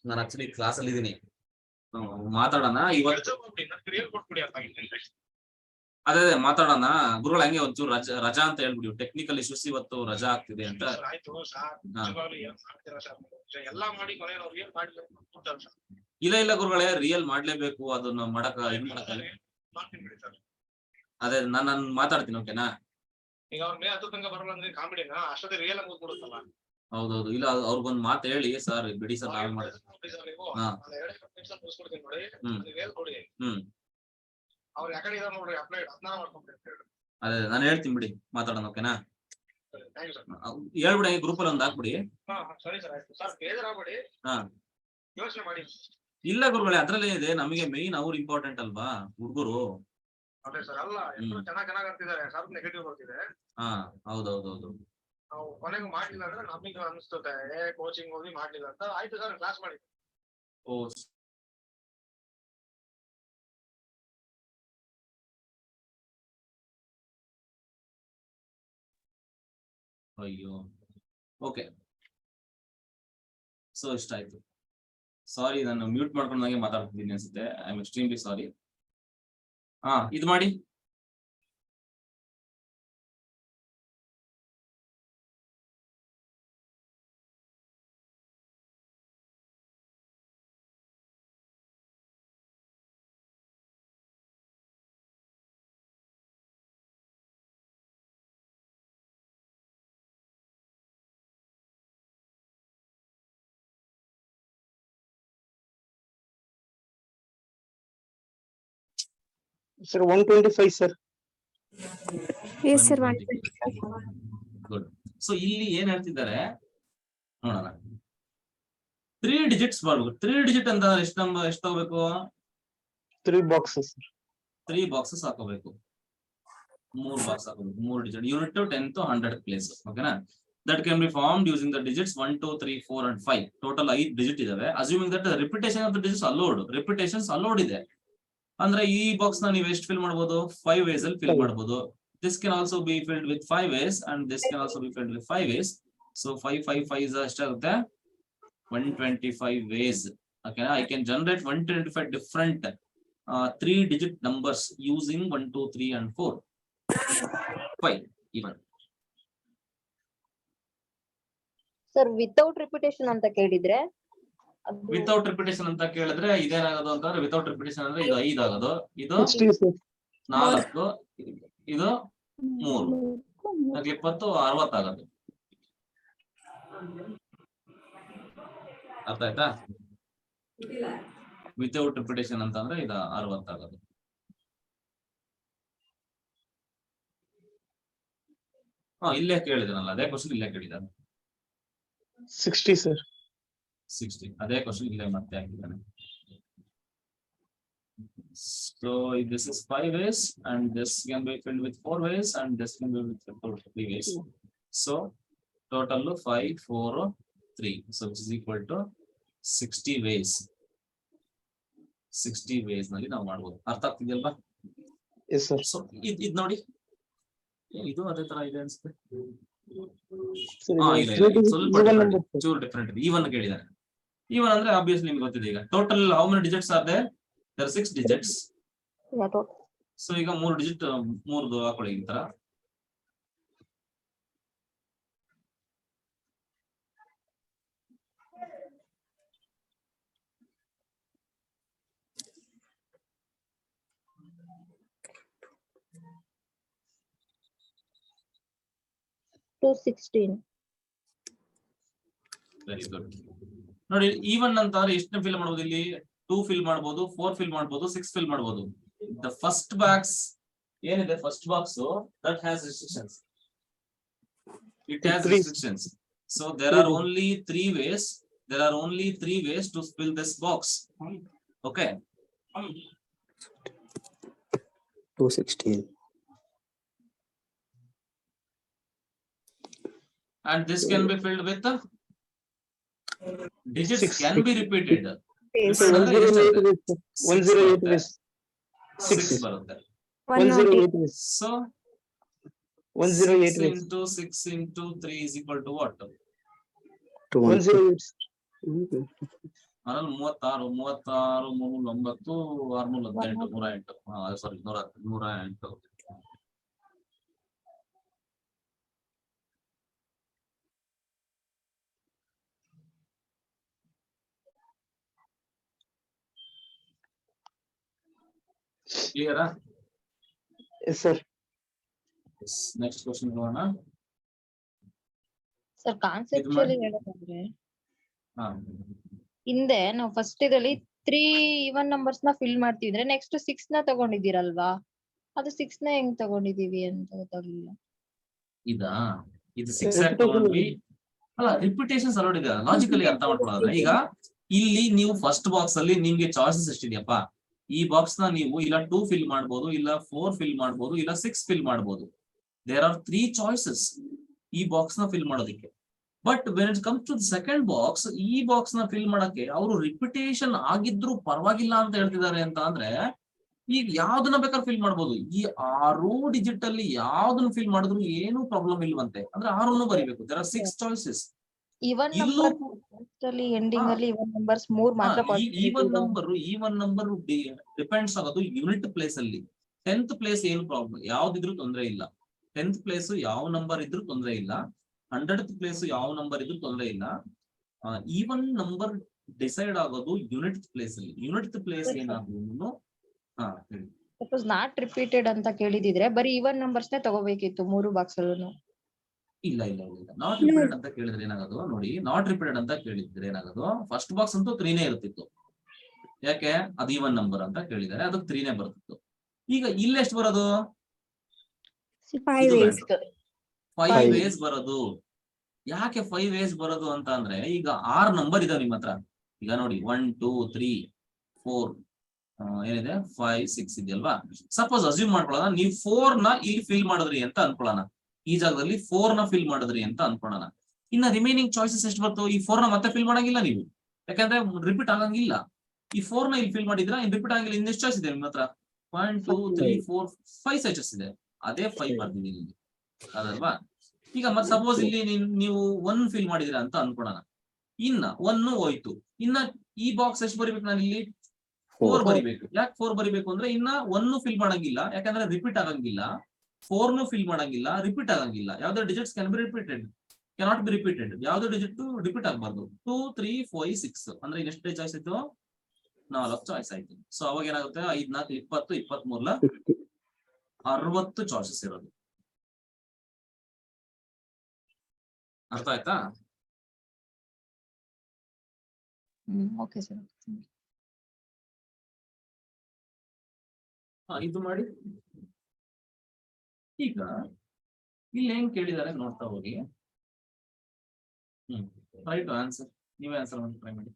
ನಾನು ಆಕ್ಚುಲಿ ಕ್ಲಾಸ್ ಅಲ್ಲಿ ಇದೀನಿ, ಮಾತಾಡೋಣ. ಇವತ್ತು ಅದೇ ಮಾತಾಡೋಣ ಗುರುಗಳು. ಹಂಗೆ ಒಂಚೂರು ರಜಾ ಅಂತ ಹೇಳ್ಬಿಡಿ. ಟೆಕ್ನಿಕಲ್ ಇಶ್ಯೂಸ್ ಇವತ್ತು ರಜಾ ಆಗ್ತಿದೆ ಅಂತ. ಇಲ್ಲ ಇಲ್ಲ ಗುರುಗಳೇ, ರಿಯಲ್ ಮಾಡ್ಲೇಬೇಕು. ಅದನ್ನ ಇದು ಮಾಡಕ್ಕಾಗಲ್ಲ. ಅದೇ ನಾನು ಮಾತಾಡ್ತೀನಿ. ಓಕೆನಾ? ಈಗ ಅವ್ರ ಮೇ 10 ತನಕ ಬರಲ್ಲ ಅಂದ್ರೆ ಕಾಮಿಡಿನ ಅಷ್ಟೊತ್ತೆ ರಿಯಲ್ ಆಗಿ ಓದ್ಬಿಡುತ್ತಲ್ಲ. ಹೌದೌದು. ಇಲ್ಲ ಅವ್ರಿಗೊಂದು ಮಾತು ಹೇಳಿ, ಸರ್ ಬಿಡಿ ಸರ್ ನಾವೇ ಮಾಡ್ತೀವಿ. ಅವ್ರು ಯಾಕಡೆ ಇದಾರೆ ನೋಡ್ರಿ, ಅಪ್ಲೈಡ್ ಅದನ್ನ ಮಾಡ್ಕೊಂಡ್ಬಿಡಿ. ಅದೇ ನಾನು ಹೇಳ್ತೀನಿ ಬಿಡಿ, ಮಾತಾಡೋಣ. ಓಕೆನಾ? ಹೇಳ್ಬಿಡಿ, ಗ್ರೂಪ್ ಅಲ್ಲಿ ಒಂದು ಹಾಕ್ಬಿಡಿ. ಸರಿ ಸರ್, ಆಯ್ತು ಸರ್. ಬೇಜಾರಾಗ್ಬೇಡಿ, ಯೋಚನೆ ಮಾಡಿ. ಇಲ್ಲ ಗುರುಗಳೇ, ಅದ್ರಲ್ಲೇ ಇದೆ. ನಮಗೆ ಮೇನ್ ಅವ್ರು ಇಂಪಾರ್ಟೆಂಟ್ ಅಲ್ವಾ ಹುಡುಗರು. ಅದೇ ಸರ್, ಅಲ್ಲ ಎಲ್ಲರೂ ಚೆನ್ನಾಗ್ ಆಗ್ತಿದ್ದಾರೆ, ಸ್ವಲ್ಪ ನೆಗೆಟಿವ್ ಬರ್ತಿದೆ. ಹೌದೌದೌದು. ನಾವು ಕೊನೆಗೂ ಮಾಡ್ಲಿಲ್ಲ ಅಂದ್ರೆ ನಮಗೆ ಅನಿಸ್ತದೆ ಕೋಚಿಂಗ್ ಹೋಗಿ ಮಾಡ್ಲಿಲ್ಲ ಅಂತ. ಆಯ್ತು ಸರ್, ಕ್ಲಾಸ್ ಮಾಡಿ. ಓ ಅಯ್ಯೋ, ಓಕೆ. ಸೊ ಇಷ್ಟ ಆಯ್ತು. ಸಾರಿ, ನಾನು ಮ್ಯೂಟ್ ಮಾಡ್ಕೊಂಡಾಗೆ ಮಾತಾಡ್ತಿದ್ದೀನಿ ಅನ್ಸುತ್ತೆ. I am extremely sorry. ಇದು ಮಾಡಿ. Sir, 125, sir. Yes, sir. Good. So ಇಲ್ಲಿ ಏನ್ ಹೇಳ್ತಿದ್ದಾರೆ ನೋಡೋಣ. 3 ಡಿಜಿಟ್ಸ್ ಬರ್ಬೇಕು. 3 ಡಿಜಿಟ್ ಅಂತ ಎಷ್ಟು ತಗೋಬೇಕು? 3 boxes, sir. 3 ಬಾಕ್ಸಸ್ ಹಾಕೋಬೇಕು. 3 ಬಾಕ್ಸ್ ಹಾಕೋಬೇಕು. 3 digit unit to 10 to 100 place. ಓಕೆನಾ? That can be formed using the digits 1, 2, 3, 4 and 5. Total 5 digit ಇದಾವೆ. Assuming that repetition of the digits allowed. Repetitions allowed ಇದೆ ಅಂದ್ರೆ ಈ ಬಾಕ್ಸ್ ನ ನೀವು ಎಷ್ಟು ಫಿಲ್ ಮಾಡಬಹುದು? 5 ways ಅಲ್ಲಿ ಫಿಲ್ ಮಾಡಬಹುದು. This can also be filled with 5 ways and this can also be filled with 5 ways. So 5, 5, 5 is ಎಷ್ಟಾಗುತ್ತೆ? 125 ways. Okay, I can generate 125 different 3-digit numbers using 1, 2, 3 and 4. 5 even. Sir without repetition ಅಂತ ಕೇಳಿದ್ರೆ ವಿತೌಟ್ ರಿಪಿಟೇಷನ್ ಅಂತ ಕೇಳಿದ್ರೆ ಇದೇನಾಗೋದು ಅಂತಂದ್ರೆ ವಿತೌಟ್ ರಿಪಿಟೇಷನ್ ಅಂದ್ರೆ ಇದು 5 ಆಗೋದು, ಇದು 60, sir. 4, ಇದು 3, 20, 60 ಆಗೋದು. ಅರ್ಥ ಆಯ್ತಾ? ವಿತೌಟ್ ರಿಪಿಟೇಷನ್ ಅಂತ ಅಂದ್ರೆ ಇದು 60 ಆಗೋದು. ಇಲ್ಲೇ ಕೇಳಿದನಲ್ಲ, ಅದೇ ಕ್ವಶನ್ ಇಲ್ಲೇ ಕೇಳಿದಾನೆ. 60, sir. 60 ಅದೇ ಕ್ವಶನ್ ಇಲ್ಲೇ ಮತ್ತೆ ಹಾಕಿದ್ದಾನೆ. So this is 5 ways and this can be filled with 4 ways and this can be filled with 3 ways. So total 5, 4, 3. So which is equal to 60 ways. 60 ways ನಲ್ಲಿ ನಾವು ಮಾಡಬಹುದು. ಅರ್ಥ ಆಗ್ತಿದೆಯಲ್ವಾ? Yes, sir. ಸೊ ಇದು ನೋಡಿ, ಇದು ಅದೇ ತರ ಇದೆ ಅನ್ಸುತ್ತೆ. Sir, ಇಲ್ಲ, ಸ್ವಲ್ಪ even number, sir. ಚೂರು ಡಿಫರೆಂಟ್ ಇದೆ. ಈವನ್ ಕೇಳಿದಾನೆ. ಈವನ್ ಅಂದ್ರೆ ಆಬ್ವಿಯಸ್ಲಿ ನಿಮ್ಗೆ ಗೊತ್ತಿದೆ. ಈಗ total how many digits are there? There are 6 digits. So ಈಗ 3 ಡಿಜಿಟ್ 3 ಹಾಕೊಳ್ಳಿ ಈ ತರ. ಟು 16. Very good. ನೋಡಿ ಈವನ್ ಅಂತಂದ್ರೆ ಎಷ್ಟು ಫಿಲ್ ಮಾಡಬಹುದು? ಇಲ್ಲಿ 2 ಫಿಲ್ ಮಾಡಬಹುದು, 4 ಫಿಲ್ ಮಾಡಬಹುದು, 6 ಫಿಲ್ ಮಾಡಬಹುದು. ದ ಫಸ್ಟ್ ಬಾಕ್ಸ್ ಏನಿದೆ, first box that has restrictions. It has restrictions. So there are only 3 ways. There are only 3 ways to fill this box. Okay. 216. And this can be filled with digits 6. can be repeated. Sir, 108 ways, sir. 108 ways. 6 ಬರುತ್ತೆ. 108 ways. So 108 6 ways. into 6 into 3 is equal to what? 108. 36, 36, 3, 9, 618, 108. ಸಾರಿ 108. ಕ್ಲಿಯರಾ? Yes, sir. ನೆಕ್ಸ್ಟ್ ಕ್ವಶನ್ ಹೋಗೋಣ. ಸರ್ ಕಾನ್ಸೆಪ್ಚುಯಲಿ ಹೇಳೋದಾದ್ರೆ ಹಾ, ಹಿಂದೆ ನಾವು ಫಸ್ಟ್ ಇದರಲ್ಲಿ 3 ಈವನ್ ನಂಬರ್ಸ್ ನ ಫಿಲ್ ಮಾಡ್ತಿದ್ರೆ ನೆಕ್ಸ್ಟ್ 6 ನ ತಗೊಂಡಿದ್ದೀರಲ್ವಾ? ಅದು 6 ನ ಹೆಂಗ್ ತಗೊಂಡಿದೀವಿ ಅಂತ ಗೊತ್ತಾಗ್ಲಿಲ್ಲ. ಇದು 6 ಆಗಿ ತಗೊಂಡ್ವಿ. ಅಲ್ಲ, ರಿಪಿಟೇಷನ್ಸ್ ಅಲೋಡ್ ಇದೆ. ಲಾಜಿಕಲಿ ಅರ್ಥ ಮಾಡ್ಕೊಳ್ಳೋದ್ರೆ ಈಗ ಇಲ್ಲಿ ನೀವು ಫಸ್ಟ್ ಬಾಕ್ಸ್ ಅಲ್ಲಿ ನಿಮ್ಗೆ ಚಾಯ್ಸಸ್ ಎಷ್ಟಿದೆಯಪ್ಪ? ಈ ಬಾಕ್ಸ್ ನ ನೀವು ಇಲ್ಲ 2 ಫಿಲ್ ಮಾಡಬಹುದು, ಇಲ್ಲ 4 ಫಿಲ್ ಮಾಡಬಹುದು, ಇಲ್ಲ 6 ಫಿಲ್ ಮಾಡಬಹುದು. ದೇರ್ ಆರ್ 3 ಚಾಯ್ಸಸ್ ಈ ಬಾಕ್ಸ್ ನ ಫಿಲ್ ಮಾಡೋದಕ್ಕೆ. But when it comes to second box, ಈ ಬಾಕ್ಸ್ ನ ಫಿಲ್ ಮಾಡಕ್ಕೆ ಅವರು ರಿಪಿಟೇಷನ್ ಆಗಿದ್ರು ಪರವಾಗಿಲ್ಲ ಅಂತ ಹೇಳ್ತಿದ್ದಾರೆ. ಅಂತ ಅಂದ್ರೆ ಈಗ ಯಾವ್ದನ್ನ ಬೇಕಾದ್ರೆ ಫಿಲ್ ಮಾಡ್ಬೋದು. ಈ 6 ಡಿಜಿಟ್ ಅಲ್ಲಿ ಯಾವ್ದನ್ನ ಫಿಲ್ ಮಾಡಿದ್ರು ಏನು ಪ್ರಾಬ್ಲಮ್ ಇಲ್ವಂತೆ. ಅಂದ್ರೆ 6 ಬರಿಬೇಕು. There are 6 choices. ಈವನ್ ಇಲ್ಲೂ ನಂಬರ್ ಎಂಡಿಂಗ್ ಅಲ್ಲಿ ಈವನ್ ನಂಬರ್ಸ್ 3 ಮಾತ್ರ ಈವನ್ ನಂಬರ್ ಡಿಪೆಂಡ್ಸ್ ಆಗೋದು ಯೂನಿಟ್ ಪ್ಲೇಸ್ ಅಲ್ಲಿ. 10th ಪ್ಲೇಸ್ ಏನು ಪ್ರಾಬ್ಲಮ್, ಯಾವ್ದಿದ್ರು ತೊಂದರೆ ಇಲ್ಲ. 10th ಪ್ಲೇಸ್ ಯಾವ ನಂಬರ್ ಇದ್ರು ತೊಂದರೆ ಇಲ್ಲ. 100th ಪ್ಲೇಸ್ ಯಾವ ನಂಬರ್ ಇದ್ರು ತೊಂದರೆ ಇಲ್ಲ. ಈವನ್ ನಂಬರ್ ಡಿಸೈಡ್ ಆಗೋದು ಯೂನಿಟ್ ಪ್ಲೇಸ್ ಅಲ್ಲಿ. ಯೂನಿಟ್ ಪ್ಲೇಸ್ ಏನಾದ್ರು ಸಪೋಸ್ ನಾಟ್ ರಿಪೀಟೆಡ್ ಅಂತ ಕೇಳಿದಿದ್ರೆ ಬರೀ ಈವನ್ ನಂಬರ್ಸ್ ನೇ ತಗೋಬೇಕಿತ್ತು 3 ಬಾಕ್ಸ್ ಅಲ್ಲೂ. ಇಲ್ಲ ನಾಟ್ ರಿಪೀಟೆಡ್ ಅಂತ ಕೇಳಿದ್ರೆ ಏನಾಗೋದು ನೋಡಿ. ನಾಟ್ ರಿಪೀಟೆಡ್ ಅಂತ ಕೇಳಿದ್ರೆ ಏನಾಗೋದು, ಫಸ್ಟ್ ಬಾಕ್ಸ್ ಅಂತೂ 3ನೇ ಇರ್ತಿತ್ತು. ಯಾಕೆ? ಅದು ಈವನ್ ನಂಬರ್ ಅಂತ ಕೇಳಿದರೆ ಅದಕ್ಕೆ 3ನೇ ಬರ್ತಿತ್ತು. ಈಗ ಇಲ್ಲಿ ಎಷ್ಟು ಬರೋದು? 5 ways. 5 ways ಬರೋದು. ಯಾಕೆ 5 ways ಬರೋದು ಅಂತ ಅಂದ್ರೆ, ಈಗ 6 ನಂಬರ್ ಇದಾವೆ ನಿಮ್ಮ ಹತ್ರ. ಈಗ ನೋಡಿ 1 2 3 4 ಏನಿದೆ 5 6 ಇದೆಯಲ್ವಾ. ಸಪೋಸ್ ಅಸ್ಯೂಮ್ ಮಾಡ್ಕೊಳ್ಳೋಣ, ನೀವು 4 ನ ಇಲ್ಲಿ ಫಿಲ್ ಮಾಡಿದ್ರಿ ಅಂತ ಅನ್ಕೊಳ್ಳೋಣ. ಈ ಜಾಗದಲ್ಲಿ 4 ನ ಫಿಲ್ ಮಾಡಿದ್ರಿ ಅಂತ ಅನ್ಕೊಳ್ಳೋಣ. ಇನ್ನ ರಿಮೈನಿಂಗ್ ಚಾಯ್ಸಸ್ ಎಷ್ಟು ಬರ್ತು? ಈ 4 ನ ಮತ್ತೆ ಫಿಲ್ ಮಾಡಂಗಿಲ್ಲ ನೀವು, ಯಾಕಂದ್ರೆ ರಿಪೀಟ್ ಆಗಂಗಿಲ್ಲ. ಈ 4 ನ ಇಲ್ಲಿ ಫಿಲ್ ಮಾಡಿದ್ರ ಇನ್ ರಿಪೀಟ್ ಆಗಂಗಿಲ್ಲ. ಇನ್ನೆಷ್ಟು ಚಾಯ್ಸ್ ಇದೆ ನಿಮ್ಮ ಹತ್ರ? 1 2 3 4 5 ಚಾಯ್ಸಸ್ ಇದೆ. ಅದೇ 5 ಬರ್ದಿದ್ದೀನಿ ಇಲ್ಲಿ, ಅದಲ್ವಾ? ಈಗ ಮತ್ತೆ ಸಪೋಸ್ ಇಲ್ಲಿ ನೀವು 1 ಫಿಲ್ ಮಾಡಿದಿರಾ ಅಂತ ಅನ್ಕೊಳ್ಳೋಣ. ಇನ್ನ 1 ಹೋಯ್ತು. ಇನ್ನ ಈ ಬಾಕ್ಸ್ ಎಷ್ಟು ಬರಿಬೇಕು? ನಾನು ಇಲ್ಲಿ 4 ಬರಿಬೇಕು. ಯಾಕೆ 4 ಬರಿಬೇಕು ಅಂದ್ರೆ, ಇನ್ನ 1 ಫಿಲ್ ಮಾಡಂಗಿಲ್ಲ, ಯಾಕಂದ್ರೆ ರಿಪೀಟ್ ಆಗಂಗಿಲ್ಲ. 4 ಫಿಲ್ ಮಾಡಂಗಿಲ್ಲ, ರಿಪೀಟ್ ಆಗಂಗಿಲ್ಲ. ಯಾವ್ದೋ digits can be repeated, cannot be repeated. ಯಾವ್ದೋ ಡಿಜಿಟ್ ರಿಪೀಟ್ ಆಗಬಾರ್ದು. 2 3 4 6 ಅಂದ್ರೆ ಎಷ್ಟು ಚಾಯ್ಸ್ ಆಯ್ತು? 4 ಚಾಯ್ಸ್ ಆಯ್ತು. ಸೊ ಅವಾಗ ಏನಾಗುತ್ತೆ? 5 4 20 23 60 ಚಾಯ್ಸಸ್ ಇರೋದು. ಅರ್ಥ ಆಯ್ತಾ? Okay sir. ಇದು ಮಾಡಿ. ಈಗ ಇಲ್ಲಿ ಹೆಂಗ್ ಕೇಳಿದಾರೆ ನೋಡ್ತಾ ಹೋಗಿ. Try to answer. ನೀವೇ ಆನ್ಸರ್ ಮಾಡಿ ಟ್ರೈ ಮಾಡಿ.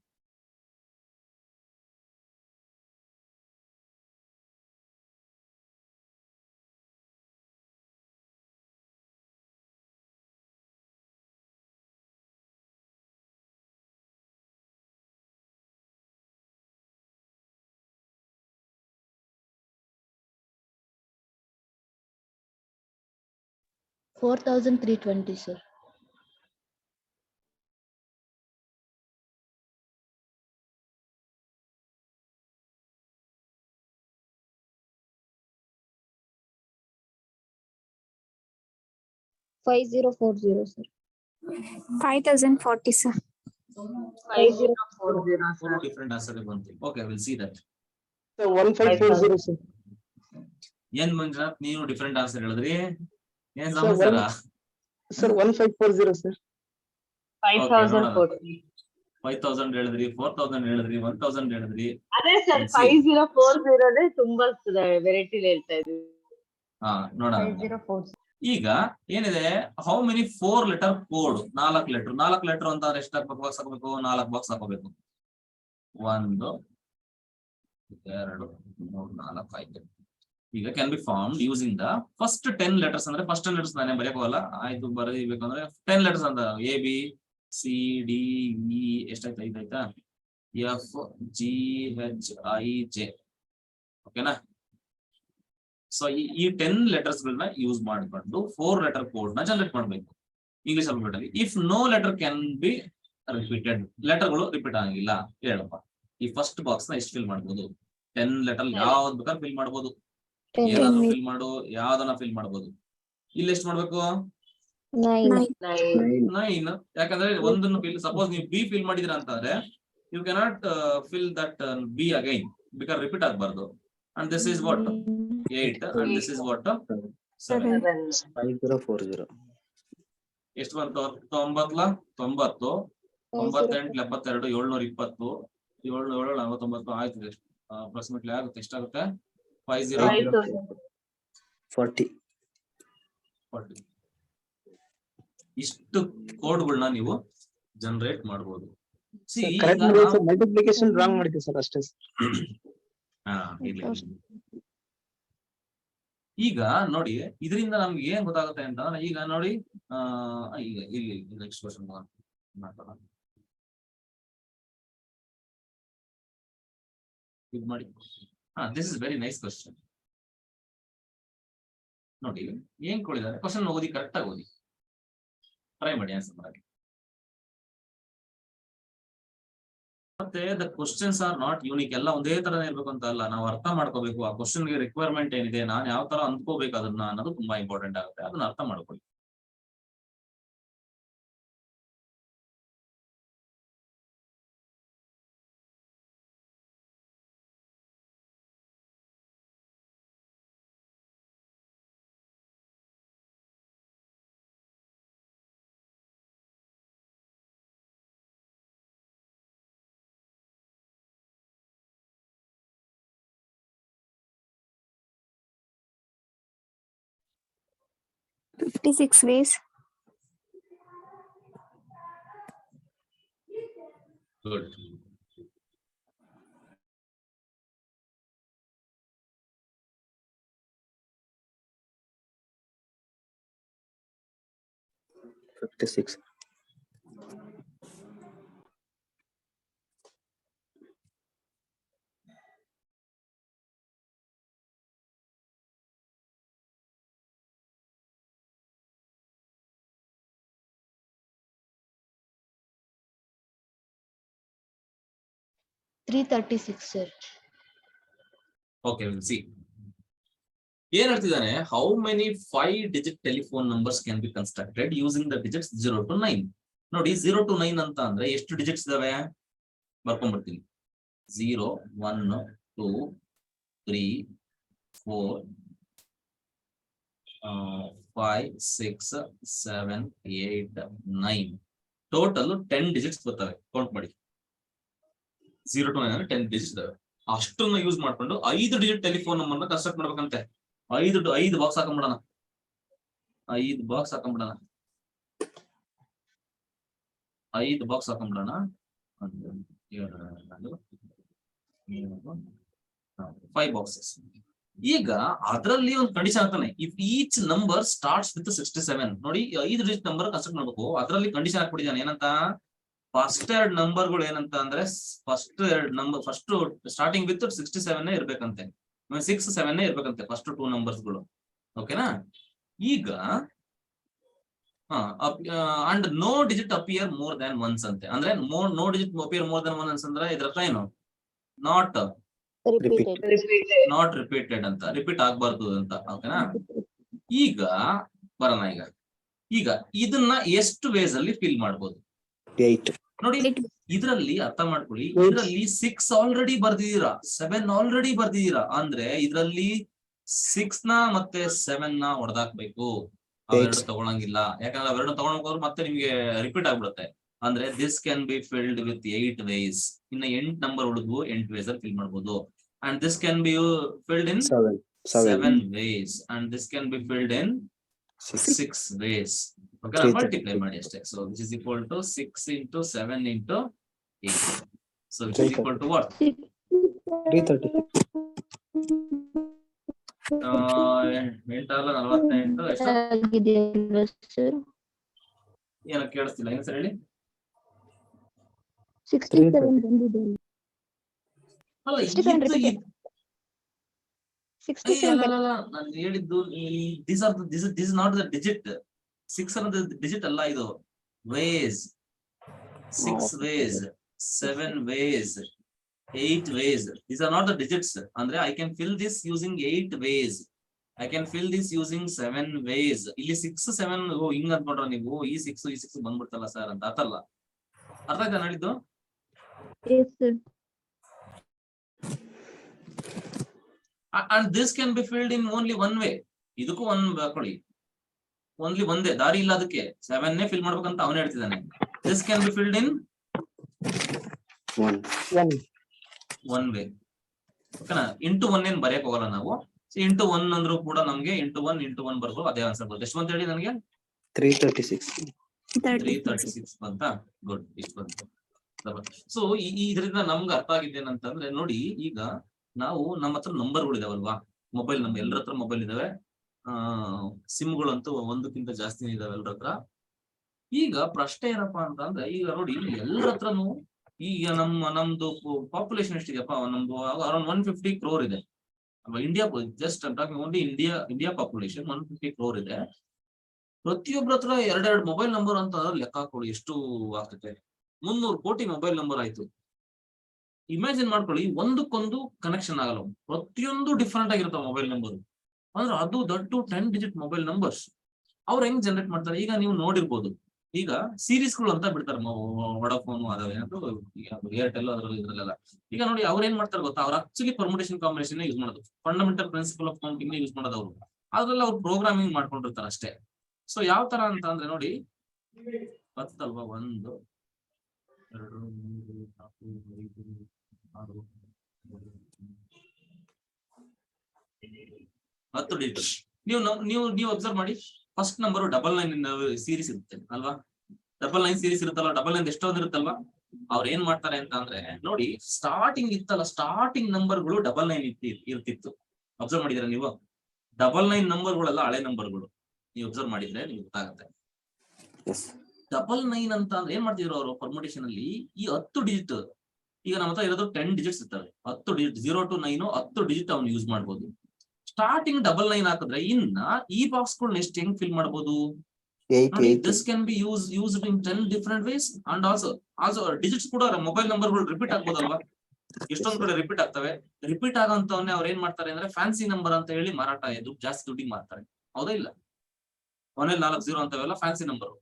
$4,320 sir. $5040 sir. 5040 sir. 5040 sir. Different answer ಬಂತು. Okay, will see that. 1540 sir. ಏನ್ ಮಂಜುನಾಥ್, ನೀವು ಡಿಫರೆಂಟ್ ಆನ್ಸರ್ ಹೇಳಿದ್ರಿ? ಏನ್ Sir, ಸಮಾಚಾರ? Sir 1540 sir. 5040. 5000 ಹೇಳಿದ್ರಿ, 4000 ಹೇಳಿದ್ರಿ, 1000 ಹೇಳಿದ್ರಿ. ಅದೇ ಸರ್ Let's see. 5040 ತುಂಬಾ ವೆರೈಟಿ ಹೇಳ್ತಾ ಇದ್ವಿ. ಹಾ, ನೋಡೋಣ. 5040. ಈಗ ಏನಿದೆ, how many 4 letter code? 4 letter. 4 letter ಅಂತ ಎಷ್ಟು ಬಾಕ್ಸ್ ಹಾಕಬೇಕು? 4 ಬಾಕ್ಸ್ ಹಾಕೋಬೇಕು. 1 2 3 4 5. ಈಗ can be formed using the first 10 letters. ಅಂದ್ರೆ ಫಸ್ಟ್ 10 ಲೆಟರ್ಸ್ ನಾನೇ ಬರೆಯೋಲ್ಲ, ಆಯ್ತು ಬರೀಬೇಕಂದ್ರೆ 10 ಲೆಟರ್ಸ್ ಅಂತ A B C D E ಎಷ್ಟಾಯ್ತು? 5 ಆಯ್ತಾ? F G H I J. ಓಕೆನಾ? ಸೊ ಈ 10 ಲೆಟರ್ಸ್ ಗಳನ್ನ ಯೂಸ್ ಮಾಡಿಕೊಂಡು 4 ಲೆಟರ್ ಕೋಡ್ ನ ಜನರೇಟ್ ಮಾಡ್ಬೇಕು ಇಂಗ್ಲಿಷ್ ಆಲ್ಫಾಬೆಟ್ ಅಲ್ಲಿ. If no letter can be repeated, ಲೆಟರ್ಗಳು ರಿಪೀಟ್ ಆಗಿಲ್ಲ, ಹೇಳಪ್ಪ ಈ ಫಸ್ಟ್ ಬಾಕ್ಸ್ ನ ಎಷ್ಟು ಫಿಲ್ ಮಾಡ್ಬೋದು? 10 ಲೆಟರ್ ಯಾವ್ದು ಬೇಕಾದ್ರೆ ಫಿಲ್ ಮಾಡ್ಬೋದು. ಏನಾದ್ರು ಫಿಲ್ ಮಾಡು, ಯಾವ್ದನ್ನ ಫಿಲ್ ಮಾಡ್ಬೋದು. ಇಲ್ಲಿ ಎಷ್ಟು ಮಾಡ್ಬೇಕು? 9. ಯಾಕಂದ್ರೆ ಒಂದನ್ನು ಫಿಲ್, ಸಪೋಸ್ ನೀವು ಬಿ ಫಿಲ್ ಮಾಡಿದ್ರ ಅಂತಂದ್ರೆ you cannot fill that B again, because repeat ಆಗಬಾರ್ದು. And this is what 8 and this is what 7. 5040. ಎಷ್ಟು ಬಂತು? 90 90 98 72 720 749 ಆಯ್ತು. ಅಪ್ರಾಕ್ಸಿಮೇಟ್ಲಿ ಆಗುತ್ತೆ. ಎಷ್ಟಾಗುತ್ತೆ? 40. ಇಷ್ಟು ಕೋಡ್ಗಳನ್ನ ನೀವು ಜನರೇಟ್ ಮಾಡಬಹುದು. ಮಲ್ಟಿಪ್ಲಿಕೇಶನ್ ರಾಂಗ್ ಮಾಡಿದ್ದೆ ಸರ್ ಅಷ್ಟೇ. ಈಗ ನೋಡಿ, ಇದರಿಂದ ನಮ್ಗೆ ಏನ್ ಗೊತ್ತಾಗುತ್ತೆ ಅಂತ ಈಗ ನೋಡಿ. ಈಗ ಇಲ್ಲಿ ನೆಕ್ಸ್ಟ್ ಕ್ವಶನ್ ಮಾತಾಡೋಣ. ಇದು ಮಾಡಿ. This is very nice question. ನೋಡಿ ಏನ್ ಕೊಡಿದ್ದಾರೆ, ಕ್ವಶನ್ ಓದಿ, ಕರೆಕ್ಟ್ ಆಗಿ ಓದಿ, ಟ್ರೈ ಮಾಡಿ ಆನ್ಸರ್ ಮಾಡಿ. ಮತ್ತೆ the questions are not unique. ಎಲ್ಲ ಒಂದೇ ತರನೇ ಇರ್ಬೇಕು ಅಂತ ಅಲ್ಲ, ನಾವು ಅರ್ಥ ಮಾಡ್ಕೋಬೇಕು ಆ ಕ್ವಶನ್ ಗೆ ರಿಕ್ವೈರ್ಮೆಂಟ್ ಏನಿದೆ, ನಾನು ಯಾವ ತರ ಅಂದ್ಕೋಬೇಕು ಅದನ್ನ ಅನ್ನೋದು ತುಂಬಾ ಇಂಪಾರ್ಟೆಂಟ್ ಆಗುತ್ತೆ. ಅದನ್ನ ಅರ್ಥ ಮಾಡ್ಕೊಳ್ಳಿ. 36 ways. Good. 56. sir. Okay, see ಏನ್ ಹೇಳ್ತಿದ್ದಾನೆ, how many 5 digit telephone numbers can be constructed using the digits 0 to 9. ನೋಡಿ 0 to 9 ಅಂತ ಅಂದ್ರೆ ಎಷ್ಟು ಡಿಜಿಟ್ಸ್ ಇದಾವೆ ಬರ್ಕೊಂಡ್ಬಿಡ್ತೀನಿ. 0 1 2 3 4 5 6 7 8 9 ಟೋಟಲ್ 10 ಡಿಜಿಟ್ಸ್ ಬರ್ತವೆ. ಕೌಂಟ್ ಮಾಡಿ. 0 to 9 ಅಂದ್ರೆ 10 ಡಿಜಿಟ್ಸ್ ಇದಾವೆ. ಅಷ್ಟನ್ನ ಯೂಸ್ ಮಾಡ್ಕೊಂಡು 5 ಡಿಜಿಟ್ ಟೆಲಿಫೋನ್ ನಂಬರ್ನ ಕನ್ಸ್ಟ್ರಕ್ಟ್ ಮಾಡ್ಬೇಕಂತೆ. 5 ಬಾಕ್ಸ್ ಹಾಕೊಂಡ್ಬಿಡೋಣ. 5 ಬಾಕ್ಸ್ ಹಾಕೊಂಡ್ಬಿಡೋಣ. 5 ಬಾಕ್ಸ್ ಹಾಕೊಂಡ್ಬಿಡೋಣ. 5 ಬಾಕ್ಸಸ್. ಈಗ ಅದರಲ್ಲಿ ಒಂದು ಕಂಡೀಷನ್ ಆಗ್ತಾನೆ, if each number starts with 67. ನೋಡಿ 5 ಡಿಜಿಟ್ ನಂಬರ್ ಕನ್ಸ್ಟ್ರಕ್ಟ್ ಮಾಡ್ಬೇಕು. ಅದರಲ್ಲಿ ಕಂಡೀಷನ್ ಹಾಕ್ಬಿಟ್ಟಿದ್ದಾನೆ ಏನಂತ, ಫಸ್ಟ್ 2 ನಂಬರ್ಗಳು ಏನಂತ ಅಂದ್ರೆ first 2 number first starting with 67 ಇರ್ಬೇಕಂತೆ, 6 7 ಇರ್ಬೇಕಂತೆ ಫಸ್ಟ್ 2 ನಂಬರ್ಸ್ಗಳು. ಓಕೆನಾ? ಈಗ and no digit appear more than once ಅಂತೆ. ಅಂದ್ರೆ no digit appear more than once ಅಂದ್ರೆ ಇದ್ರ ಅರ್ಥ ಏನು, ನಾಟ್ ರಿಪೀಟೆಡ್ ಅಂತ, ರಿಪೀಟ್ ಆಗ್ಬಾರ್ದು ಅಂತ. ಓಕೆನಾ? ಈಗ ಬರೋಣ. ಈಗ ಇದನ್ನ ಎಷ್ಟು ವೇಸ್ ಅಲ್ಲಿ ಫಿಲ್ ಮಾಡ್ಬೋದು 8. ನೋಡಿ, ಇದರಲ್ಲಿ ಅರ್ಥ ಮಾಡ್ಕೊಳ್ಳಿ, ಇದರಲ್ಲಿ 6 ಆಲ್ರೆಡಿ ಬರ್ದಿದ್ದೀರಾ, 7 ಆಲ್ರೆಡಿ ಬರ್ದಿದ್ದೀರಾ. ಅಂದ್ರೆ ಇದರಲ್ಲಿ 6 ನ ಮತ್ತೆ 7 ನ ಹೊಡೆದಾಕ್ಬೇಕು. ಅವೆರಡು ತಗೊಳಂಗಿಲ್ಲ, ಯಾಕಂದ್ರೆ ಅವೆರಡು ತಗೊಂಡ್ ಹೋದ್ರೆ ಮತ್ತೆ ನಿಮ್ಗೆ ರಿಪೀಟ್ ಆಗ್ಬಿಡುತ್ತೆ. ಅಂದ್ರೆ this can be filled with 8 ways. ಇನ್ನು 8 ನಂಬರ್ ಉಳಿದ್ವು, 8 ವೇಸ್ ಅಲ್ಲಿ ಫಿಲ್ ಮಾಡ್ಬೋದು. And this can be filled in 7 ways and this can be filled in 6 ways. Okay, multiply ಮಾಡಿ ಅಷ್ಟೇ. So which is equal to 6 into 7 into 8. So which is equal to what? 336. 8 ಎಷ್ಟು? ಏನೋ ಕೇಳಿಸ್ತಿಲ್ಲ, ಏನು ಸರ್ ಹೇಳಿ. 67 ಬಂದಿದೆ. ಅಲ್ಲ, 67 ನಾನು ಹೇಳಿದ್ದು this is not the digit. 6 ಅನ್ನೋದು ಡಿಜಿಟ್ ಅಲ್ಲ, ಇದು ways. 6 ways, 7 ways, 8 ways. These are not the digits. ಅಂದ್ರೆ I can fill this using 8 ways. I can fill this using 7 ways. ಇಲ್ಲಿ 6 7 ಹಿಂಗ್ ಅಂದ್ಕೊಂಡ್ರೆ ನೀವು ಈ 6 ಬಂದ್ಬಿಡ್ತಲ್ಲ ಸರ್ ಅಂತ. ಅರ್ಥಲ್ಲ? ಅರ್ಥ ಆಯ್ತಾ ಹೇಳಿದ್ದು? And this can be filled in only one way. ಇದಕ್ಕೂ ಒಂದ್ ಹಾಕೊಳ್ಳಿ, ಓನ್ಲಿ ಒಂದೇ ದಾರಿ ಇಲ್ಲ ಅದಕ್ಕೆ. 7 ಫಿಲ್ ಮಾಡ್ಬೇಕಂತ ಅವನೇ ಹೇಳ್ತಿದ್ದಾನೆ. This can be filled in one way. ಓಕೆನಾ? ಇಂಟು 1 ಏನ್ ಬರೆಯಕ್ ಹೋಗಲ್ಲ ನಾವು. ಇಂಟು 1 ಅಂದ್ರೂ ಕೂಡ ನಮ್ಗೆ ಇಂಟು 1 ಬರ್ಬೋದು, ಅದೇ ಆನ್ಸರ್ ಬರುತ್ತೆ. ಎಷ್ಟು ಅಂತ ಹೇಳಿ ನನಗೆ? 336 ಬಂತ. ಗುಡ್, ಇಷ್ಟು ಬಂತು. ಸೊ ಇದರಿಂದ ನಮ್ಗೆ ಅರ್ಥ ಆಗಿದ್ದು ಏನಂತಂದ್ರೆ, ನೋಡಿ ಈಗ ನಾವು ನಮ್ಮ ಹತ್ರ ನಂಬರ್ಗಳು ಇದಾವಲ್ವಾ, ಮೊಬೈಲ್ ನಂಬರ್, ಎಲ್ಲರ ಹತ್ರ ಮೊಬೈಲ್ ಇದಾವೆ. ಸಿಮ್ಗಳಂತೂ ಒಂದಕ್ಕಿಂತ ಜಾಸ್ತಿನೇ ಇದಾವೆ ಎಲ್ಲರ ಹತ್ರ. ಈಗ ಪ್ರಶ್ನೆ ಏನಪ್ಪಾ ಅಂತಂದ್ರೆ, ಈಗ ನೋಡಿ ಎಲ್ಲರ ಹತ್ರನು ಈಗ ನಮ್ದು ಪಾಪ್ಯುಲೇಷನ್ ಎಷ್ಟಿದೆಯಪ್ಪ, ನಮ್ದು ಅರೌಂಡ್ 150 crore ಇದೆ. India, just only India population 150 crore ಇದೆ. ಪ್ರತಿಯೊಬ್ಬರ ಹತ್ರ 2 ಮೊಬೈಲ್ ನಂಬರ್ ಅಂತ ಲೆಕ್ಕ ಹಾಕೊಳ್ಳಿ, ಎಷ್ಟು ಆಗ್ತದೆ? 300 ಕೋಟಿ ಮೊಬೈಲ್ ನಂಬರ್ ಆಯ್ತು. ಇಮ್ಯಾಜಿನ್ ಮಾಡ್ಕೊಳ್ಳಿ, ಒಂದಕ್ಕೊಂದು ಕನೆಕ್ಷನ್ ಆಗಲ್ಲ, ಪ್ರತಿಯೊಂದು ಡಿಫ್ರೆಂಟ್ ಆಗಿರ್ತಾವ ಮೊಬೈಲ್ ನಂಬರ್. ಅಂದ್ರೆ ಅದು ದೊಡ್ಡ 10 ಡಿಜಿಟ್ ಮೊಬೈಲ್ ನಂಬರ್ಸ್. ಅವ್ರು ಹೆಂಗ್ ಜನರೇಟ್ ಮಾಡ್ತಾರೆ? ಈಗ ನೀವು ನೋಡಿರ್ಬೋದು, ಈಗ ಸೀರೀಸ್ಗಳು ಅಂತ ಬಿಡ್ತಾರೆ, ವೊಡಾಫೋನ್ ಅದಾವೆ, ಏರ್ಟೆಲ್ ಅದರಲ್ಲಿ ಇದ್ರಲ್ಲೆಲ್ಲ. ಈಗ ನೋಡಿ ಅವ್ರು ಏನ್ ಮಾಡ್ತಾರೆ ಗೊತ್ತಾ, ಅವ್ರು ಆಕ್ಚುಲಿ ಪರ್ಮುಟೇಷನ್ ಕಾಂಬಿನೇಷನ್ ಯೂಸ್ ಮಾಡೋದು, fundamental principle of counting use ಮಾಡೋದು ಅವರು. ಅದ್ರಲ್ಲಿ ಅವ್ರು ಪ್ರೋಗ್ರಾಮಿಂಗ್ ಮಾಡ್ಕೊಂಡಿರ್ತಾರೆ ಅಷ್ಟೇ. ಸೊ ಯಾವ ತರ ಅಂತ ಅಂದ್ರೆ ನೋಡಿ, 10 ಅಲ್ವಾ, 1 2 3 4 5 6 10 ಡಿಜಿಟ್. ನೀವು ಅಬ್ಸರ್ವ್ ಮಾಡಿ, ಫಸ್ಟ್ ನಂಬರ್ 99 ಸೀರೀಸ್ ಇರುತ್ತೆ ಅಲ್ವಾ? 99 ಸೀರೀಸ್ ಇರುತ್ತಲ್ಲ, 99 ಎಷ್ಟೊಂದು ಇರುತ್ತಲ್ವಾ? ಅವ್ರು ಏನ್ ಮಾಡ್ತಾರೆ ಅಂತ ಅಂದ್ರೆ ನೋಡಿ, ಸ್ಟಾರ್ಟಿಂಗ್ ಇತ್ತಲ್ಲ, ಸ್ಟಾರ್ಟಿಂಗ್ ನಂಬರ್ಗಳು 99 ಇರ್ತಿತ್ತು. ಅಬ್ಸರ್ವ್ ಮಾಡಿದ್ರೆ ನೀವು 99 ನಂಬರ್ಗಳೆಲ್ಲ ಹಳೆ ನಂಬರ್ಗಳು. ನೀವು ಅಬ್ಸರ್ವ್ ಮಾಡಿದ್ರೆ ನಿಮ್ಗೆ ಗೊತ್ತಾಗುತ್ತೆ. 99 ಅಂತ ಅಂದ್ರೆ ಏನ್ ಮಾಡ್ತಿದ್ರು ಅವರು ಪರ್ಮುಟೇಷನ್ ಅಲ್ಲಿ? ಈ 10 ಡಿಜಿಟ್, ಈಗ ನಮ್ಮ ಹತ್ರ ಇರೋದು 10 ಡಿಜಿಟ್ಸ್ ಇರ್ತವೆ. 10 ಡಿಜಿಟ್ 0 to 9 10 ಡಿಜಿಟ್ ಅವ್ನು ಯೂಸ್ ಮಾಡ್ಬೋದು. ಸ್ಟಾರ್ಟಿಂಗ್ 99 ಹಾಕಿದ್ರೆ ಇನ್ನ ಈ ಬಾಕ್ಸ್ ಗಳನ್ನ ಎಷ್ಟು ಹೆಂಗ್ ಫಿಲ್ ಮಾಡ್ಬೋದು? This can be used in 10 different ways, and also digits ಕೂಡ ಮೊಬೈಲ್ ನಂಬರ್ಗಳು ರಿಪೀಟ್ ಆಗ್ಬೋದಲ್ವಾ? ಎಷ್ಟೊಂದ್ ಕಡೆ ರಿಪೀಟ್ ಆಗ್ತವೆ. ರಿಪೀಟ್ ಆಗಂತವನ್ನೇ ಅವ್ರು ಏನ್ ಮಾಡ್ತಾರೆ ಅಂದ್ರೆ ಫ್ಯಾನ್ಸಿ ನಂಬರ್ ಅಂತ ಹೇಳಿ ಮಾರಾಟ ಜಾಸ್ತಿ ದುಡ್ಡಿಗೆ ಮಾರ್ತಾರೆ. ಹೌದಾ ಇಲ್ಲ? 140 ಅಂತವೆಲ್ಲ ಫ್ಯಾನ್ಸಿ ನಂಬರ್,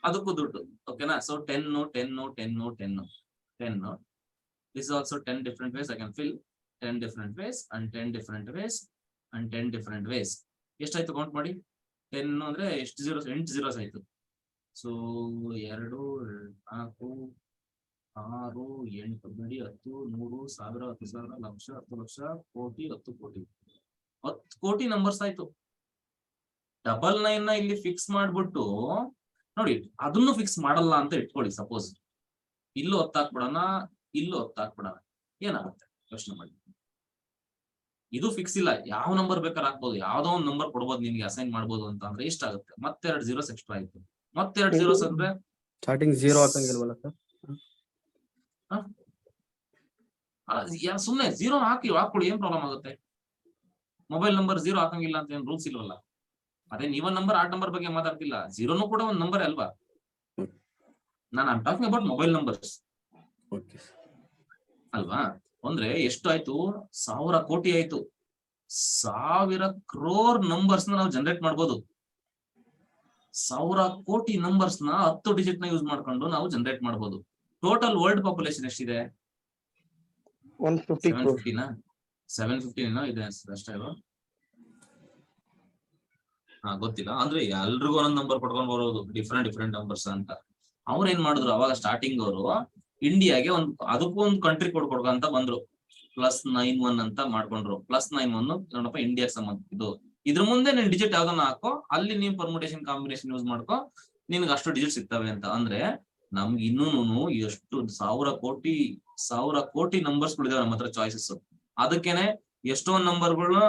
ಅದಕ್ಕೂ ದುಡ್ಡು. ಓಕೆನಾ? So 10 this is also 10 different ways I can fill, 10 different ways and 10 different ways and 10 different ways. ಎಷ್ಟಾಯ್ತು ಕೌಂಟ್ ಮಾಡಿ? 10 ಅಂದ್ರೆ ಎಷ್ಟು zeros? 8 zeros ಆಯ್ತು. ಸೊ 2 4 6 8 ಬಿಡಿ 10 100 1000 10,000 ಲಕ್ಷ 10 ಲಕ್ಷ ಕೋಟಿ 10 ಕೋಟಿ 10 ಕೋಟಿ ನಂಬರ್ಸ್ ಆಯ್ತು. 99 ಇಲ್ಲಿ ಫಿಕ್ಸ್ ಮಾಡ್ಬಿಟ್ಟು ನೋಡಿ, ಅದನ್ನು ಫಿಕ್ಸ್ ಮಾಡಲ್ಲ ಅಂತ ಇಟ್ಕೊಳ್ಳಿ. ಸಪೋಸ್ ಇಲ್ಲೂ 10 ಹಾಕ್ಬಿಡೋಣ, ಇಲ್ಲೂ 10 ಹಾಕ್ಬಿಡೋಣ, ಏನಾಗುತ್ತೆ ಯೋಚನೆ ಮಾಡಿ. ಇದು ಫಿಕ್ಸ್ ಇಲ್ಲ, ಯಾವ ನಂಬರ್ ಬೇಕಾದ್ರೆ ಹಾಕ್ಬೋದು, ಯಾವ್ದೋ ಒಂದು ನಂಬರ್ ಕೊಡ್ಬೋದು ನಿಮ್ಗೆ ಅಸೈನ್ ಮಾಡ್ಬೋದು ಅಂತ ಅಂದ್ರೆ ಎಷ್ಟಾಗುತ್ತೆ? ಮತ್ತೆ 2 zeros ಎಕ್ಸ್ಟ್ರಾ ಆಯ್ತು. ಮತ್ತೆ 2 zeros ಅಂದ್ರೆ ಸ್ಟಾರ್ಟಿಂಗ್ 0 ಹಾಕಂಗಿಲ್ವಲ್ಲ ಸರ್? ಸುಮ್ನೆ 0 ಹಾಕೊಳ್ಳಿ, ಏನ್ ಪ್ರಾಬ್ಲಮ್ ಆಗುತ್ತೆ? ಮೊಬೈಲ್ ನಂಬರ್ 0 ಹಾಕಂಗಿಲ್ಲ ಅಂತ ಏನ್ ರೂಲ್ಸ್ ಇಲ್ವಲ್ಲ. ಅದೇ ನೀವೊಂದ್ ನಂಬರ್ 8 ನಂಬರ್ ಬಗ್ಗೆ ಮಾತಾಡ್ತಿಲ್ಲ, 0 ಕೂಡ ಒಂದ್ ನಂಬರ್ ಅಲ್ವಾ? ನಾನು I'm talking about mobile numbers ಅಲ್ವಾ? ಅಂದ್ರೆ ಎಷ್ಟು ಆಯ್ತು? 1000 ಕೋಟಿ ಆಯ್ತು. 1000 crore ನಂಬರ್ಸ್ ನಾವು ಜನರೇಟ್ ಮಾಡ್ಬೋದು. 1000 ಕೋಟಿ ನಂಬರ್ಸ್ ನ 10 ಡಿಜಿಟ್ ನ ಯೂಸ್ ಮಾಡ್ಕೊಂಡು ನಾವು ಜನರೇಟ್ ಮಾಡ್ಬೋದು. ಟೋಟಲ್ ವರ್ಲ್ಡ್ ಪಾಪ್ಯುಲೇಷನ್ ಎಷ್ಟಿದೆ? 750 ಇದೆ ಅಷ್ಟೇ ಅಲ್ವಾ? ಗೊತ್ತಿಲ್ಲ. ಅಂದ್ರೆ ಎಲ್ರಿಗೂ ಒಂದೊಂದ್ ನಂಬರ್ ಕೊಟ್ಕೊಂಡ್ ಬರೋದು, ಡಿಫ್ರೆಂಟ್ ನಂಬರ್ಸ್ ಅಂತ. ಅವ್ರ ಏನ್ ಮಾಡಿದ್ರು ಅವಾಗ ಸ್ಟಾರ್ಟಿಂಗ್ ಅವರು ಇಂಡಿಯಾಗೆ ಅದಕ್ಕೂ ಒಂದು ಕಂಟ್ರಿ ಕೋಡ್ ಕೊಡ್ಕೊಂತ ಬಂದ್ರು. +91 ಅಂತ ಮಾಡ್ಕೊಂಡ್ರು. +91 ನೋಡಪ್ಪ ಇಂಡಿಯಾಗೆ ಸಂಬಂಧ ಇದು. ಇದ್ರ ಮುಂದೆ ನೀನ್ ಡಿಜಿಟ್ ಯಾವ್ದನ್ನ ಹಾಕೋ, ಅಲ್ಲಿ ನೀನ್ ಪರ್ಮುಟೇಷನ್ ಕಾಂಬಿನೇಷನ್ ಯೂಸ್ ಮಾಡ್ಕೋ, ನಿನ್ಗೆ ಅಷ್ಟು ಡಿಜಿಟ್ ಸಿಗ್ತವೆ ಅಂತ. ಅಂದ್ರೆ ನಮ್ಗೆ ಇನ್ನೂನು ಎಷ್ಟು 1000 ಕೋಟಿ ನಂಬರ್ಸ್ ಗಳಿದಾವೆ ನಮ್ಮ ಹತ್ರ ಚಾಯ್ಸಸ್. ಅದಕ್ಕೇನೆ ಎಷ್ಟೊಂದ್ ನಂಬರ್ಗಳನ್ನ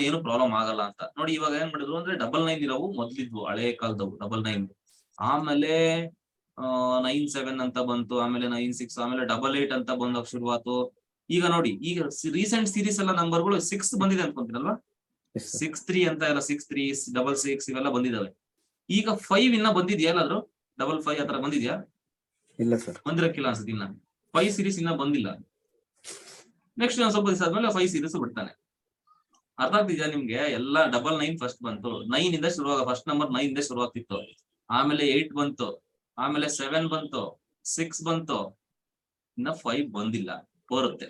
ಏನು ಪ್ರಾಬ್ಲಮ್ ಆಗಲ್ಲ ಅಂತ ನೋಡಿ. ಇವಾಗ ಏನ್ ಮಾಡಿದ್ರು ಅಂದ್ರೆ 99 ಇರೋವು ಮೊದ್ಲಿದ್ವು, ಹಳೆ ಕಾಲದವು 99. ಆಮೇಲೆ 97 ಅಂತ ಬಂತು, ಆಮೇಲೆ 96, ಆಮೇಲೆ 88 ಅಂತ ಬಂದಾಗ ಶುರುವಾತು. ಈಗ ನೋಡಿ, ಈಗ ರೀಸೆಂಟ್ ಸೀರೀಸ್ ಎಲ್ಲ ನಂಬರ್ಗಳು 6 ಬಂದಿದೆ ಅನ್ಕೊಂತೀನಲ್ವಾ? 63 ಅಂತ ಎಲ್ಲ 63, 66 ಇವೆಲ್ಲ ಬಂದಿದಾವೆ. ಈಗ 5 ಇನ್ನ ಬಂದಿದ್ಯಾ? ಎಲ್ಲಾದ್ರು 55 ಆತರ ಬಂದಿದ್ಯಾ? ಇಲ್ಲ ಸರ್, ಬಂದಿರಕ್ಕಿಲ್ಲ ಅನ್ಸುತ್ತೆ. ಇನ್ನ 5 ಸೀರೀಸ್ ಇನ್ನ ಬಂದಿಲ್ಲ. ನೆಕ್ಸ್ಟ್ ಸ್ವಲ್ಪ ದಿವಸ ಆದ್ಮೇಲೆ 5 ಸೀರೀಸ್ ಬಿಡ್ತಾನೆ. ಅರ್ಥ ಆಗ್ತಿದ್ಯಾ ನಿಮ್ಗೆ? ಎಲ್ಲ 99 ಫಸ್ಟ್ ಬಂತು, 9 ಇಂದ ಶುರುವಾಗ ಫಸ್ಟ್ ನಂಬರ್ 9 ಇಂದ ಶುರುವಾಗ್ತಿತ್ತು. ಆಮೇಲೆ 8 ಬಂತು, ಆಮೇಲೆ 7 ಬಂತು, 6 ಬಂತು, ಇನ್ನ 5 ಬಂದಿಲ್ಲ, ಬರುತ್ತೆ.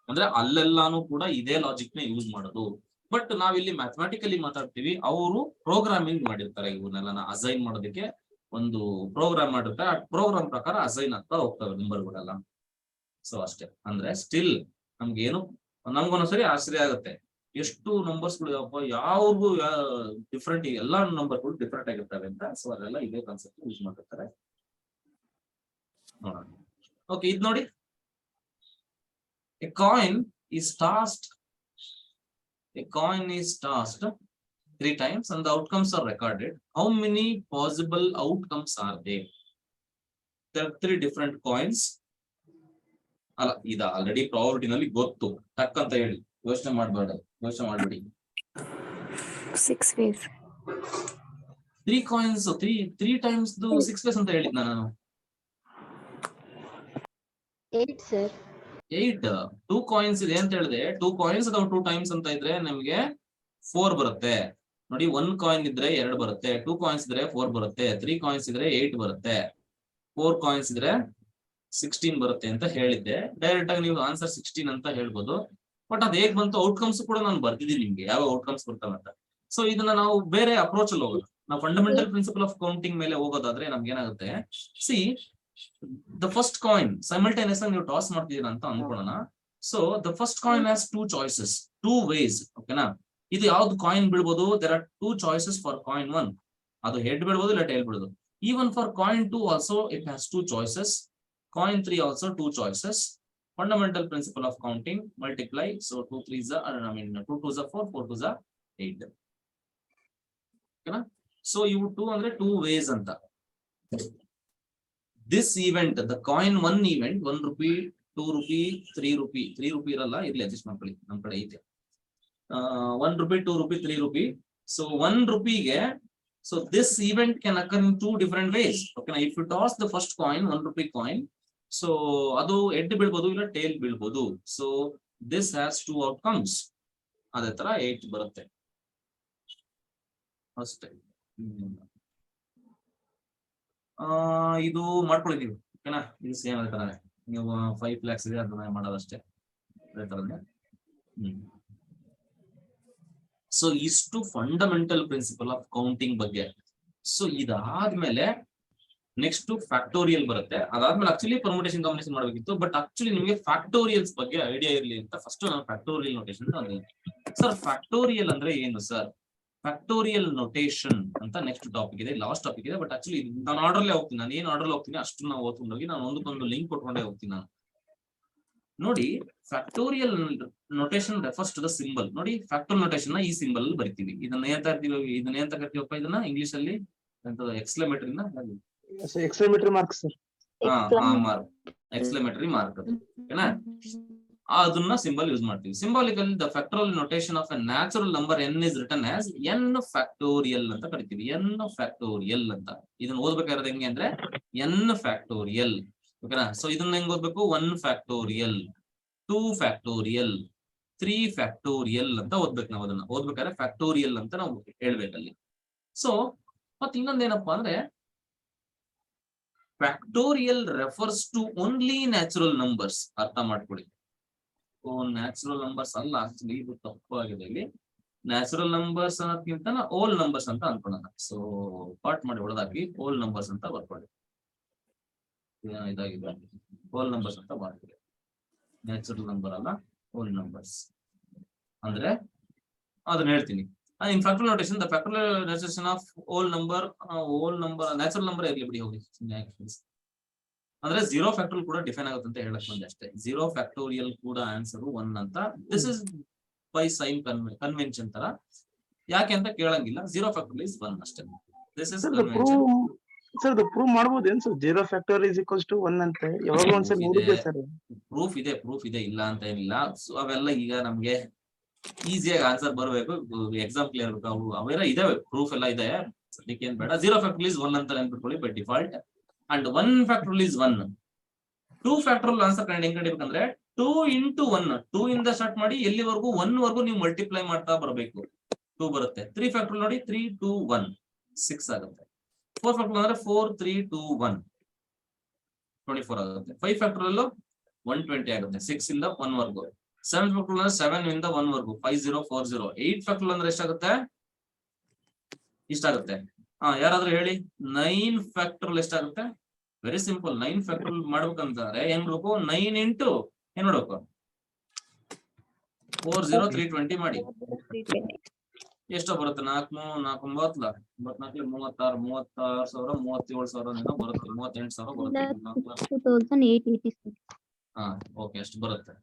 ಅಂದ್ರೆ ಅಲ್ಲೆಲ್ಲಾನು ಕೂಡ ಇದೇ ಲಾಜಿಕ್ ನ ಯೂಸ್ ಮಾಡೋದು. ಬಟ್ ನಾವಿಲ್ಲಿ ಮ್ಯಾಥಮೆಟಿಕಲಿ ಮಾತಾಡ್ತೀವಿ, ಅವರು ಪ್ರೋಗ್ರಾಮಿಂಗ್ ಮಾಡಿರ್ತಾರೆ. ಇವನ್ನೆಲ್ಲ ಅಸೈನ್ ಮಾಡೋದಕ್ಕೆ ಒಂದು ಪ್ರೋಗ್ರಾಮ್ ಮಾಡಿರ್ತಾರೆ. ಆ ಪ್ರೋಗ್ರಾಮ್ ಪ್ರಕಾರ ಅಸೈನ್ ಆಗ್ತಾ ಹೋಗ್ತವೆ ನಂಬರ್ಗಳೆಲ್ಲ. ಸೊ ಅಷ್ಟೇ. ಅಂದ್ರೆ ಸ್ಟಿಲ್ ನಮ್ಗೊಂದ್ಸರಿ ಆಶ್ಚರ್ಯ ಆಗುತ್ತೆ, ಎಷ್ಟು ನಂಬರ್ಸ್ ಗಳಿದಪ್ಪ, ಯಾವ್ದು ಡಿಫ್ರೆಂಟ್, ಎಲ್ಲಾ ನಂಬರ್ಗಳು ಡಿಫ್ರೆಂಟ್ ಆಗಿರ್ತವೆ ಅಂತ. ಸೊ ಅದೆಲ್ಲ ಇದೇ ಕಾನ್ಸೆಪ್ಟ್ ಯೂಸ್ ಮಾಡಿರ್ತಾರೆ. ನೋಡೋಣ. ಓಕೆ, ಇದು ನೋಡಿ, a coin is tossed 3 times and the outcomes are recorded. How many possible outcomes are there? There are 3 different coins. ಅಲ್ಲ, ಇದು ಆಲ್ರೆಡಿ ಪ್ರಾಬಬಿಲಿಟಿ ನಲ್ಲಿ ಗೊತ್ತು, ಟಕ್ ಅಂತ ಹೇಳಿ ಯೋಚನೆ ಮಾಡ್ಬೇಡಿ. 6 ways. 3 coins, 3 times 6 ways ಅಂತ ಹೇಳಿದ್ನ ನಾನು. 8 sir. 8 2 coins ಇದೆ ಅಂತ ಹೇಳಿದೆ. 2 coins ಅಥವಾ 2 times ಅಂತ ಇದ್ರೆ ನಮ್ಗೆ 4 ಬರುತ್ತೆ ನೋಡಿ. 1 ಕಾಯಿನ್ ಇದ್ರೆ 2 ಬರುತ್ತೆ, 2 coins ಇದ್ರೆ 4 ಬರುತ್ತೆ, 3 coins ಇದ್ರೆ 8 ಬರುತ್ತೆ, 4 coins ಇದ್ರೆ 16 ಬರುತ್ತೆ ಅಂತ ಹೇಳಿದ್ದೆ. ಡೈರೆಕ್ಟ್ ಆಗಿ ನೀವು ಆನ್ಸರ್ 16 ಅಂತ ಹೇಳ್ಬೋದು. ಬಟ್ ಅದ್ ಹೇಗ್ ಬಂತು ಔಟ್ಕಮ್ಸ್ ಕೂಡ ನಾನು ಬರ್ತಿದ್ದೀನಿ ನಿಮ್ಗೆ, ಯಾವ ಔಟ್ಕಮ್ಸ್ ಬರ್ತವೆ ಅಂತ. ಸೊ ಇದನ್ನ ನಾವು ಬೇರೆ ಅಪ್ರೋಚ್ ಅಲ್ಲಿ ಹೋಗೋದು. ನಾವು ಫಂಡಮೆಂಟಲ್ ಪ್ರಿನ್ಸಿಪಲ್ ಆಫ್ ಕೌಂಟಿಂಗ್ ಮೇಲೆ ಹೋಗೋದಾದ್ರೆ ನಮ್ಗೆ ಏನಾಗುತ್ತೆ, see the first coin simultaneous ಆಗಿ ನೀವು ಟಾಸ್ ಮಾಡ್ತಿದ್ದೀರಾ ಅಂತ ಅನ್ಕೊಳ್ಳೋಣ. So the first coin has 2 choices, 2 ways. ಓಕೆನಾ? ಇದು ಯಾವ್ದು ಕಾಯಿನ್ ಬೀಳ್ಬೋದು? There are 2 choices for coin 1. ಅದು ಹೆಡ್ ಬೀಳ್ಬೋದು ಇಲ್ಲ ಟೇಲ್ ಬೀಳ್ಬೋದು. Even for coin 2 also it has 2 choices. Coin 3 also 2 choices. Fundamental principle of counting, multiply. So 2 3s are, 2 2s are 4, 4 2s are 8. Okay na? So you do andre 2 ways anta. This event, the coin 1 event, 1 rupee, 2 rupee, 3 rupee. 3 rupee iralla, irli adjust ಮಾಡ್ಕೊಳ್ಳಿ, ನಮ್ಮ ಕಡೆ ಐತೆ. 1 rupee, 2 rupee, 3 rupee. So 1 rupee ge, so this event can occur in 2 different ways. Okay, if you toss the first coin, 1 rupee coin, so adu head ಬೀಳ್ಬೋದು ಇಲ್ಲ tail ಬೀಳ್ಬೋದು. So this has 2 outcomes. ಅದೇ ತರ 8 ಬರುತ್ತೆ ಅಷ್ಟೇ. ಇದು ಮಾಡ್ಕೊಳ್ಳಿ ನೀವು, ಓಕೆನಾ? ಇದು ಸೇಮ್ ಅದೇ ತರ, ನೀವು 5 lakhs ಇದೆ ಅದನ್ನ ಮಾಡೋದಷ್ಟೇ ಅದೇ ತರನೇ. ಸೊ ಇಷ್ಟು ಫಂಡಮೆಂಟಲ್ ಪ್ರಿನ್ಸಿಪಲ್ ಆಫ್ ಕೌಂಟಿಂಗ್ ಬಗ್ಗೆ. ಸೊ ಇದಾದ್ಮೇಲೆ ನೆಕ್ಸ್ಟ್ ಫ್ಯಾಕ್ಟೋರಿಯಲ್ ಬರುತ್ತೆ. ಅದಾದ್ಮೇಲೆ ಆಕ್ಚುಲಿ ಪರ್ಮುಟೇಷನ್ ಕಾಂಬಿನೇಷನ್ ಮಾಡಬೇಕಿತ್ತು, ಬಟ್ ಆಕ್ಚುಲಿ ನಿಮಗೆ ಫ್ಯಾಕ್ಟೋರಿಯಲ್ಸ್ ಬಗ್ಗೆ ಐಡಿಯಾ ಇರಲಿ ಅಂತ ಫಸ್ಟ್ ನಾನು ಫ್ಯಾಕ್ಟೋರಿಯಲ್ ನೋಟೇಷನ್ ತಂದೆ. ಸರ್ ಫ್ಯಾಕ್ಟೋರಿಯಲ್ ಅಂದ್ರೆ ಏನು ಸರ್? ಫ್ಯಾಕ್ಟೋರಿಯಲ್ ನೊಟೇಷನ್ ಅಂತ ನೆಕ್ಸ್ಟ್ ಟಾಪಿಕ್ ಇದೆ, ಲಾಸ್ಟ್ ಟಾಪಿಕ್ ಇದೆ. ಬಟ್ ಆಕ್ಚುಲಿ ನಾನು ಆರ್ಡರ್ಲೇ ಹೋಗ್ತೀನಿ, ನಾನು ಏನ್ ಆರ್ಡರ್ ಹೋಗ್ತೀನಿ ಅಷ್ಟು ನಾವು ಓದ್ಕೊಂಡು ಹೋಗಿ ನಾನು ಒಂದಕ್ಕೊಂದು ಲಿಂಕ್ ಕೊಟ್ಕೊಂಡೇ ಹೋಗ್ತೀನಿ ನಾನು. ನೋಡಿ, factorial notation refers to the symbol. ನೋಡಿ, ಫ್ಯಾಕ್ಟೋರಿಯಲ್ ನೊಟೇಷನ್ ಈ ಸಿಂಬಲ್ ಬರಿತೀವಿ. ಇದನ್ನ ಏನ್ ಕರಿತೀವಪ್ಪ? ಇದನ್ನ ಇಂಗ್ಲಿಷ್ ಅಲ್ಲಿ exclamatory mark sir. Exclamatory mark ಓಕೆನಾ? ಅದನ್ನ ಸಿಂಬಲ್ ಯೂಸ್ ಮಾಡ್ತೀವಿ. Symbolically the factorial notation of a natural number n is written as n factorial ಅಂತ ಕರಿತೀವಿ. n ಫ್ಯಾಕ್ಟೋರಿಯಲ್ ಅಂತ. ಇದನ್ನ ಓದ್ಬೇಕಾದ್ರೆ ಹೆಂಗೆ ಅಂದ್ರೆ n ಫ್ಯಾಕ್ಟೋರಿಯಲ್, ಓಕೆನಾ? ಸೊ ಇದನ್ನ ಹೆಂಗ್ ಓದ್ಬೇಕು? 1 ಫ್ಯಾಕ್ಟೋರಿಯಲ್, 2 ಫ್ಯಾಕ್ಟೋರಿಯಲ್, 3 ಫ್ಯಾಕ್ಟೋರಿಯಲ್ ಅಂತ ಓದ್ಬೇಕು. ನಾವು ಅದನ್ನ ಓದ್ಬೇಕಾದ್ರೆ ಫ್ಯಾಕ್ಟೋರಿಯಲ್ ಅಂತ ನಾವು ಹೇಳ್ಬೇಕಲ್ಲಿ. ಸೊ ಮತ್ತೆ ಇನ್ನೊಂದೇನಪ್ಪಾ ಅಂದ್ರೆ factorial refers to only natural numbers. ಅರ್ಥ ಮಾಡ್ಕೊಳ್ಳಿ. ನ್ಯಾಚುರಲ್ ನಂಬರ್ಸ್ ಅಲ್ಲ, ಆಕ್ಚುಲಿ ಇದು ತಪ್ಪಾಗಿದೆ. ಇಲ್ಲಿ ನ್ಯಾಚುರಲ್ ನಂಬರ್ಸ್ ಅನ್ನೋದಕ್ಕಿಂತ ಓಲ್ ನಂಬರ್ಸ್ ಅಂತ ಅನ್ಕೊಳ್ಳೋಣ. ಸೊ ಪಾರ್ಟ್ ಮಾಡಿ ಹೊಡೆದಾಕಿ ಓಲ್ ನಂಬರ್ಸ್ ಅಂತ ಬರ್ಕೊಳ್ಳಿ. ಇದಾಗಿದೆ, ಹೋಲ್ ನಂಬರ್ಸ್ ಅಂತ ಮಾಡ್ತೀವಿ. ನ್ಯಾಚುರಲ್ ನಂಬರ್ ಅಲ್ಲ, ಹೋಲ್ ನಂಬರ್ಸ್ ಅಂದ್ರೆ ಅದನ್ನ ಹೇಳ್ತೀನಿ. In factorial notation, the factorial notation of whole number, natural number ಇರ್ಲಿ ಬಿಡಿ, ಹೋಗಿ ಅಂದ್ರೆ 0 ಫ್ಯಾಕ್ಟೋರಿಯಲ್ ಕೂಡ ಡಿಫೈನ್ ಆಗುತ್ತೆ ಅಂತ ಹೇಳಕ್ ಬಂದೆ ಅಷ್ಟೇ. 0 ಫ್ಯಾಕ್ಟೋರಿಯಲ್ ಕೂಡ ಆನ್ಸರ್ 1 ಅಂತ. This is by sign convention ತರ. ಯಾಕೆ ಅಂತ ಕೇಳಂಗಿಲ್ಲ, 0 ಫ್ಯಾಕ್ಟೋರಿಯಲ್ ಇಸ್ 1 ಅಷ್ಟೇ. This is convention. ಸರ್ ಅದು ಪ್ರೂವ್ ಮಾಡಬಹುದೇನು sir? 0 factorial is equals to 1 ಅಂತ ಯಾವಾಗ ಒಂದ್ಸರಿ ನೋಡಿದ್ದೆ ಸರ್. ಪ್ರೂಫ್ ಇದೆ, ಇಲ್ಲ ಅಂತ ಏನಿಲ್ಲ. ಸೊ ಅವೆಲ್ಲ ಈಗ ನಮ್ಗೆ ಈಸಿಯಾಗಿ ಆನ್ಸರ್ ಬರಬೇಕು, ಎಕ್ಸಾಮ್ ಕ್ಲಿಯರ್ ಆಗಬೇಕು, ಅವೆಲ್ಲ ಇದಾವೆ, ಪ್ರೂಫ್ ಎಲ್ಲ ಇದೆ. ಅದಕ್ಕೆ ಏನ್ ಬೇಡ. 0 ಫ್ಯಾಕ್ಟೋರಿಯಲ್ ಇಸ್ 1 ಅಂತ ನೆನ್ಪಿಟ್ಕೊಳ್ಳಿ by default. And 1 factorial is 1. 2 factorial answer ಹೆಂಗ್ ಕಂಡಿಬೇಕಂದ್ರೆ 2 into 1, 2 ಇಂದ ಸ್ಟಾರ್ಟ್ ಮಾಡಿ ಎಲ್ಲಿವರೆಗೂ 1 ವರೆಗೂ ನೀವು ಮಲ್ಟಿಪ್ಲೈ ಮಾಡ್ತಾ ಬರಬೇಕು. 2 ಬರುತ್ತೆ. 3 ಫ್ಯಾಕ್ಟೋರಿಯಲ್ ನೋಡಿ, 3 2 1 6 ಆಗುತ್ತೆ. 4 ಫ್ಯಾಕ್ಟೋರಿಯಲ್ ಅಂದ್ರೆ 4 3 2 1 24 ಆಗುತ್ತೆ. 5 ಫ್ಯಾಕ್ಟೋರಿಯಲ್ 120 ಆಗುತ್ತೆ, 6 ಇಂದ 1 ವರೆಗೂ. 7 ಫ್ಯಾಕ್ಟೋರಿಯಲ್ ಅಂದ್ರೆ 7 ಇಂದ 1 ವರೆಗೂ 5040. 8 ಫ್ಯಾಕ್ಟೋರಿಯಲ್ ಅಂದ್ರೆ ಎಷ್ಟಾಗುತ್ತೆ? ಇಷ್ಟಾಗುತ್ತೆ. ಯಾರಾದ್ರೂ ಹೇಳಿ 9 ಫ್ಯಾಕ್ಟೋರಿಯಲ್ ಎಷ್ಟಾಗುತ್ತೆ? Very simple. 9 ಫ್ಯಾಕ್ಟೋರಿಯಲ್ ಮಾಡ್ಬೇಕಂತಾರೆ ಏನ್ ಮಾಡ್ಬೇಕು? 9 ಇಂಟು ಏನ್ ಮಾಡ್ಬೇಕು? 40 320 ಮಾಡಿ ಎಷ್ಟೋ ಬರುತ್ತೆ? 4 4 9 94 36 36,000 37,000 ಬರುತ್ತೆ. 38,000 ಬರುತ್ತೆ. 2886. ಓಕೆ, ಅಷ್ಟು ಬರುತ್ತೆ.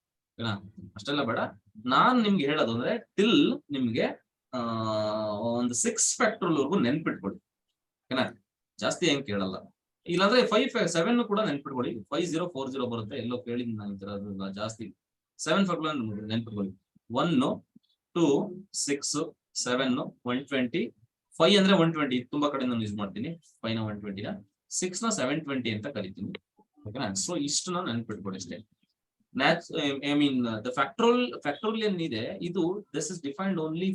ಅಷ್ಟೆಲ್ಲ ಬೇಡ. ನಾನ್ ನಿಮ್ಗೆ ಹೇಳೋದು ಅಂದ್ರೆ ಟಿಲ್ ನಿಮ್ಗೆ ಒಂದು 6 ಫ್ಯಾಕ್ಟೋರಿಯಲ್ ವರ್ಗು ನೆನ್ಪಿಟ್ಕೊಳ್ಳಿ, ಓಕೆನಾ? ಜಾಸ್ತಿ ಹೆಂಗ್ ಕೇಳಲ್ಲ. ಇಲ್ಲಾಂದ್ರೆ 5 7 ಕೂಡ ನೆನ್ಪಿಟ್ಕೊಳ್ಳಿ. 5040 ಬರುತ್ತೆ. ಎಲ್ಲೋ ಕೇಳಿದ್ ನಾನು ಜಾಸ್ತಿ. 7 ಫ್ಯಾಕ್ಟೋರಿಯಲ್ ನೆನ್ಪಿಟ್ಕೊಳ್ಳಿ. 1 2 6 7 120. 5 ಅಂದ್ರೆ 120 ತುಂಬಾ ಕಡೆ ನಾನು ಯೂಸ್ ಮಾಡ್ತೀನಿ. 5 ನ 120 ನ 6 ನ 720 ಅಂತ ಕರಿತೀನಿ, ಓಕೆನಾ? ಸೊ ಇಷ್ಟು ನಾನು ನೆನ್ಪಿಟ್ಕೊಳ್ಳಿ ಅಷ್ಟೇ. the factorial ಏನಿದೆ ಇದು this is defined only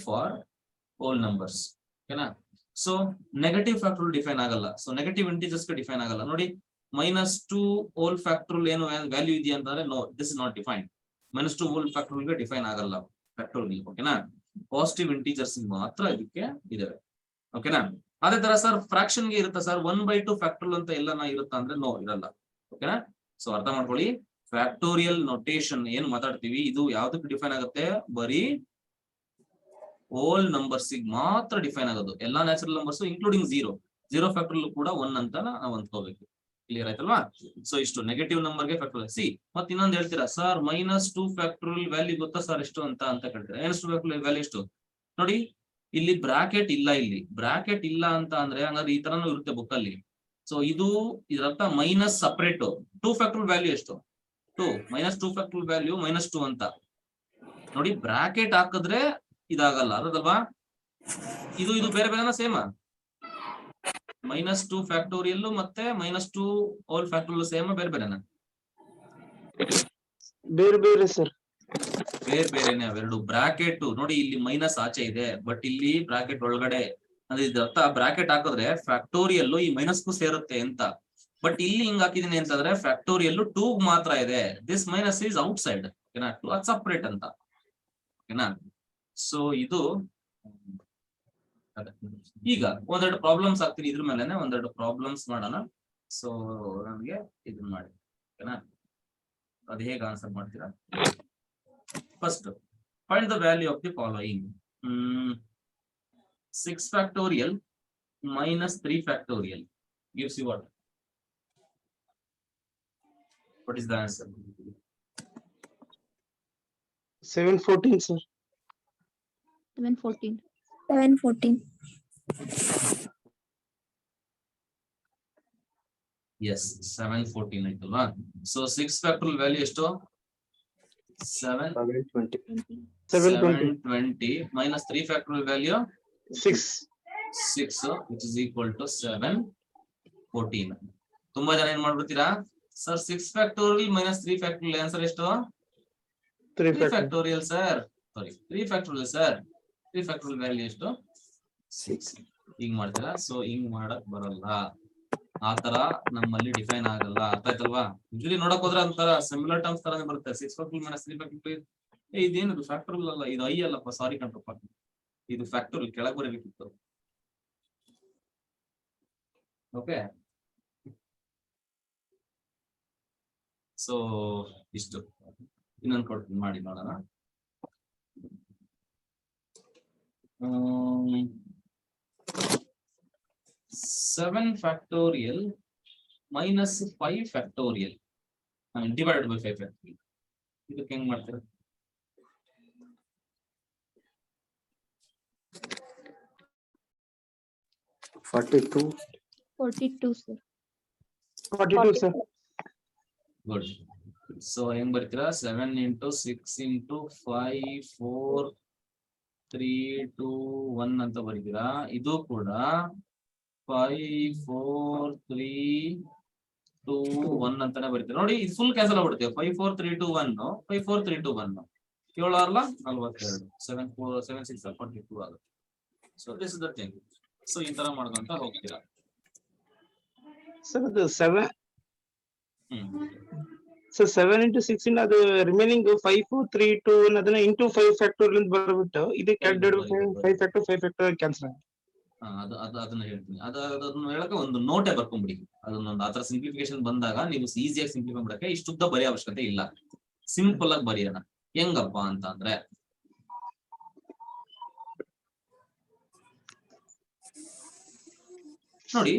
for whole numbers, ಓಕೆನಾ? ಸೊ ನೆಗೆಟಿವ್ ಫ್ಯಾಕ್ಟೋರಿಯಲ್ ಡಿಫೈನ್ ಆಗಲ್ಲ. ಸೊ ನೆಗೆಟಿವ್ ಇಂಟಿಜರ್ಸ್ ಡಿಫೈನ್ ಆಗಲ್ಲ. ನೋಡಿ, -2 ಹೋಲ್ ಫ್ಯಾಕ್ಟೋರಿಯಲ್ ಏನು ವ್ಯಾಲ್ಯೂ ಇದೆಯಾ ಅಂತಂದ್ರೆ no, this is not defined. -2 whole factorial define ಆಗಲ್ಲ ಫ್ಯಾಕ್ಟೋರಿಯಲ್, ಓಕೆನಾ? ಪಾಸಿಟಿವ್ ಇಂಟಿಜರ್ಸ್ ಮಾತ್ರ ಇದಕ್ಕೆ ಇದಾವೆ, ಓಕೆನಾ? ಅದೇ ತರ ಸರ್ ಫ್ರಾಕ್ಷನ್ ಗೆ ಇರುತ್ತಾ ಸರ್? 1/2 ಫ್ಯಾಕ್ಟೋರಿಯಲ್ ಅಂತ ಎಲ್ಲ ಇರುತ್ತಾ ಅಂದ್ರೆ ನೋ, ಇರಲ್ಲ, ಓಕೆನಾ? ಸೊ ಅರ್ಥ ಮಾಡ್ಕೊಳ್ಳಿ, ಫ್ಯಾಕ್ಟೋರಿಯಲ್ ನೊಟೇಶನ್ ಏನ್ ಮಾತಾಡ್ತೀವಿ ಇದು ಯಾವ್ದಕ್ಕೆ ಡಿಫೈನ್ ಆಗುತ್ತೆ, ಬರೀ ಹೋಲ್ ನಂಬರ್ಸ್ ಮಾತ್ರ ಡಿಫೈನ್ ಆಗೋದು. ಎಲ್ಲಾ natural numbers including zero factorial ಕೂಡ 1 ಅಂತ ನಾವು ಅಂದ್ಕೋಬೇಕು. ಕ್ಲಿಯರ್ ಆಯ್ತಲ್ವಾ? ಸೊ ಇಷ್ಟು ನೆಗೆಟಿವ್ ನಂಬರ್ಗೆ ಫ್ಯಾಕ್ಟೋರಿಯಲ್. ಸಿ ಮತ್ತೆ ಇನ್ನೊಂದು ಹೇಳ್ತೀರಾ ಸರ್ -2 ಫ್ಯಾಕ್ಟೋರಿಯಲ್ ವ್ಯಾಲ್ಯೂ ಗೊತ್ತಾ ಸರ್ ಎಷ್ಟು ಅಂತ ಕೇಳ್ತೀರಾ. -2 ಫ್ಯಾಕ್ಟೋರಿಯಲ್ ವ್ಯಾಲ್ಯೂ ಎಷ್ಟು ನೋಡಿ, ಇಲ್ಲಿ ಬ್ರಾಕೆಟ್ ಇಲ್ಲ, ಇಲ್ಲಿ ಬ್ರಾಕೆಟ್ ಇಲ್ಲ ಅಂತ ಅಂದ್ರೆ ಹಂಗಾದ್ರೆ ಈ ತರನು ಇರುತ್ತೆ ಬುಕ್ ಅಲ್ಲಿ. ಸೊ ಇದು ಇದರರ್ಥ ಮೈನಸ್ ಸಪರೇಟ್ 2 ಫ್ಯಾಕ್ಟೋರಿಯಲ್ ವ್ಯಾಲ್ಯೂ ಎಷ್ಟು 2 -2 ಫ್ಯಾಕ್ಟೋರಿಯಲ್ ವ್ಯಾಲ್ಯೂ -2 ಅಂತ ನೋಡಿ. ಬ್ರಾಕೆಟ್ ಹಾಕಿದ್ರೆ ಇದಾಗಲ್ಲ ಅದಲ್ವಾ. ಇದು ಬೇರೆ ಬೇರೆನಾ ಸೇಮ್? -2 ಫ್ಯಾಕ್ಟೋರಿಯಲ್ ಮತ್ತೆ -2 ಹೋಲ್ ಫ್ಯಾಕ್ಟೋರಿಯಲ್ ಸೇಮ್ ಬೇರೆ ಬೇರೆನಾ? ಬೇರೆ ಸರ್, ಬೇರೆನೆ ಅವೆರಡು. ಬ್ರಾಕೆಟ್ ನೋಡಿ ಇಲ್ಲಿ ಮೈನಸ್ ಆಚೆ ಇದೆ, ಬಟ್ ಇಲ್ಲಿ ಬ್ರಾಕೆಟ್ ಒಳಗಡೆ ಅಂದ್ರೆ ಇದರ್ಥ ಬ್ರಾಕೆಟ್ ಹಾಕಿದ್ರೆ ಫ್ಯಾಕ್ಟೋರಿಯಲ್ ಈ ಮೈನಸ್ಗೂ ಸೇರುತ್ತೆ ಅಂತ. ಬಟ್ ಇಲ್ಲಿ ಹಿಂಗ್ ಹಾಕಿದೀನಿ ಅಂತಂದ್ರೆ ಫ್ಯಾಕ್ಟೋರಿಯಲ್ 2 ಮಾತ್ರ ಇದೆ. This minus is out side, ಓಕೆನಾ, ಅದು ಸಪರೇಟ್ ಅಂತ, ಓಕೆನಾ. ಸೊ ಇದು ಈಗ ಒಂದೆರಡು ಪ್ರಾಬ್ಲಮ್ಸ್ ಹಾಕ್ತೀನಿ, ಇದ್ರ ಮೇಲೆ ಒಂದೆರಡು ಪ್ರಾಬ್ಲಮ್ಸ್ ಮಾಡೋಣ. ಸೊ ನಮ್ಗೆ ಇದನ್ನ ಮಾಡಿ, ಓಕೆನಾ. ಅದು ಹೇಗೆ ಆನ್ಸರ್ ಮಾಡ್ತೀರಾ? First find the value of the following. 6 factorial -3 factorial gives you what? What is the answer? 714 sir. 714. 714. Yes, 714 ಆಯ್ತಲ್ವಾ. ಸೊ 6 ಫ್ಯಾಕ್ಟೋರಿಯಲ್ ವ್ಯಾಲ್ಯೂ ಎಷ್ಟು? 720. 720 -3 factorial value 6. 6 which is equal to 714. ತುಂಬಾ ಜನ ಏನ್ ಮಾಡ್ಬಿಡ್ತೀರಾ ಸರ್, 6 ಫ್ಯಾಕ್ಟೋರಿಯಲ್ -3 ಫ್ಯಾಕ್ಟೋರಿಯಲ್ ಆನ್ಸರ್ ಎಷ್ಟು? 3 ಫ್ಯಾಕ್ಟೋರಿಯಲ್ ಸರ್, ಸಾರಿ 3 ಫ್ಯಾಕ್ಟೋರಿಯಲ್ ಸರ್. 3 ಫ್ಯಾಕ್ಟೋರಿಯಲ್ ವ್ಯಾಲ್ಯೂ ಎಷ್ಟು? 6. ಹಿಂಗ್ ಮಾಡ್ತೀರಾ. ಸೊ ಹಿಂಗ್ ಮಾಡಕ್ ಬರಲ್ಲ, ಆತರ ನಮ್ಮಲ್ಲಿ ಡಿಫೈನ್ ಆಗಲ್ಲ. ಅರ್ಥ ಆಯ್ತಲ್ವಾ? ಯೂಶಲಿ ನೋಡಕ್ ಹೋದ್ರೆ ಒಂಥರ ಸಿಮಿಲರ್ ಟರ್ಮ್ಸ್ ತರಾನೇ ಬರುತ್ತೆ. 6 ಫ್ಯಾಕ್ಟೋರಿಯಲ್ -3 ಫ್ಯಾಕ್ಟೋರಿಯಲ್, ಇದೇನದು ಫ್ಯಾಕ್ಟೋರಿಯಲ್ ಅಲ್ಲ, ಇದು ಐ ಅಲ್ಲಪ್ಪ, ಸಾರಿ ಕಣ್ರಪ್ಪ, ಇದು ಫ್ಯಾಕ್ಟೋರಿಯಲ್ ಕೆಳಗೆ ಬರಬೇಕಿತ್ತು. ಓಕೆ, ಸೊ ಇಷ್ಟು. ಇನ್ನೊಂದು ಕೊಡ್ತೀನಿ, ಮಾಡಿ ನೋಡೋಣ. 7 factorial -5 factorial divided by 5 factorial, ಇದಕ್ಕೆ ಹೆಂಗ್ ಮಾಡ್ತೀರಾ? Forty-two. 42 sir. 42 sir. Good. So ಹೆಂಗ್ ಬರ್ತೀರಾ? 7 × 6 × 5 4 3 2 1 ಅಂತ ಬರೀತೀರಾ. ಇದು ಕೂಡ 5 4 3 2 1 ಅಂತಾನೆ ಬರೀತೀರಾ. ನೋಡಿ ಇದು ಫುಲ್ ಕ್ಯಾನ್ಸಲ್ ಆಗ್ಬಿಡುತ್ತೆ. 5 4 3 2 1 5 4 3 2 1 7 6 42 7 4 7 6 42 ಆಗುತ್ತೆ. So this is the thing. So ಈ ತರ ಮಾಡ್ಕೊಂತ ಹೋಗ್ತೀರಾ. ಸರ್ ಅದು 7. ಹ್ಮ್ ಸೊ 7 × 6 ಇಂದ ಅದು ರಿಮೈನಿಂಗ್ 5 4 3 2 1 ಅದನ್ನ ಇಂಟು 5 ಫ್ಯಾಕ್ಟೋರಿಯಲ್ ಅಂತ ಬರ್ಬಿಟ್ಟು ಇದಕ್ಕೆ 5 ಫ್ಯಾಕ್ಟೋರಿಯಲ್ ಕ್ಯಾನ್ಸಲ್. ಅದನ್ನ ಹೇಳ್ತೀನಿ. ಅದನ್ನ ಹೇಳಕ್ಕೆ ಒಂದು ನೋಟೇ ಬರ್ಕೊಂಡ್ಬಿಡಿ. ಅದನ್ನೊಂದು ಆತರ ಸಿಂಪ್ಲಿಫಿಕೇಶನ್ ಬಂದಾಗ ನೀವು ಈಸಿಯಾಗಿ ಸಿಂಪ್ಲಿಫೈ ಮಾಡಕ್ಕೆ ಇಷ್ಟುದ್ದ ಬರೆಯೋ ಅವಶ್ಯಕತೆ ಇಲ್ಲ. ಸಿಂಪಲ್ ಆಗಿ ಬರೆಯೋಣ. ಹೆಂಗಪ್ಪ ಅಂತ ಅಂದ್ರೆ, ನೋಡಿ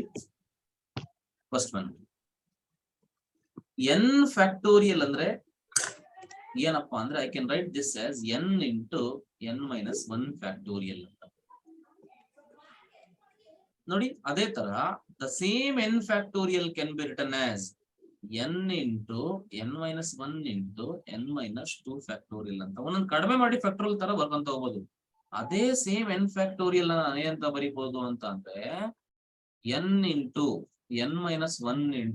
ಫಸ್ಟ್ ಒನ್ n ಫ್ಯಾಕ್ಟೋರಿಯಲ್ ಅಂದ್ರೆ ಏನಪ್ಪಾ ಅಂದ್ರೆ I can write this as n × n - 1 factorial ಅಂತ. ನೋಡಿ ಅದೇ ತರ the same n factorial can be written as n × n - 1 × n - 2 factorial ಅಂತ. ಒಂದೊಂದು ಕಡಿಮೆ ಮಾಡಿ ಫ್ಯಾಕ್ಟೋರಿಯಲ್ ತರ ಬರ್ಕೊಂತ ಹೋಗ್ಬೋದು. ಅದೇ ಸೇಮ್ n ಫ್ಯಾಕ್ಟೋರಿಯಲ್ ಏನಂತ ಬರೀಬಹುದು ಅಂತ ಅಂದ್ರೆ n × n - 1 ×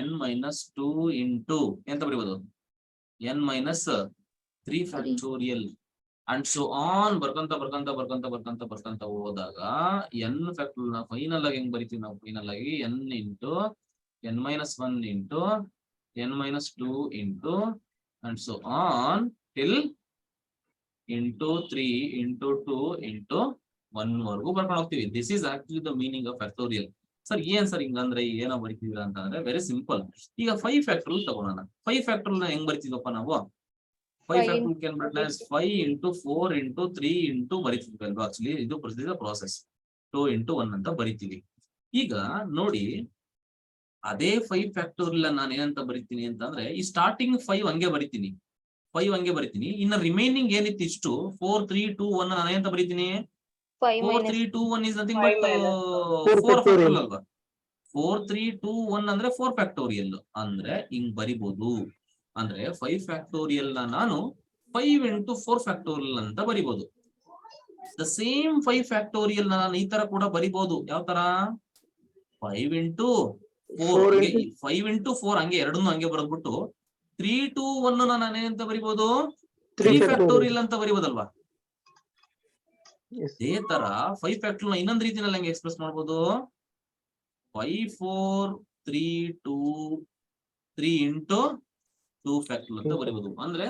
n - 2 ಎಂತ ಬರೀಬಹುದು n - 3 factorial and so on ಬರ್ಕಂತ ಹೋದಾಗ n ಫ್ಯಾಕ್ಟೋರಿಯಲ್ ನ ಫೈನಲ್ ಆಗಿ ಹೆಂಗ್ ಬರಿತೀವಿ ನಾವು? ಫೈನಲ್ ಆಗಿ n × n - 1 × n - 2 and so on till × 3 × 2 × 1 ವರೆಗೂ ಬರ್ಕೊಂಡು ಹೋಗ್ತೀವಿ. This is actually the meaning of factorial. Sir ಏನ್ ಸರ್ ಹಿಂಗಂದ್ರೆ ಏನೋ ಬರಿತಿದ್ದೀರಾ ಅಂತಂದ್ರೆ ವೆರಿ ಸಿಂಪಲ್. ಈಗ 5 ಫ್ಯಾಕ್ಟೋರಿಯಲ್ ತಗೊಳ್ಳೋಣ. 5 ಫ್ಯಾಕ್ಟೋರಿಯಲ್ ಹೆಂಗ್ ಬರಿತಿದ್ವಪ್ಪ ನಾವು? 5 factorial can be written as 5 into 4 into 3 into ಬರಿತಿದ್ವಿ ಅಲ್ವಾ? ಆಕ್ಚುಲಿ ಇದು ಪ್ರೊಸೀಜರ್ ಪ್ರಾಸೆಸ್ 2 into 1 ಅಂತ ಬರಿತೀವಿ. ಈಗ ನೋಡಿ ಅದೇ 5 ಫ್ಯಾಕ್ಟೋರಿಯಲ್ ನಾನು ಏನಂತ ಬರಿತೀನಿ ಅಂತಂದ್ರೆ ಈ ಸ್ಟಾರ್ಟಿಂಗ್ 5 ಹಂಗೆ ಬರಿತೀನಿ, 5 ಹಂಗೆ ಬರಿತೀನಿ. ಇನ್ನ ರಿಮೈನಿಂಗ್ ಏನಿತ್ತು ಇಷ್ಟು 4 3 2 1 ನಾನು ಏನಂತ ಬರಿತೀನಿ? 4 3 2 1 is nothing but 4 ಫ್ಯಾಕ್ಟೋರಿಯಲ್ ಅಲ್ವಾ? 4 3 2 1 ಅಂದ್ರೆ 4 ಫ್ಯಾಕ್ಟೋರಿಯಲ್ ಅಂದ್ರೆ ಹಿಂಗ್ ಬರಿಬಹುದು. ಅಂದ್ರೆ 5 ಫ್ಯಾಕ್ಟೋರಿಯಲ್ ನಾನು 5 into 4 ಫ್ಯಾಕ್ಟೋರಿಯಲ್ ಅಂತ ಬರಿಬಹುದು. ದ ಸೇಮ್ 5 ಫ್ಯಾಕ್ಟೋರಿಯಲ್ ನಾನು ಈ ತರ ಕೂಡ ಬರಿಬಹುದು. ಯಾವ ತರ? 5 into 4 5 into 4 ಹಂಗೆ ಎರಡನ್ನೂ ಹಂಗೆ ಬರೆದ್ಬಿಟ್ಟು 3 2 1 ನಾನು ಏನಂತ ಬರಿಬಹುದು? 3 ಫ್ಯಾಕ್ಟೋರಿಯಲ್ ಅಂತ ಬರಿಬಹುದಲ್ವಾ? ಅದೇ ತರ 5 ಫ್ಯಾಕ್ಟೋರಿಯಲ್ ಇನ್ನೊಂದು ರೀತಿಯಲ್ಲಿ ಹೆಂಗೆ ಎಕ್ಸ್ಪ್ರೆಸ್ ಮಾಡಬಹುದು? 5 4 3 2 3 into 2 ಫ್ಯಾಕ್ಟೋರಿಯಲ್ ಅಂತ ಬರಿಬಹುದು. ಅಂದ್ರೆ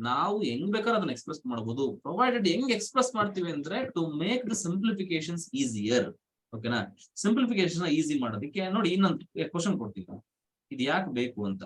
ನಾವು ಹೆಂಗ್ ಬೇಕಾದ್ರೆ ಅದನ್ನ ಎಕ್ಸ್ಪ್ರೆಸ್ ಮಾಡಬಹುದು, ಪ್ರೊವೈಡೆಡ್ ಹೆಂಗ್ ಎಕ್ಸ್ಪ್ರೆಸ್ ಮಾಡ್ತೀವಿ ಅಂದ್ರೆ to make the simplifications easier. ಓಕೆನಾ? ಸಿಂಪ್ಲಿಫಿಕೇಶನ್ ಈಸಿ ಮಾಡೋದಕ್ಕೆ ನೋಡಿ ಇನ್ನೊಂದು ಕ್ವಶನ್ ಕೊಡ್ತೀವಿ, ಇದು ಯಾಕೆ ಬೇಕು ಅಂತ.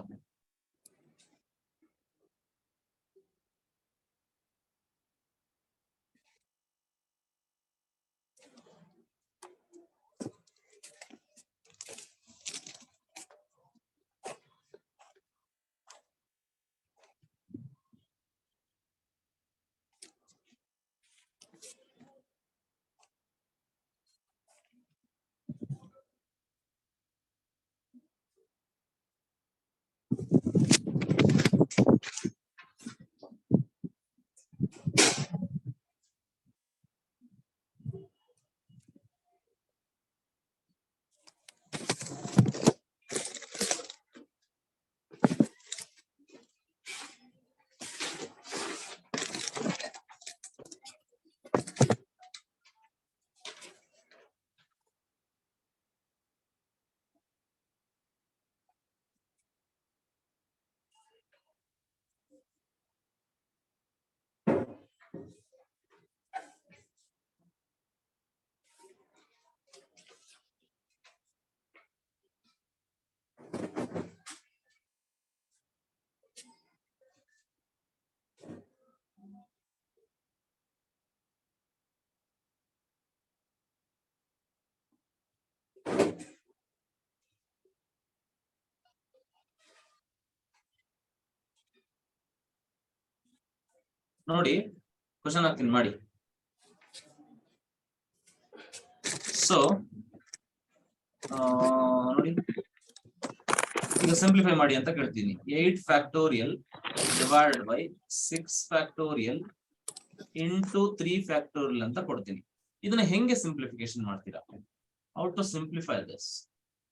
ನೋಡಿ ಕ್ವಶನ್ ಹಾಕ್ತೀನಿ ಮಾಡಿ. ಸೊ ನೋಡಿ ಈಗ ಸಿಂಪ್ಲಿಫೈ ಮಾಡಿ ಅಂತ ಕೇಳ್ತೀನಿ. 8 factorial divided by 6 factorial into 3 factorial ಅಂತ ಕೊಡ್ತೀನಿ. ಇದನ್ನ ಹೆಂಗೆ ಸಿಂಪ್ಲಿಫಿಕೇಶನ್ ಮಾಡ್ತೀರಾ? How to simplify this?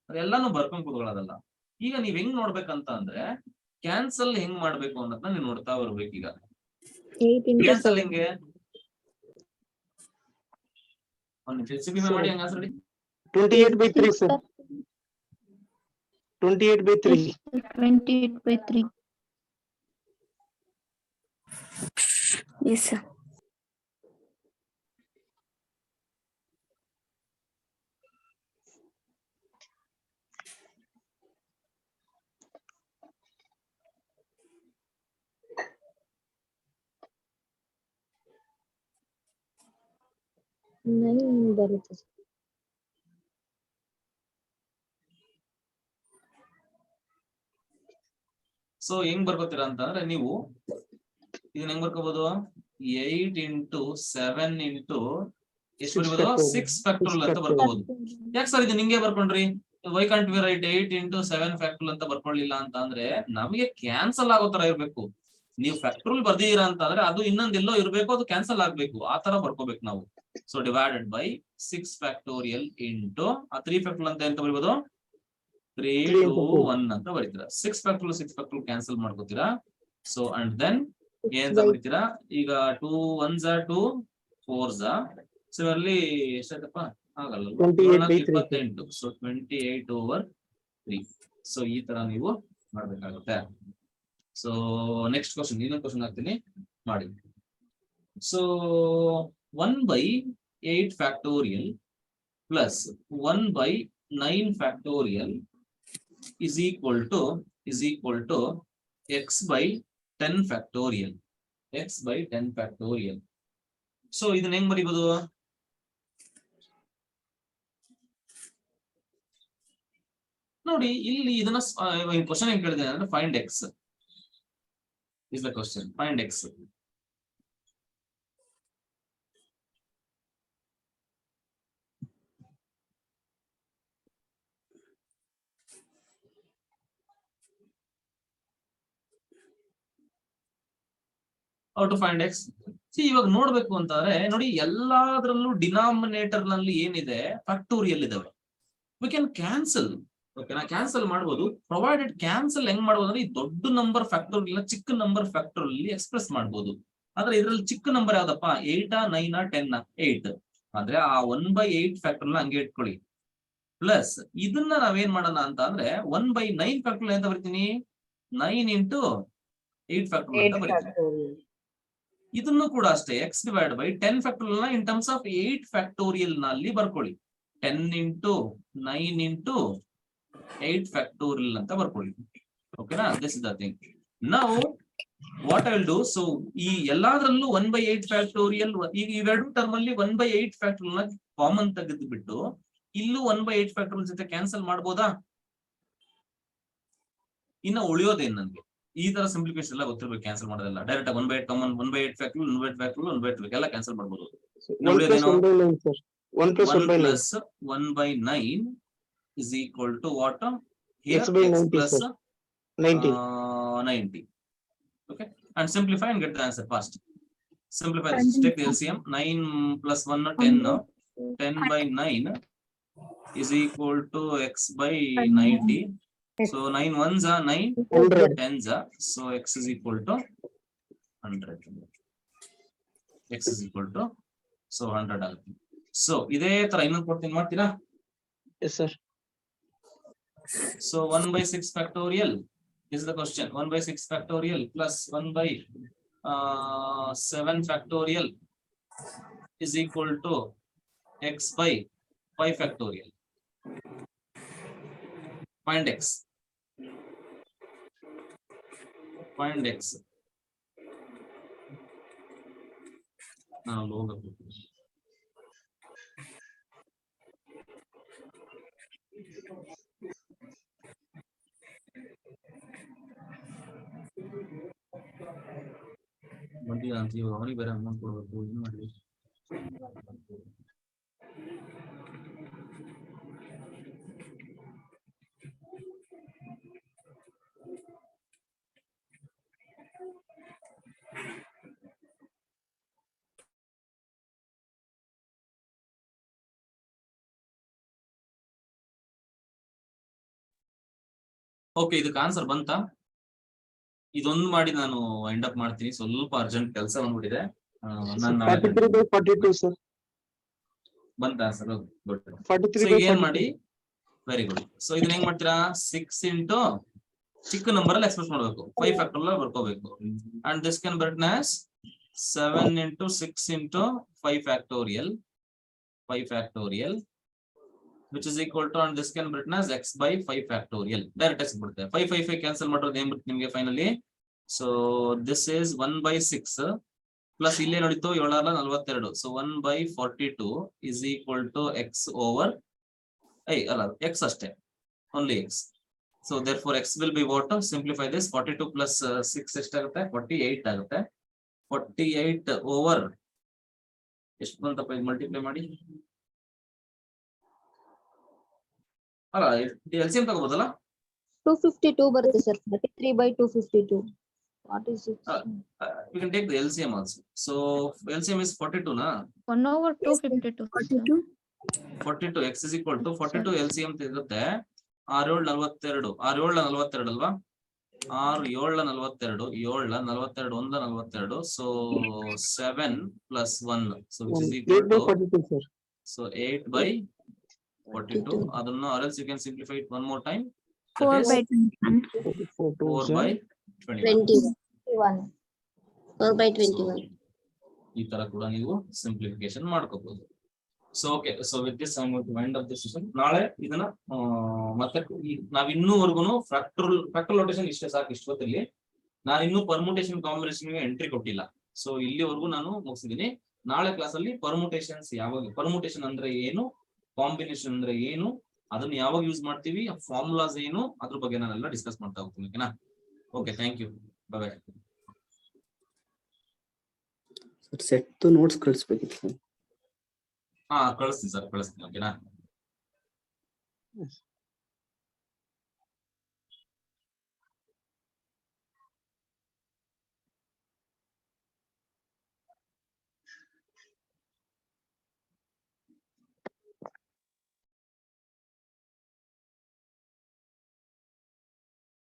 ಅದೆಲ್ಲಾನು ಬರ್ಕೊಂಡ್ ಕೂತ್ಕೊಳ್ಳೋದಲ್ಲ. ಈಗ ನೀವ್ ಹೆಂಗ್ ನೋಡ್ಬೇಕಂತ ಅಂದ್ರೆ ಕ್ಯಾನ್ಸಲ್ ಹೆಂಗ್ ಮಾಡ್ಬೇಕು ಅನ್ನೋದನ್ನ ನೀವು ನೋಡ್ತಾ ಬರ್ಬೇಕು. ಈಗ ಕ್ಯಾನ್ಸಲ್ ಹೆಂಗೆ ಸಿಂಪ್ಲಿಫೈ ಮಾಡಿ ಹಂಗ ಆನ್ಸರ್ 28/3 sir. 28/3. 28/3. Yes sir. ಬರುತ್ತೆ. ಸೊ ಹೆಂಗ್ ಬರ್ಕೋತೀರಾ ಅಂತಂದ್ರೆ ನೀವು ಇದನ್ನ ಹೆಂಗ್ ಬರ್ಕೋಬಹುದು? 8 into 7 into ಎಷ್ಟು ಬರ್ಬೋದು? 6 ಫ್ಯಾಕ್ಟೋರಿಯಲ್ ಅಂತ ಬರ್ಕೋಬಹುದು. ಯಾಕೆ ಸರ್ ಇದು ನಿಂಗೆ ಬರ್ಕೊಂಡ್ರಿ? Why can't we write 8 into 7 factorial ಅಂತ ಬರ್ಕೊಳ್ಳಿಲ್ಲ ಅಂತ ಅಂದ್ರೆ ನಮಗೆ ಕ್ಯಾನ್ಸಲ್ ಆಗೋ ತರ ಇರ್ಬೇಕು. ನೀವು ಫ್ಯಾಕ್ಟೋರಿಯಲ್ ಬರ್ದಿದ್ದೀರಾ ಅಂತ ಅಂದ್ರೆ ಅದು ಇನ್ನೊಂದೆಲ್ಲೋ ಇರ್ಬೇಕು, ಅದು ಕ್ಯಾನ್ಸಲ್ ಆಗ್ಬೇಕು, ಆ ತರ ಬರ್ಕೋಬೇಕು ನಾವು. So divided by 6 factorial into ಆ 3 ಫ್ಯಾಕ್ಟೋರಿಯಲ್ ಅಂತ ಎಂತ ಬರೀಬಹುದು? 3 2 1 ಅಂತ ಬರೀತೀರಾ. 6 ಫ್ಯಾಕ್ಟೋರಿಯಲ್ ಕ್ಯಾನ್ಸಲ್ ಮಾಡ್ಕೋತೀರಾ. ಸೊ ಅಂಡ್ ದೆನ್ ಏನಂತ ಬರೀತೀರಾ? ಈಗ 2 1s are 2 4s are similarly ಎಷ್ಟಾಯ್ತಪ್ಪ? ಆಗಲ್ಲ 28. ಸೊ 28/3. ಸೊ ಈ ತರ ನೀವು ಮಾಡ್ಬೇಕಾಗುತ್ತೆ. ಸೊ ನೆಕ್ಸ್ಟ್ ಕ್ವಶನ್, ಇನ್ನೊಂದು ಕ್ವಶನ್ ಹಾಕ್ತೀನಿ ಮಾಡಿ. So 1/8 factorial plus 1/9 9 factorial is equal to x by 10 factorial. x by 10 factorial. So ಇದನ್ನ ಹೆಂಗ್ ಬರೀಬಹುದು? ನೋಡಿ ಇಲ್ಲಿ ಇದನ್ನ ಕ್ವಶನ್ ಹೆಂಗ್ ಕೇಳಿದೆ ಅಂದ್ರೆ find x is the question. Find x. How to find x? See, ಇವಾಗ ನೋಡ್ಬೇಕು ಅಂತಂದ್ರೆ ನೋಡಿ ಎಲ್ಲಾದ್ರಲ್ಲೂ ಡಿನಾಮಿನೇಟರ್ ನಲ್ಲಿ ಏನಿದೆ ಫ್ಯಾಕ್ಟೋರಿಯಲ್ ಇದಾವೆ. We can cancel. ಓಕೆನಾ, ಕ್ಯಾನ್ಸಲ್ ಮಾಡ್ಬೋದು. ಪ್ರೊವೈಡೆಡ್ ಕ್ಯಾನ್ಸಲ್ ಹೆಂಗ್ ಮಾಡ್ಬೋದು ಅಂದ್ರೆ ಈ ದೊಡ್ಡ ನಂಬರ್ ಫ್ಯಾಕ್ಟೋರಿಯಲ್ ಚಿಕ್ಕ ನಂಬರ್ ಫ್ಯಾಕ್ಟೋರಿಯಲ್ ಎಕ್ಸ್ಪ್ರೆಸ್ ಮಾಡ್ಬೋದು. ಆದ್ರೆ ಇದ್ರಲ್ಲಿ ಚಿಕ್ಕ ನಂಬರ್ ಯಾವ್ದಪ್ಪ? 8 9 10 8. ಆದ್ರೆ ಆ 1/8 ಫ್ಯಾಕ್ಟೋರಿಯಲ್ ಹಂಗೆ ಇಟ್ಕೊಳ್ಳಿ. ಪ್ಲಸ್ ಇದನ್ನ ನಾವೇನ್ ಮಾಡೋಣ ಅಂತ ಅಂದ್ರೆ 1/9 ಫ್ಯಾಕ್ಟೋರಿಯಲ್ ಅಂತ ಬರ್ತೀನಿ. 9 into 8 ಫ್ಯಾಕ್ಟೋರಿಯಲ್ ಅಂತ ಬರ್ತೀನಿ. ಇದನ್ನು ಕೂಡ ಅಷ್ಟೇ x divided by 10 ಫ್ಯಾಕ್ಟೋರಿಯಲ್ ನ ಇನ್ ಟರ್ಮ್ಸ್ ಆಫ್ 8 ಫ್ಯಾಕ್ಟೋರಿಯಲ್ ನಲ್ಲಿ ಬರ್ಕೊಳ್ಳಿ. 10 into 9 into 8 ಫ್ಯಾಕ್ಟೋರಿಯಲ್ ಅಂತ ಬರ್ಕೊಳ್ಳಿ. ಓಕೆನಾ, this is the thing. Now what I will do, so ಈ ಎಲ್ಲಾದ್ರಲ್ಲೂ 1/8 ಫ್ಯಾಕ್ಟೋರಿಯಲ್, ಈಗ ಇವೆರಡು ಟರ್ಮ್ ಅಲ್ಲಿ 1/8 ಫ್ಯಾಕ್ಟೋರಿಯಲ್ ನ ಕಾಮನ್ ತೆಗೆದು ಬಿಟ್ಟು ಇಲ್ಲೂ 1/8 ಫ್ಯಾಕ್ಟೋರಿಯಲ್ ಜೊತೆ ಕ್ಯಾನ್ಸಲ್ ಮಾಡ್ಬೋದಾ? ಇನ್ನ ಉಳಿಯೋದೇನ್ ನನ್ಗೆ? ಈ ತರ ಸಿಂಪ್ಲಿಫಿಕೇಶನ್ ಎಲ್ಲ ಗೊತ್ತಿರ್ಬೇಕು, ಕ್ಯಾನ್ಸಲ್ ಮಾಡೋದಲ್ಲ. ಡೈರೆಕ್ಟ್ 1/8 ಕಾಮನ್, 1/8 ಫ್ಯಾಕ್ಟೋರಿಯಲ್, 1/8 ಫ್ಯಾಕ್ಟೋರಿಯಲ್, 1/8 ಎಲ್ಲ ಕ್ಯಾನ್ಸಲ್ ಮಾಡ್ಬೋದು. 1 plus 1/9 is equal to what? Here X by 90, plus sir. 90. 90. Okay, and simplify and get the answer fast. Simplify this. Take the LCM. 9 plus 1 10. 10 by 9 is equal to x by 90. So 9 ones are 9, 100. 10s are, so x is equal to 100. X is equal to so 100 ಆಗುತ್ತೆ. ಸೊ ಇದೇ ತರ ಇನ್ನೊಂದು ಕೊಡ್ತೀನಿ, ಮಾಡ್ತೀರಾ? Yes, sir. So 1/6 factorial is the question. 1/6 factorial plus 1/7 factorial is equal to x by 5 factorial. Find x. Find x. Now load up. ಬಂದಿಲ್ಲ ಅಂತ ಇವಾಗ ಅವನಿಗೆ ಬೇರೆ ಅಮೌಂಟ್ ಕೊಡ್ಬೇಕು, ಇದು ಮಾಡಿ. ಓಕೆ, ಇದಕ್ಕೆ ಆನ್ಸರ್ ಬಂತಾ? ಇದೊಂದು ಮಾಡಿ ನಾನು ಎಂಡ್ ಅಪ್ ಮಾಡ್ತೀನಿ. ಸ್ವಲ್ಪ ಅರ್ಜೆಂಟ್ ಕೆಲಸ ಬಂದ್ಬಿಟ್ಟಿದೆ. 43/42, sir. ಬಂತ ಆನ್ಸರ್? ಗುಡ್. 43 ಸೊ ಈಗ ಏನ್ ಮಾಡಿ, ವೆರಿ ಗುಡ್. ಸೊ ಇದನ್ನ ಹೆಂಗ್ ಮಾಡ್ತೀರಾ? 6 into ಚಿಕ್ಕ ನಂಬರ್ ಅಲ್ಲಿ ಎಕ್ಸ್ಪ್ರೆಸ್ ಮಾಡ್ಬೇಕು, 5 ಫ್ಯಾಕ್ಟೋರಿಯಲ್ ಬರ್ಕೋಬೇಕು. And this can be written as 7 into 6 into 5 factorial, 5 factorial, which is equal to, and this can be written as x by 5 factorial. Direct x ಬಿಡುತ್ತೆ. 5 5 5 ಕ್ಯಾನ್ಸಲ್ ಮಾಡೋದು ಏನ್ ಬರುತ್ತೆ ನಿಮಗೆ finally? So this is 1/6 plus ಇಲ್ಲೇ ನೋಡಿತ್ತು 7/42. So 1/42 is equal to x over ಅಲ್ಲ x ಅಷ್ಟೇ, only x. So therefore x will be what? Simplify this. 42 plus 6 ಎಷ್ಟಾಗುತ್ತೆ? 48 ಆಗುತ್ತೆ. 48 over ಎಷ್ಟು ಬಂತಪ್ಪ? ಇದು ಮಲ್ಟಿಪ್ಲೈ ಮಾಡಿ. ಅಲ್ಲ ಎಲ್ಸಿಎಂ ತಗೋಬೋದಲ್ಲ? 252 ಬರುತ್ತೆ sir. 43/252. What is it? We can take the LCM also. So LCM is 42 na? 1/252. 42 x is equal to 42 LCM ಇರುತ್ತೆ. 6 7 42. 6 7 42 ಅಲ್ವಾ? 6 7 42. 7 42 1 42. So 7 plus 1. So which is equal 8/42, to, sir. so 8/42. ಅದನ್ನು or else you can simplify it one more time. 4/21. 4/21. 4/21. ಈ ತರ ಕೂಡ ನೀವು ಸಿಂಪ್ಲಿಫಿಕೇಶನ್ ಮಾಡ್ಕೋಬಹುದು. So okay, so with this I want to wind up this session. ನಾಳೆ ಇದನ್ನ ಮತ್ತೆ ನಾವ್ ಇನ್ನೂವರೆಗೂ ಫ್ರಾಕ್ಟಲ್ ರೊಟೇಷನ್ ಇಷ್ಟೇ ಸಾಕು. ಇಷ್ಟು ಹೊತ್ತಿಲ್ಲಿ ನಾನು ಇನ್ನೂ ಪರ್ಮುಟೇಷನ್ ಕಾಂಬಿನೇಷನ್ ಎಂಟ್ರಿ ಕೊಟ್ಟಿಲ್ಲ. ಸೊ ಇಲ್ಲಿವರೆಗೂ ನಾನು ಮುಗಿಸಿದೀನಿ. ನಾಳೆ ಕ್ಲಾಸ್ ಅಲ್ಲಿ ಪರ್ಮುಟೇಷನ್ಸ್ ಯಾವಾಗ, ಪರ್ಮುಟೇಷನ್ ಅಂದ್ರೆ ಏನು, ಕಾಂಬಿನೇಷನ್ ಅಂದ್ರೆ ಏನು, ಅದನ್ನ ಯಾವಾಗ ಯೂಸ್ ಮಾಡ್ತೀವಿ, ಫಾರ್ಮುಲಾಸ್ ಏನು, ಅದ್ರ ಬಗ್ಗೆ ನಾನೆಲ್ಲ ಡಿಸ್ಕಸ್ ಮಾಡ್ತಾ ಹೋಗ್ತೀನಿ. ಓಕೆನಾ? Okay, thank you, bye. Set notes ಕಳಿಸ್ಬೇಕಿತ್ತು ಸರ್. ಹಾ, ಕಳಿಸ್ತೀನಿ ಸರ್, ಕಳಿಸ್ತೀನಿ. ಓಕೆನಾ?